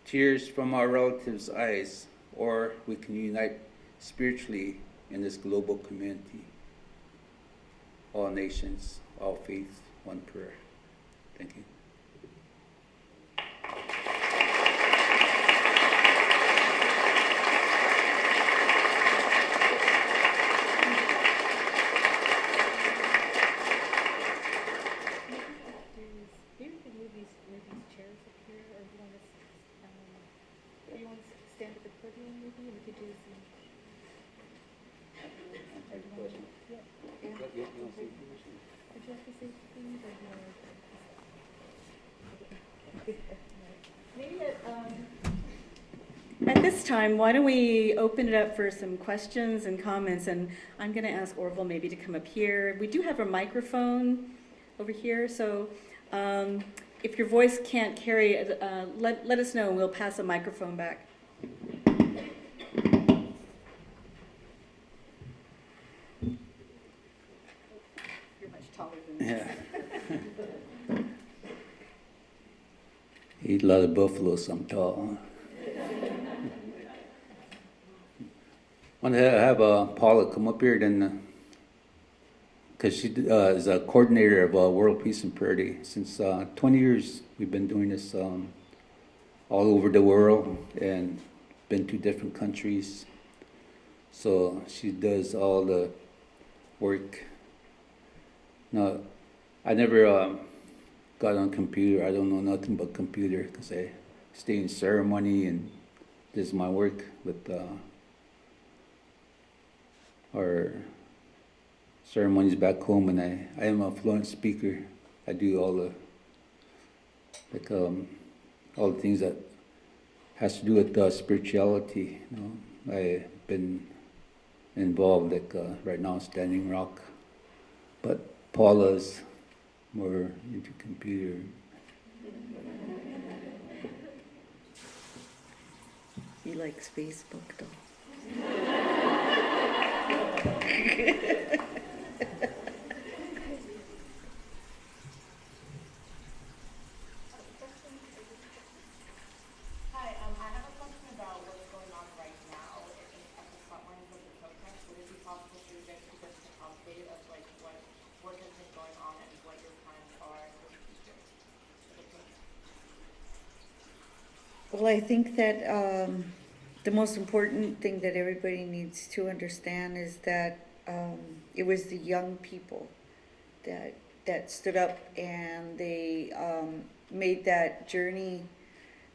tears from our relatives' eyes, or we can unite spiritually in this global community. All nations, all faiths, one prayer. Thank you. At this time, why don't we open it up for some questions and comments, and I'm going to ask Orville maybe to come up here. We do have a microphone over here, so if your voice can't carry it, let us know and we'll pass a microphone back. You're much taller than me. Yeah. Eat a lot of buffalo, so I'm tall. I want to have Paula come up here, then, because she is a coordinator of World Peace and Prayer Day. Since 20 years, we've been doing this all over the world and been to different countries. So she does all the work. Now, I never got on computer. I don't know nothing but computer because I stay in ceremony, and this is my work with our ceremonies back home, and I am a fluent speaker. I do all the all the things that has to do with spirituality. I've been involved right now Standing Rock, but Paula's more into computer. He likes Facebook though. Hi, I have a question about what's going on right now at the front lines of the protest. Would it be possible for you guys to give us an update of what has been going on and what your plans are for the future? Well, I think that the most important thing that everybody needs to understand is that it was the young people that stood up and they made that journey.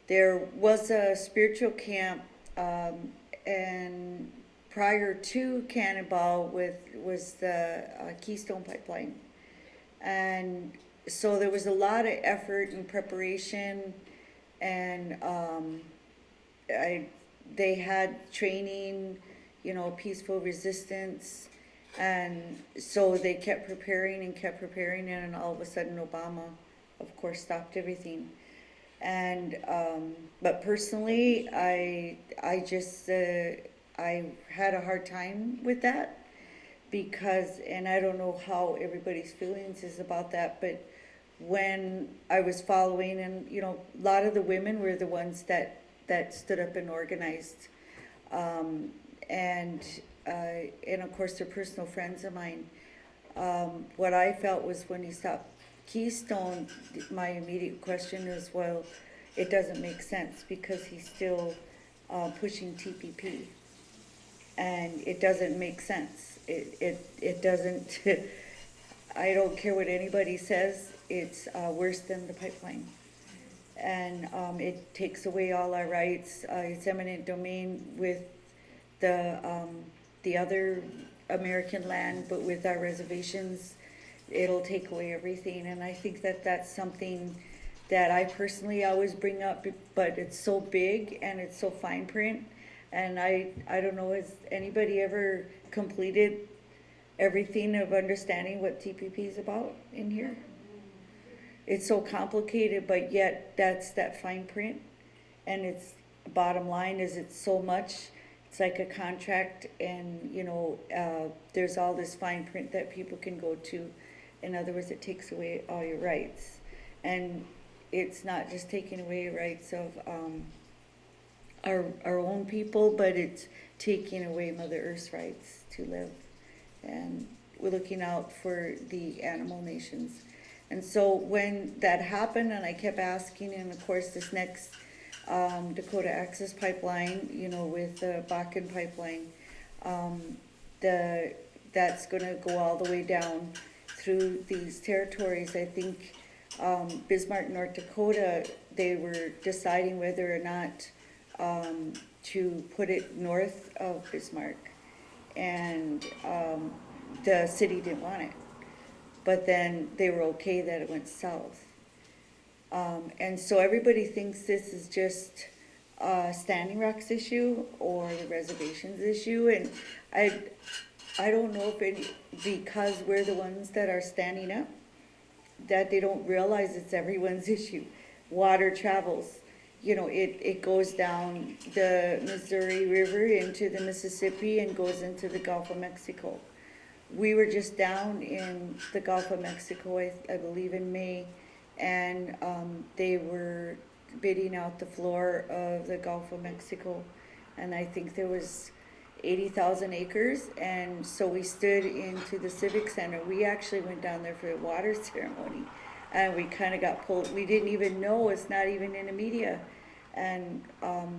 There was a spiritual camp, and prior to Cannonball was the Keystone Pipeline, and so there was a lot of effort and preparation, and they had training, peaceful resistance, and so they kept preparing and kept preparing, and all of a sudden Obama, of course, stopped everything. And but personally, I just I had a hard time with that because, and I don't know how everybody's feelings is about that, but when I was following, and a lot of the women were the ones that stood up and organized, and of course they're personal friends of mine. What I felt was when he stopped Keystone, my immediate question is, well, it doesn't make sense because he's still pushing TPP, and it doesn't make sense. It doesn't. I don't care what anybody says. It's worse than the pipeline, and it takes away all our rights. It's eminent domain with the other American land, but with our reservations, it'll take away everything. And I think that that's something that I personally always bring up, but it's so big and it's so fine print. And I don't know, has anybody ever completed everything of understanding what TPP is about in here? It's so complicated, but yet that's that fine print. And it's, bottom line is, it's so much. It's like a contract, and there's all this fine print that people can go to. In other words, it takes away all your rights, and it's not just taking away rights of our own people, but it's taking away Mother Earth's rights to live, and we're looking out for the animal nations. And so when that happened, and I kept asking, and of course this next Dakota Access Pipeline, with the Bakken Pipeline, that's going to go all the way down through these territories. I think Bismarck, North Dakota, they were deciding whether or not to put it north of Bismarck, and the city didn't want it, but then they were okay that it went south. And so everybody thinks this is just a Standing Rock's issue or the reservations issue, and I don't know if because we're the ones that are standing up, that they don't realize it's everyone's issue. Water travels, it goes down the Missouri River into the Mississippi and goes into the Gulf of Mexico. We were just down in the Gulf of Mexico, I believe in May, and they were bidding out the floor of the Gulf of Mexico, and I think there was 80,000 acres, and so we stood into the Civic Center. We actually went down there for a water ceremony, and we kind of got pulled. We didn't even know, it's not even in the media. And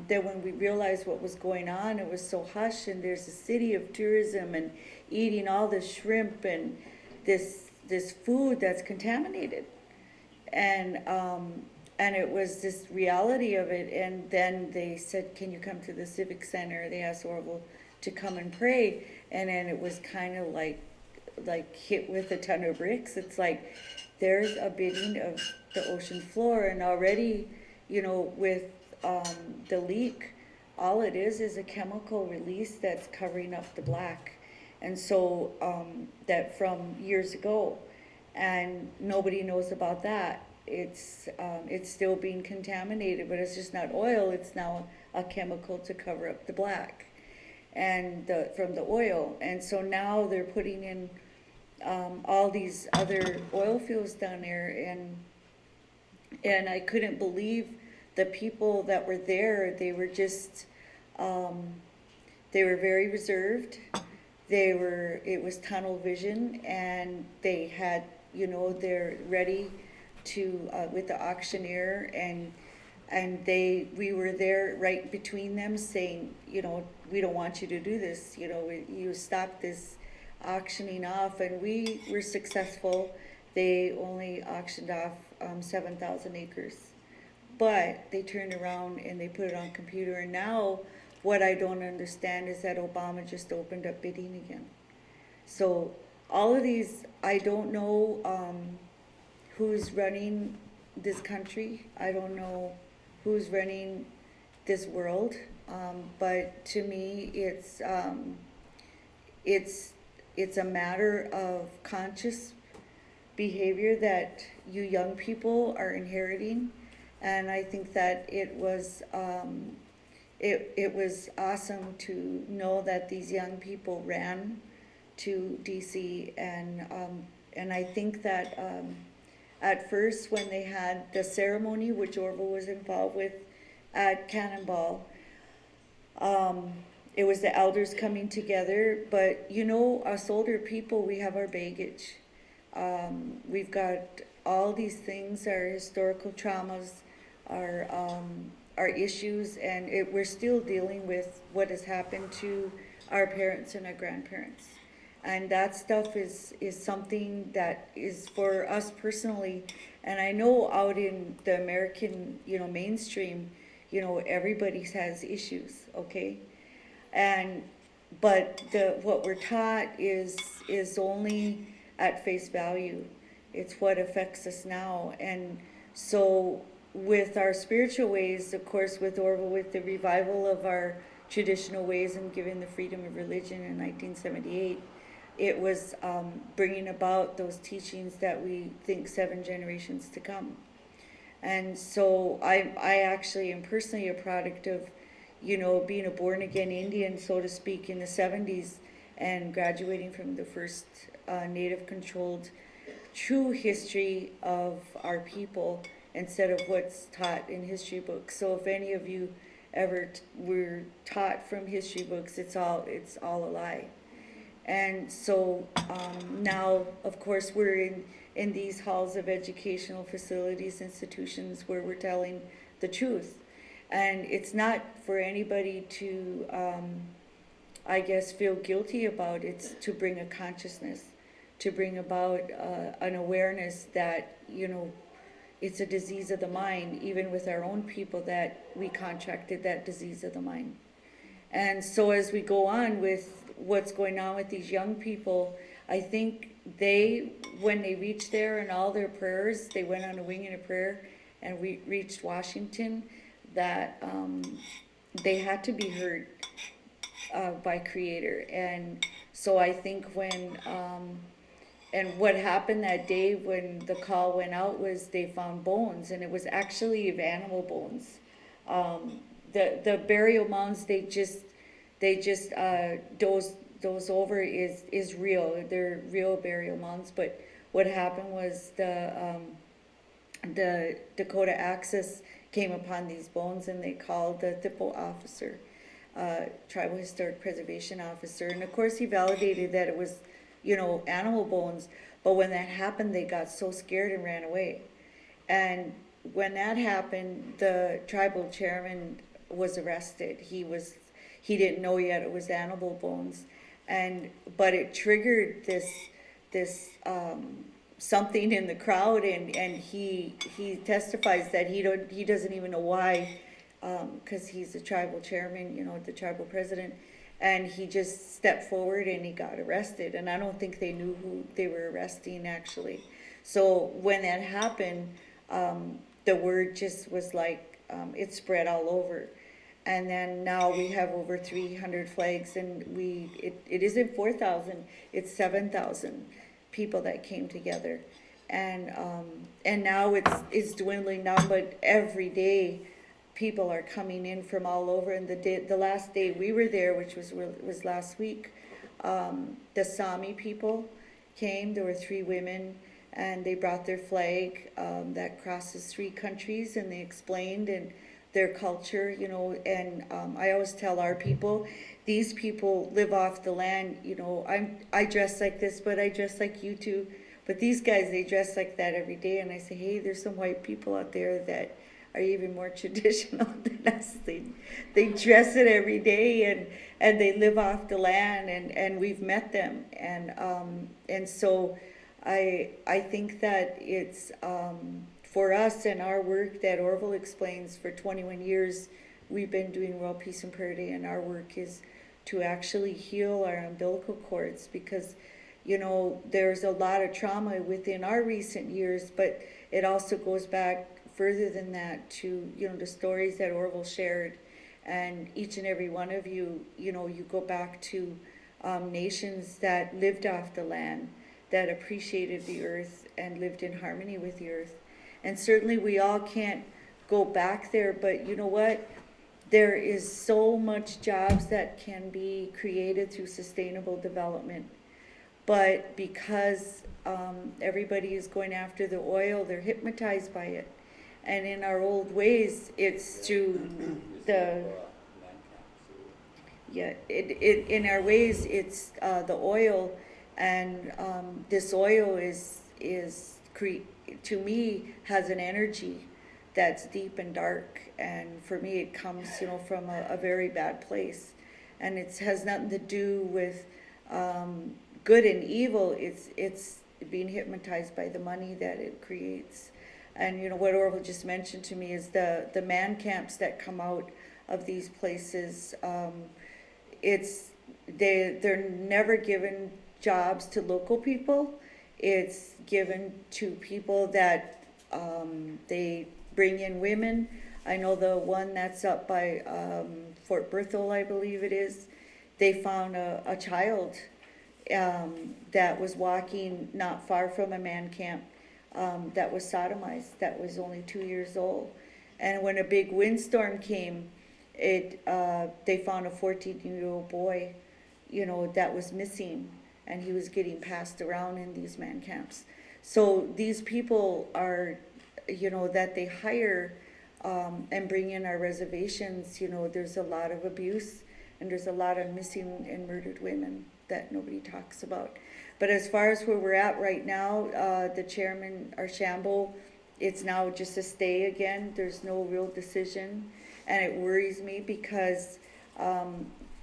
then when we realized what was going on, it was so hush, and there's a city of tourism and eating all this shrimp and this food that's contaminated. And it was this reality of it. And then they said, can you come to the Civic Center? They asked Orville to come and pray. And then it was kind of like hit with a ton of bricks. It's like there's a bidding of the ocean floor, and already, with the leak, all it is a chemical release that's covering up the black. And so that from years ago, and nobody knows about that. It's still being contaminated, but it's just not oil. It's now a chemical to cover up the black, and from the oil. And so now they're putting in all these other oil fields down there, and I couldn't believe the people that were there. They were just they were very reserved. It was tunnel vision, and they had, they're ready to with the auctioneer, and And we were there right between them saying, you know, we don't want you to do this, you know, you stop this auctioning off, and we were successful. They only auctioned off 7,000 acres. But they turned around and they put it on computer, and now what I don't understand is that Obama just opened up bidding again. So all of these, I don't know who's running this country. I don't know who's running this world. But to me, it's a matter of conscious behavior that you young people are inheriting, and I think that it was awesome to know that these young people ran to DC, and I think that at first when they had the ceremony, which Orville was involved with at Cannonball, it was the elders coming together, but you know, us older people, we have our baggage. We've got all these things, our historical traumas, our issues, and we're still dealing with what has happened to our parents and our grandparents. And that stuff is something that is for us personally. And I know out in the American, you know, mainstream, you know, everybody has issues, okay? But what we're taught is only at face value. It's what affects us now. And so with our spiritual ways, of course, with Orville, with the revival of our traditional ways and giving the freedom of religion in 1978, it was bringing about those teachings that we think 7 generations to come. And so I actually am personally a product of, you know, being a born again Indian, so to speak, in the 70s and graduating from the first native controlled true history of our people instead of what's taught in history books. So if any of you ever were taught from history books, it's all a lie. And so now, of course, we're in these halls of educational facilities, institutions where we're telling the truth. And it's not for anybody to, I guess, feel guilty about. It's to bring a consciousness, to bring about an awareness that, you know, it's a disease of the mind, even with our own people, that we contracted that disease of the mind. And so as we go on with what's going on with these young people, I think when they reached there and all their prayers, they went on a wing and a prayer and we reached Washington, that they had to be heard by Creator. And so I think and what happened that day when the call went out was they found bones, and it was actually of animal bones. The burial mounds, they just doze over is real. They're real burial mounds. But what happened was the Dakota Access came upon these bones, and they called the THPO officer, Tribal Historic Preservation Officer, and of course he validated that it was, you know, animal bones. But when that happened, they got so scared and ran away. And when that happened, the tribal chairman was arrested. He didn't know yet it was animal bones, but it triggered this something in the crowd, and he testifies that he doesn't even know why, because he's the tribal chairman, you know, the tribal president, and he just stepped forward and he got arrested. And I don't think they knew who they were arresting, actually. So when that happened, the word just was like, it spread all over. And then now we have over 300 flags, and it isn't 4,000, it's 7,000 people that came together. And now it's dwindling down, but every day people are coming in from all over. And the last day we were there, which was last week, the Sami people came. There were 3 women, and they brought their flag that crosses 3 countries, and they explained and their culture, you know. And I always tell our people, these people live off the land, you know. I dress like this, but I dress like you too. But these guys, they dress like that every day. And I say, hey, there's some white people out there that are even more traditional than us. They dress it every day, and they live off the land, and we've met them, and so I think that it's for us and our work that Orville explains. For 21 years we've been doing World Peace and Prayer Day, and our work is to actually heal our umbilical cords, because there's a lot of trauma within our recent years, but it also goes back further than that to the stories that Orville shared. And each and every one of you, you go back to nations that lived off the land, that appreciated the earth and lived in harmony with the earth. And certainly we all can't go back there, but you know what? There is so much jobs that can be created through sustainable development. But because everybody is going after the oil, they're hypnotized by it. And in our old ways, it's through the in our ways, it's the oil, and this oil to me has an energy that's deep and dark, and for me it comes from a very bad place, and it has nothing to do with good and evil. It's being hypnotized by the money that it creates. And what Orville just mentioned to me is the man camps that come out of these places. They're never given jobs to local people. It's given to people that they bring in women. I know the one that's up by Fort Berthold, I believe it is. They found a child that was walking not far from a man camp that was sodomized, that was only 2 years old. And when a big windstorm came, they found a 14-year-old boy, that was missing, and he was getting passed around in these man camps. So these people are, that they hire and bring in our reservations, there's a lot of abuse, and there's a lot of missing and murdered women that nobody talks about. But as far as where we're at right now, the chairman, Archambault, it's now just a stay again. There's no real decision, and it worries me because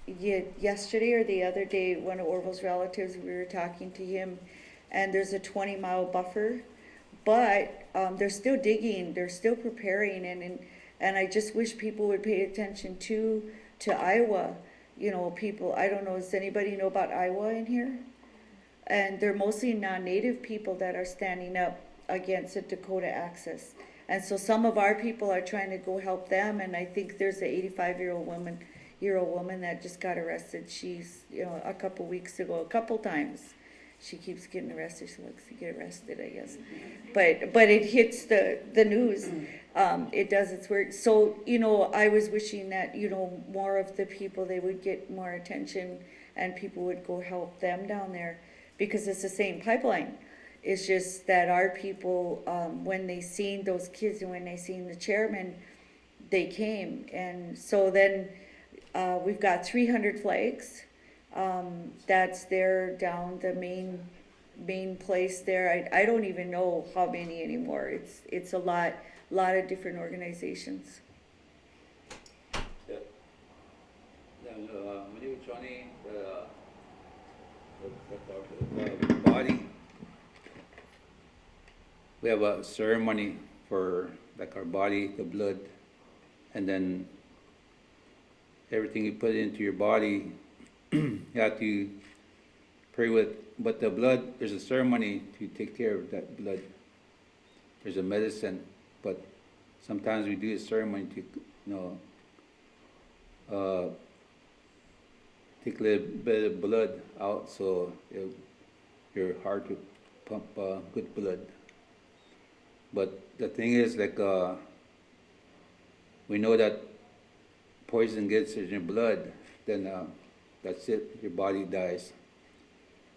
yesterday or the other day, one of Orville's relatives, we were talking to him, and there's a 20-mile buffer, but they're still digging, they're still preparing, and I just wish people would pay attention to Iowa. People, I don't know, does anybody know about Iowa in here? And they're mostly non-native people that are standing up against the Dakota Access. And so some of our people are trying to go help them, and I think there's an 85-year-old woman that just got arrested. She's, a couple weeks ago, a couple times. She keeps getting arrested. She likes to get arrested, I guess. But it hits the news. It does its work. So, I was wishing that, more of the people, they would get more attention and people would go help them down there, because it's the same pipeline. It's just that our people, when they seen those kids and when they seen the chairman, they came. And so then we've got 300 flags. That's there down the main place there. I don't even know how many anymore. It's a lot of different organizations. When you were joining the body, we have a ceremony for like our body, the blood, and then everything you put into your body, you have to pray with. But the blood, there's a ceremony to take care of that blood. There's a medicine, but sometimes we do a ceremony to, take a little bit of blood out so your heart will pump good blood. But the thing is, we know that poison gets in your blood, then that's it, your body dies.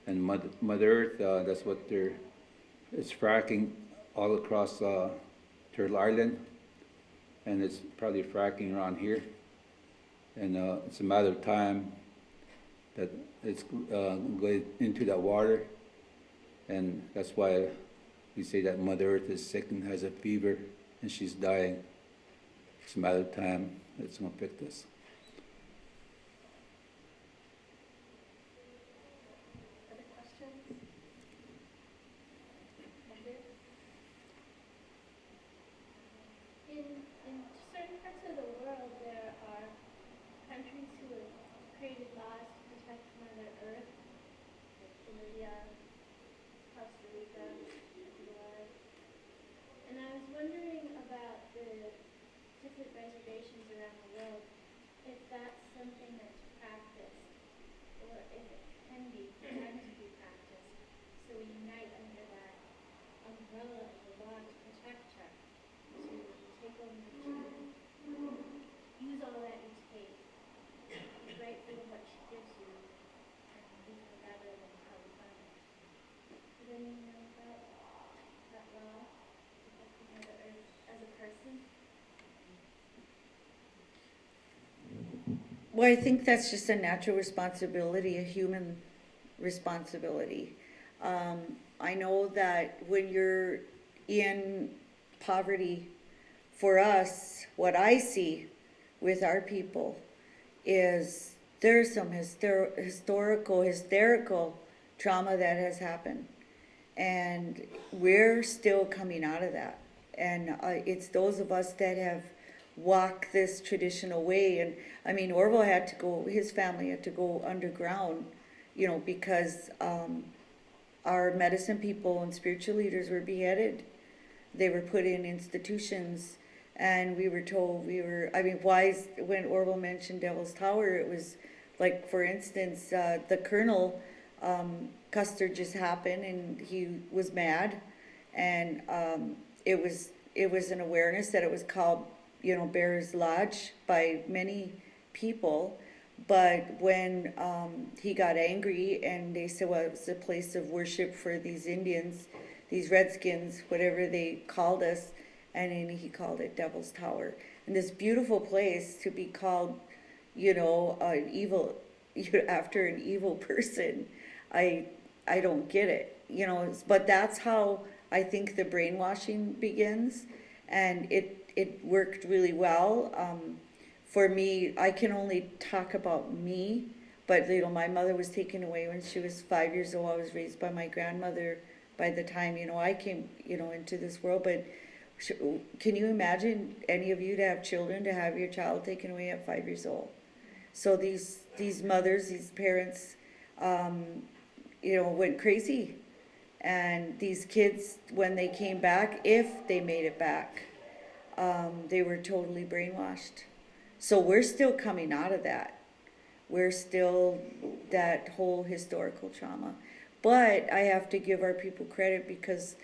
And Mother Earth, that's what it's fracking all across Turtle Island, and it's probably fracking around here. And it's a matter of time that it's going into that water, and that's why we say that Mother Earth is sick and has a fever, and she's dying. It's a matter of time. It's gonna affect us. Other questions? Heather? In certain parts of the world, there are countries who have created laws to protect Mother Earth, like Bolivia, Costa Rica, Ecuador. And I was wondering about the different reservations around the world, if that's something that's practiced, or if it can be begun to be practiced, so we unite under that umbrella of the law to protect her, to take only to use all that you take, be grateful for what she gives you, and leave her rather than how we find it. Does anyone know about that law, protecting Mother Earth as a person? Well, I think that's just a natural responsibility, a human responsibility. I know that when you're in poverty, for us, what I see with our people is there's some hysterical trauma that has happened. And we're still coming out of that. And it's those of us that have walked this traditional way. And I mean, Orville had to go, his family had to go underground, you know, because our medicine people and spiritual leaders were beheaded. They were put in institutions, and we were told when Orville mentioned Devil's Tower, it was like, for instance, the colonel, Custer just happened, and he was mad, and it was an awareness that it was called, you know, Bear's Lodge by many people. But when he got angry and they said, well, it was a place of worship for these Indians, these Redskins, whatever they called us, and then he called it Devil's Tower. And this beautiful place to be called, you know, an evil, after an evil person, I don't get it, you know. But that's how I think the brainwashing begins, and it worked really well. For me, I can only talk about me, but you know, my mother was taken away when she was 5 years old. I was raised by my grandmother by the time, you know, I came, you know, into this world. But can you imagine any of you to have children, to have your child taken away at 5 years old? So these mothers, these parents, you know, went crazy. And these kids, when they came back, if they made it back, they were totally brainwashed. So we're still coming out of that. We're still that whole historical trauma. But I have to give our people credit because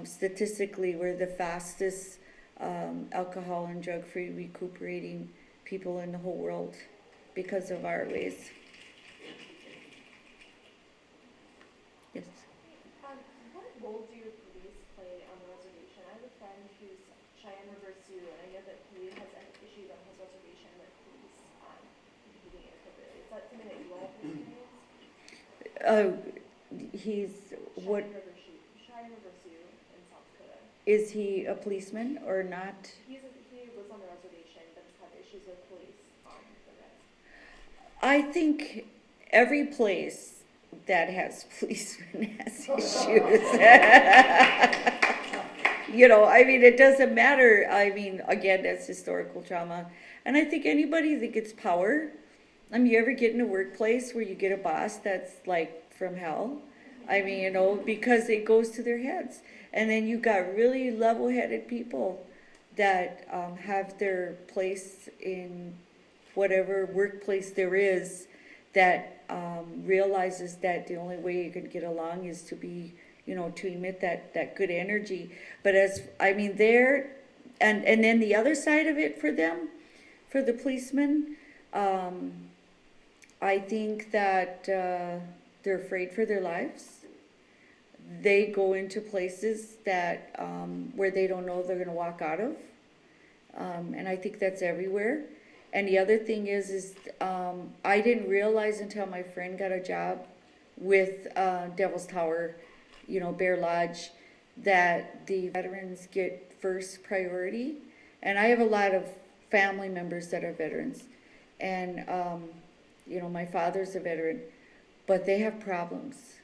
statistically we're the fastest alcohol and drug-free recuperating people in the whole world because of our ways. Yes. What role do your police play on the reservation? I have a friend who's Cheyenne River Sioux, and I know that he has issues on his reservation with police behaving inappropriately. Is that something that you all have experienced? He's what? Cheyenne River Sioux in South Dakota. Is he a policeman or not? He lives on the reservation, but has had issues with police on the res. I think every place that has policemen has issues. You know, I mean, it doesn't matter. I mean, again, that's historical trauma. And I think anybody that gets power, I mean, you ever get in a workplace where you get a boss that's like from hell? I mean, you know, because it goes to their heads. And then you got really level-headed people that have their place in whatever workplace there is, that realizes that the only way you can get along is to be, you know, to emit that good energy. But and then the other side of it for them, for the policemen, I think that they're afraid for their lives. They go into places that where they don't know they're going to walk out of, and I think that's everywhere. And the other thing is I didn't realize until my friend got a job with Devil's Tower, you know, Bear Lodge, that the veterans get first priority. And I have a lot of family members that are veterans. And, my father's a veteran, but they have problems.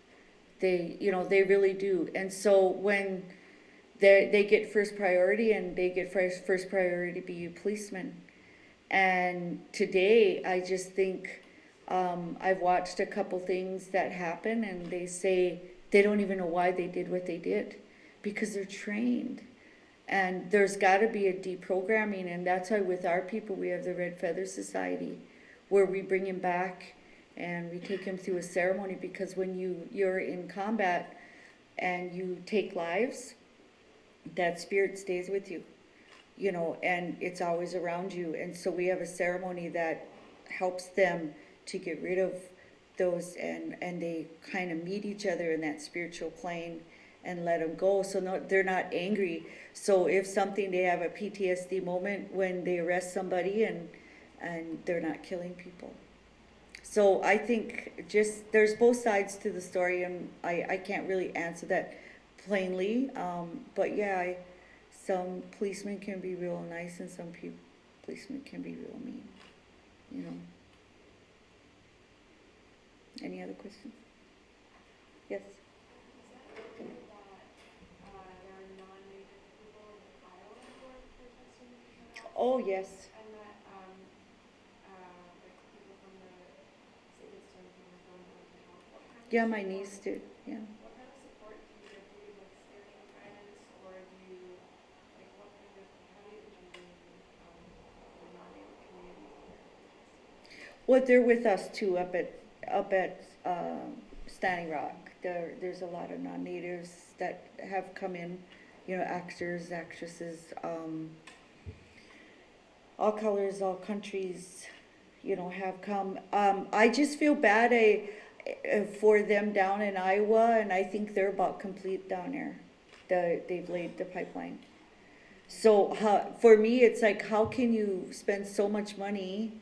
They really do. And so when they get first priority, and they get first priority to be a policeman. And today, I just think, I've watched a couple things that happen, and they say they don't even know why they did what they did, because they're trained. And there's got to be a deprogramming, and that's why with our people we have the Red Feather Society, where we bring him back and we take him through a ceremony, because when you're in combat and you take lives, that spirit stays with you, and it's always around you. And so we have a ceremony that helps them to get rid of those, and they kind of meet each other in that spiritual plane and let them go. So no, they're not angry. So if something, they have a PTSD moment when they arrest somebody, and they're not killing people. So I think just there's both sides to the story, and I can't really answer that plainly. But yeah, some policemen can be real nice, and some policemen can be real mean. Any other questions? Yes. There are non-native people in Iowa who are protesting the turnout, Oh, yes. and that like people from the citizen who are going on to help. What kind of Yeah, my support- niece did. Yeah. What kind of support do you give? Do you like spiritual guidance, or do you like what kind of how do you intervene the non-native communities that are protesting? Well, they're with us too up at Standing Rock. There's a lot of non-natives that have come in, actors, actresses, all colors, all countries, have come. I just feel bad for them down in Iowa, and I think they're about complete down there. They've laid the pipeline. So for me, it's like, how can you spend so much money?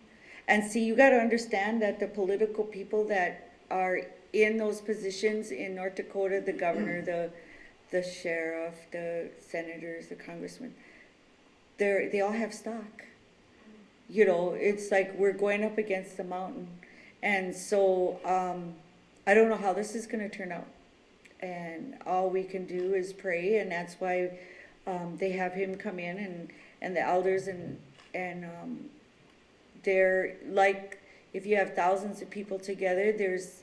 And see, you got to understand that the political people that are in those positions in North Dakota, the governor, the sheriff, the senators, the congressmen, they all have stock. It's like we're going up against the mountain. And so I don't know how this is going to turn out. And all we can do is pray, and that's why they have him come in, and the elders, and they're like, if you have thousands of people together, there's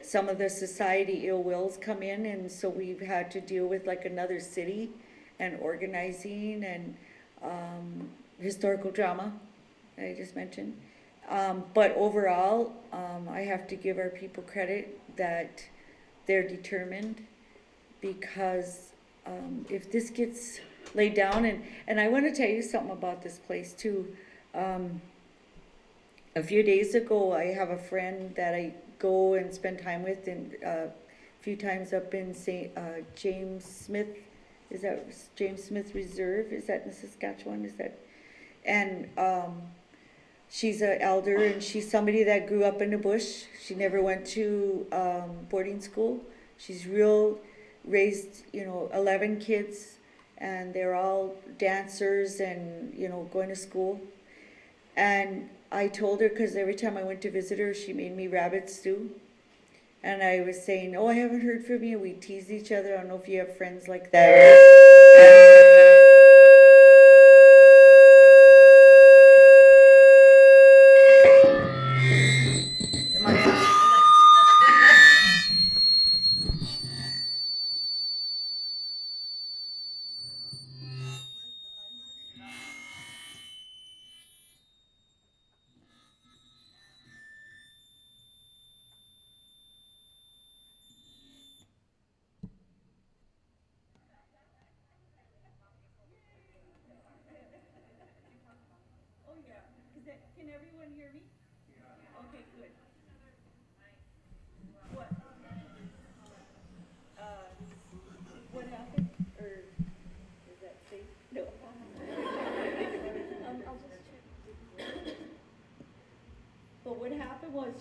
some of the society ill wills come in, and so we've had to deal with like another city, and organizing, and historical drama that I just mentioned. But overall, I have to give our people credit that they're determined, because if this gets laid down, and I want to tell you something about this place too. A few days ago, I have a friend that I go and spend time with, and a few times up in James Smith. Is that James Smith Reserve? Is that in Saskatchewan? And she's an elder, and she's somebody that grew up in the bush. She never went to boarding school. She's raised 11 kids, and they're all dancers, and going to school. And I told her, because every time I went to visit her, she made me rabbit stew. And I was saying, oh, I haven't heard from you. We teased each other. I don't know if you have friends like that. Can everyone hear me? Okay, good. What happened? Or is that safe? No. I'll just check. But what happened was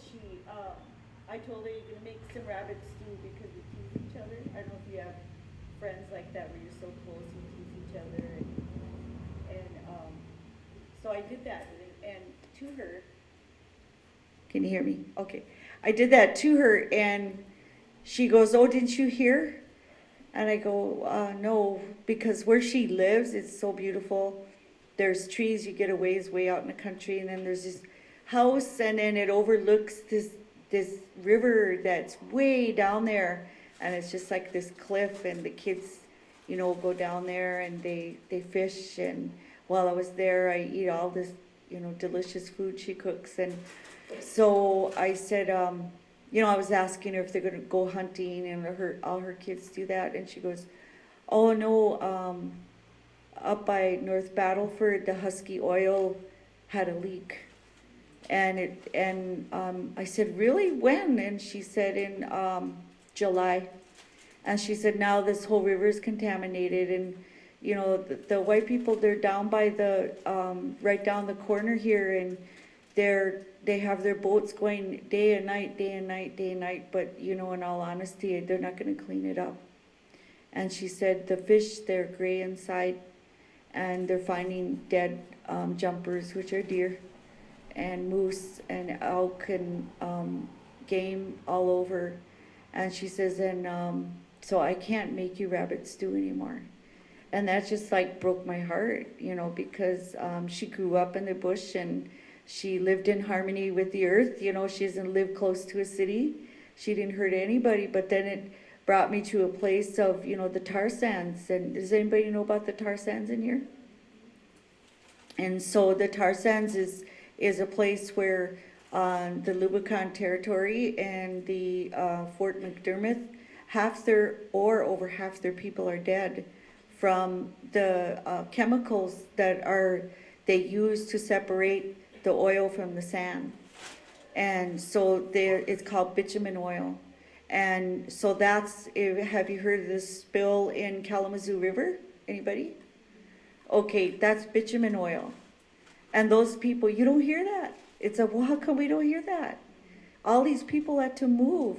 I told her, you're gonna make some rabbit stew, because we tease each other. I don't know if you have friends like that where you're so close, you tease each other, and so I did that, and to her. Can you hear me? Okay. I did that to her, and she goes, "Oh, didn't you hear?" And I go, "No," because where she lives, it's so beautiful. There's trees, you get a ways way out in the country, and then there's this house, and then it overlooks this river that's way down there, and it's just like this cliff, and the kids, go down there and they fish, and while I was there, I eat all this, delicious food she cooks, and so I said, I was asking her if they're gonna go hunting, and all her kids do that, and she goes, "Oh no, up by North Battleford, the Husky Oil had a leak." And I said, "Really? When?" And she said, "In July." And she said, "Now this whole river is contaminated, and the white people, they're down by the right down the corner here, and they have their boats going day and night, day and night, day and night, but in all honesty, they're not going to clean it up." And she said the fish, they're gray inside, and they're finding dead jumpers, which are deer, and moose and elk, and game all over. And she says, and so I can't make you rabbit stew anymore. And that just like broke my heart, because she grew up in the bush, and she lived in harmony with the earth. She doesn't live close to a city. She didn't hurt anybody, but then it brought me to a place of, the tar sands. And does anybody know about the tar sands in here? And so the tar sands is a place where the Lubicon Territory and the Fort McDermott, over half their people are dead from the chemicals that they use to separate the oil from the sand. And so it's called bitumen oil. And so have you heard of this spill in Kalamazoo River? Anybody? Okay, that's bitumen oil. And those people, you don't hear that. Well, how come we don't hear that? All these people had to move,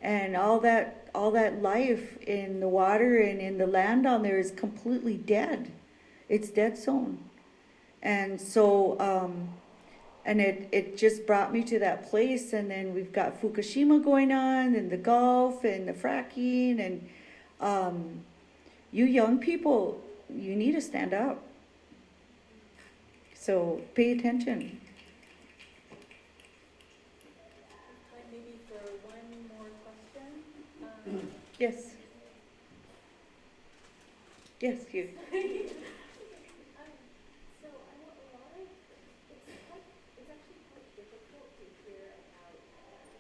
and all that life in the water and in the land down there is completely dead. It's dead zone. And so, and it just brought me to that place. And then we've got Fukushima going on, and the Gulf, and the fracking, and you young people, you need to stand up. So pay attention. Maybe for one more question. Yes. Yes, you. So I know a lot of it's actually quite difficult to hear about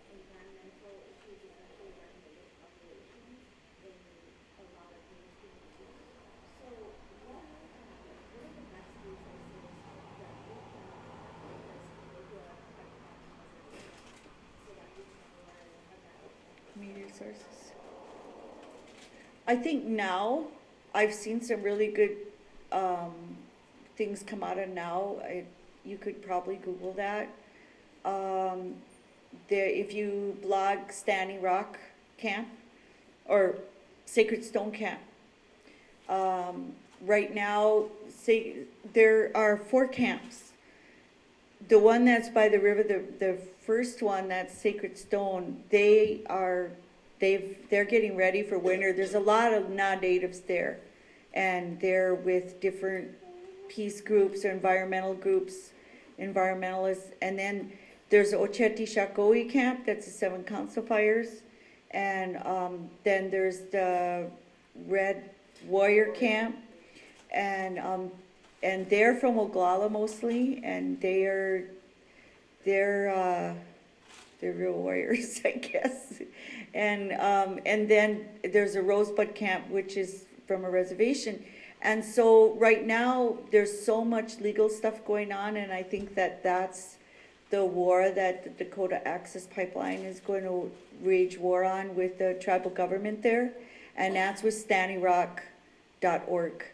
environmental issues, especially around native populations, in a lot of mainstream news. So what are the best resources that we can as media practitioners so that we can learn about Media sources. I think now I've seen some really good things come out of now. You could probably Google that. If you blog Standing Rock Camp or Sacred Stone Camp, right now there are 4 camps. The one that's by the river, the first one, that's Sacred Stone, they're getting ready for winter. There's a lot of non-natives there, and they're with different peace groups or environmental groups, environmentalists. And then there's Ocheti Shakoi camp, that's the 7 Council Fires. And then there's the Red Warrior camp, and they're from Oglala mostly, and they're real warriors, I guess. And then there's a Rosebud camp, which is from a reservation. And so right now there's so much legal stuff going on, and I think that's the war that the Dakota Access Pipeline is going to wage war on with the tribal government there, and that's with standingrock.org.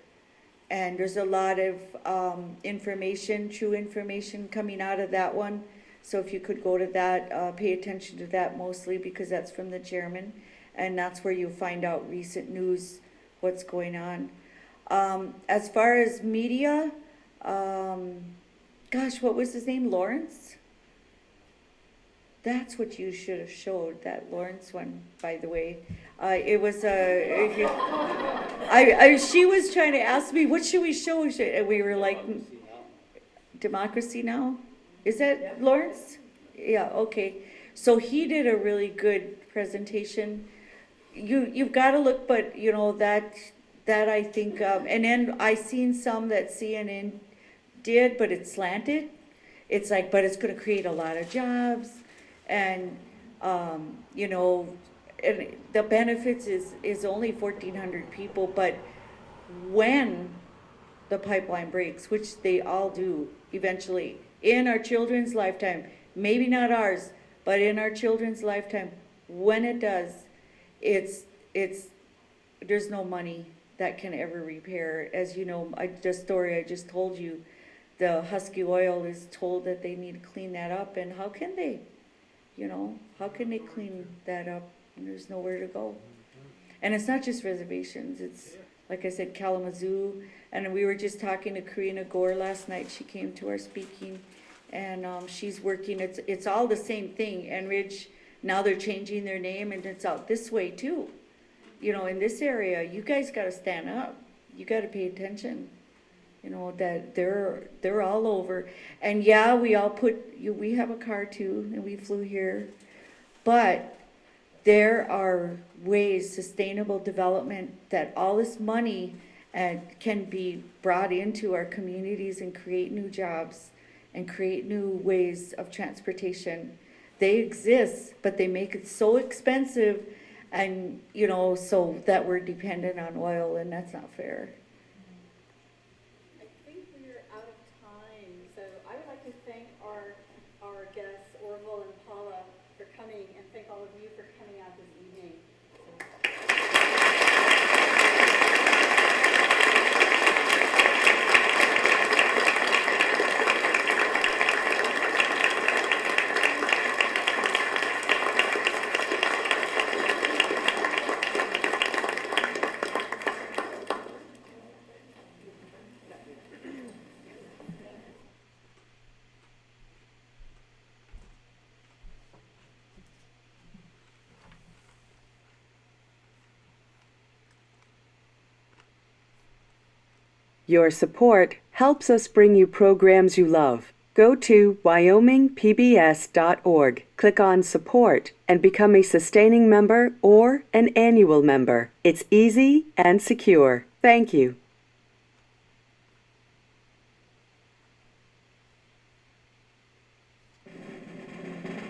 And there's a lot of true information coming out of that one. So if you could go to that, pay attention to that mostly, because that's from the chairman, and that's where you'll find out recent news what's going on. As far as media, gosh, what was his name? Lawrence? That's what you should have showed, that Lawrence one, by the way. It was she was trying to ask me, what should we show? And we were like, Democracy Now? Is that Lawrence? Yeah, okay. So he did a really good presentation. You've got to look, but you know that I think, and then I seen some that CNN did, but it's slanted. It's like, but it's going to create a lot of jobs, and you know, and the benefits is only 1,400 people, but when the pipeline breaks, which they all do eventually in our children's lifetime, maybe not ours, but in our children's lifetime, when it does, it's there's no money that can ever repair. As you know, the story I just told you, the Husky Oil is told that they need to clean that up, and how can they? You know, how can they clean that up when there's nowhere to go? And it's not just reservations, it's, like I said, Kalamazoo, and we were just talking to Karina Gore last night. She came to our speaking, and she's working, it's all the same thing. Enridge, now they're changing their name, and it's out this way too. You know, in this area, you guys gotta stand up. You gotta pay attention. You know, that they're all over. And yeah, we have a car too, and we flew here. But there are ways, sustainable development, that all this money can be brought into our communities and create new jobs and create new ways of transportation. They exist, but they make it so expensive, and you know, so that we're dependent on oil, and that's not fair. I think we're out of time, so I would like to thank our guests, Orville and Paula, for coming, and thank all of you for coming out this evening. Your support helps us bring you programs you love. Go to wyomingpbs.org, click on Support, and become a sustaining member or an annual member. It's easy and secure. Thank you.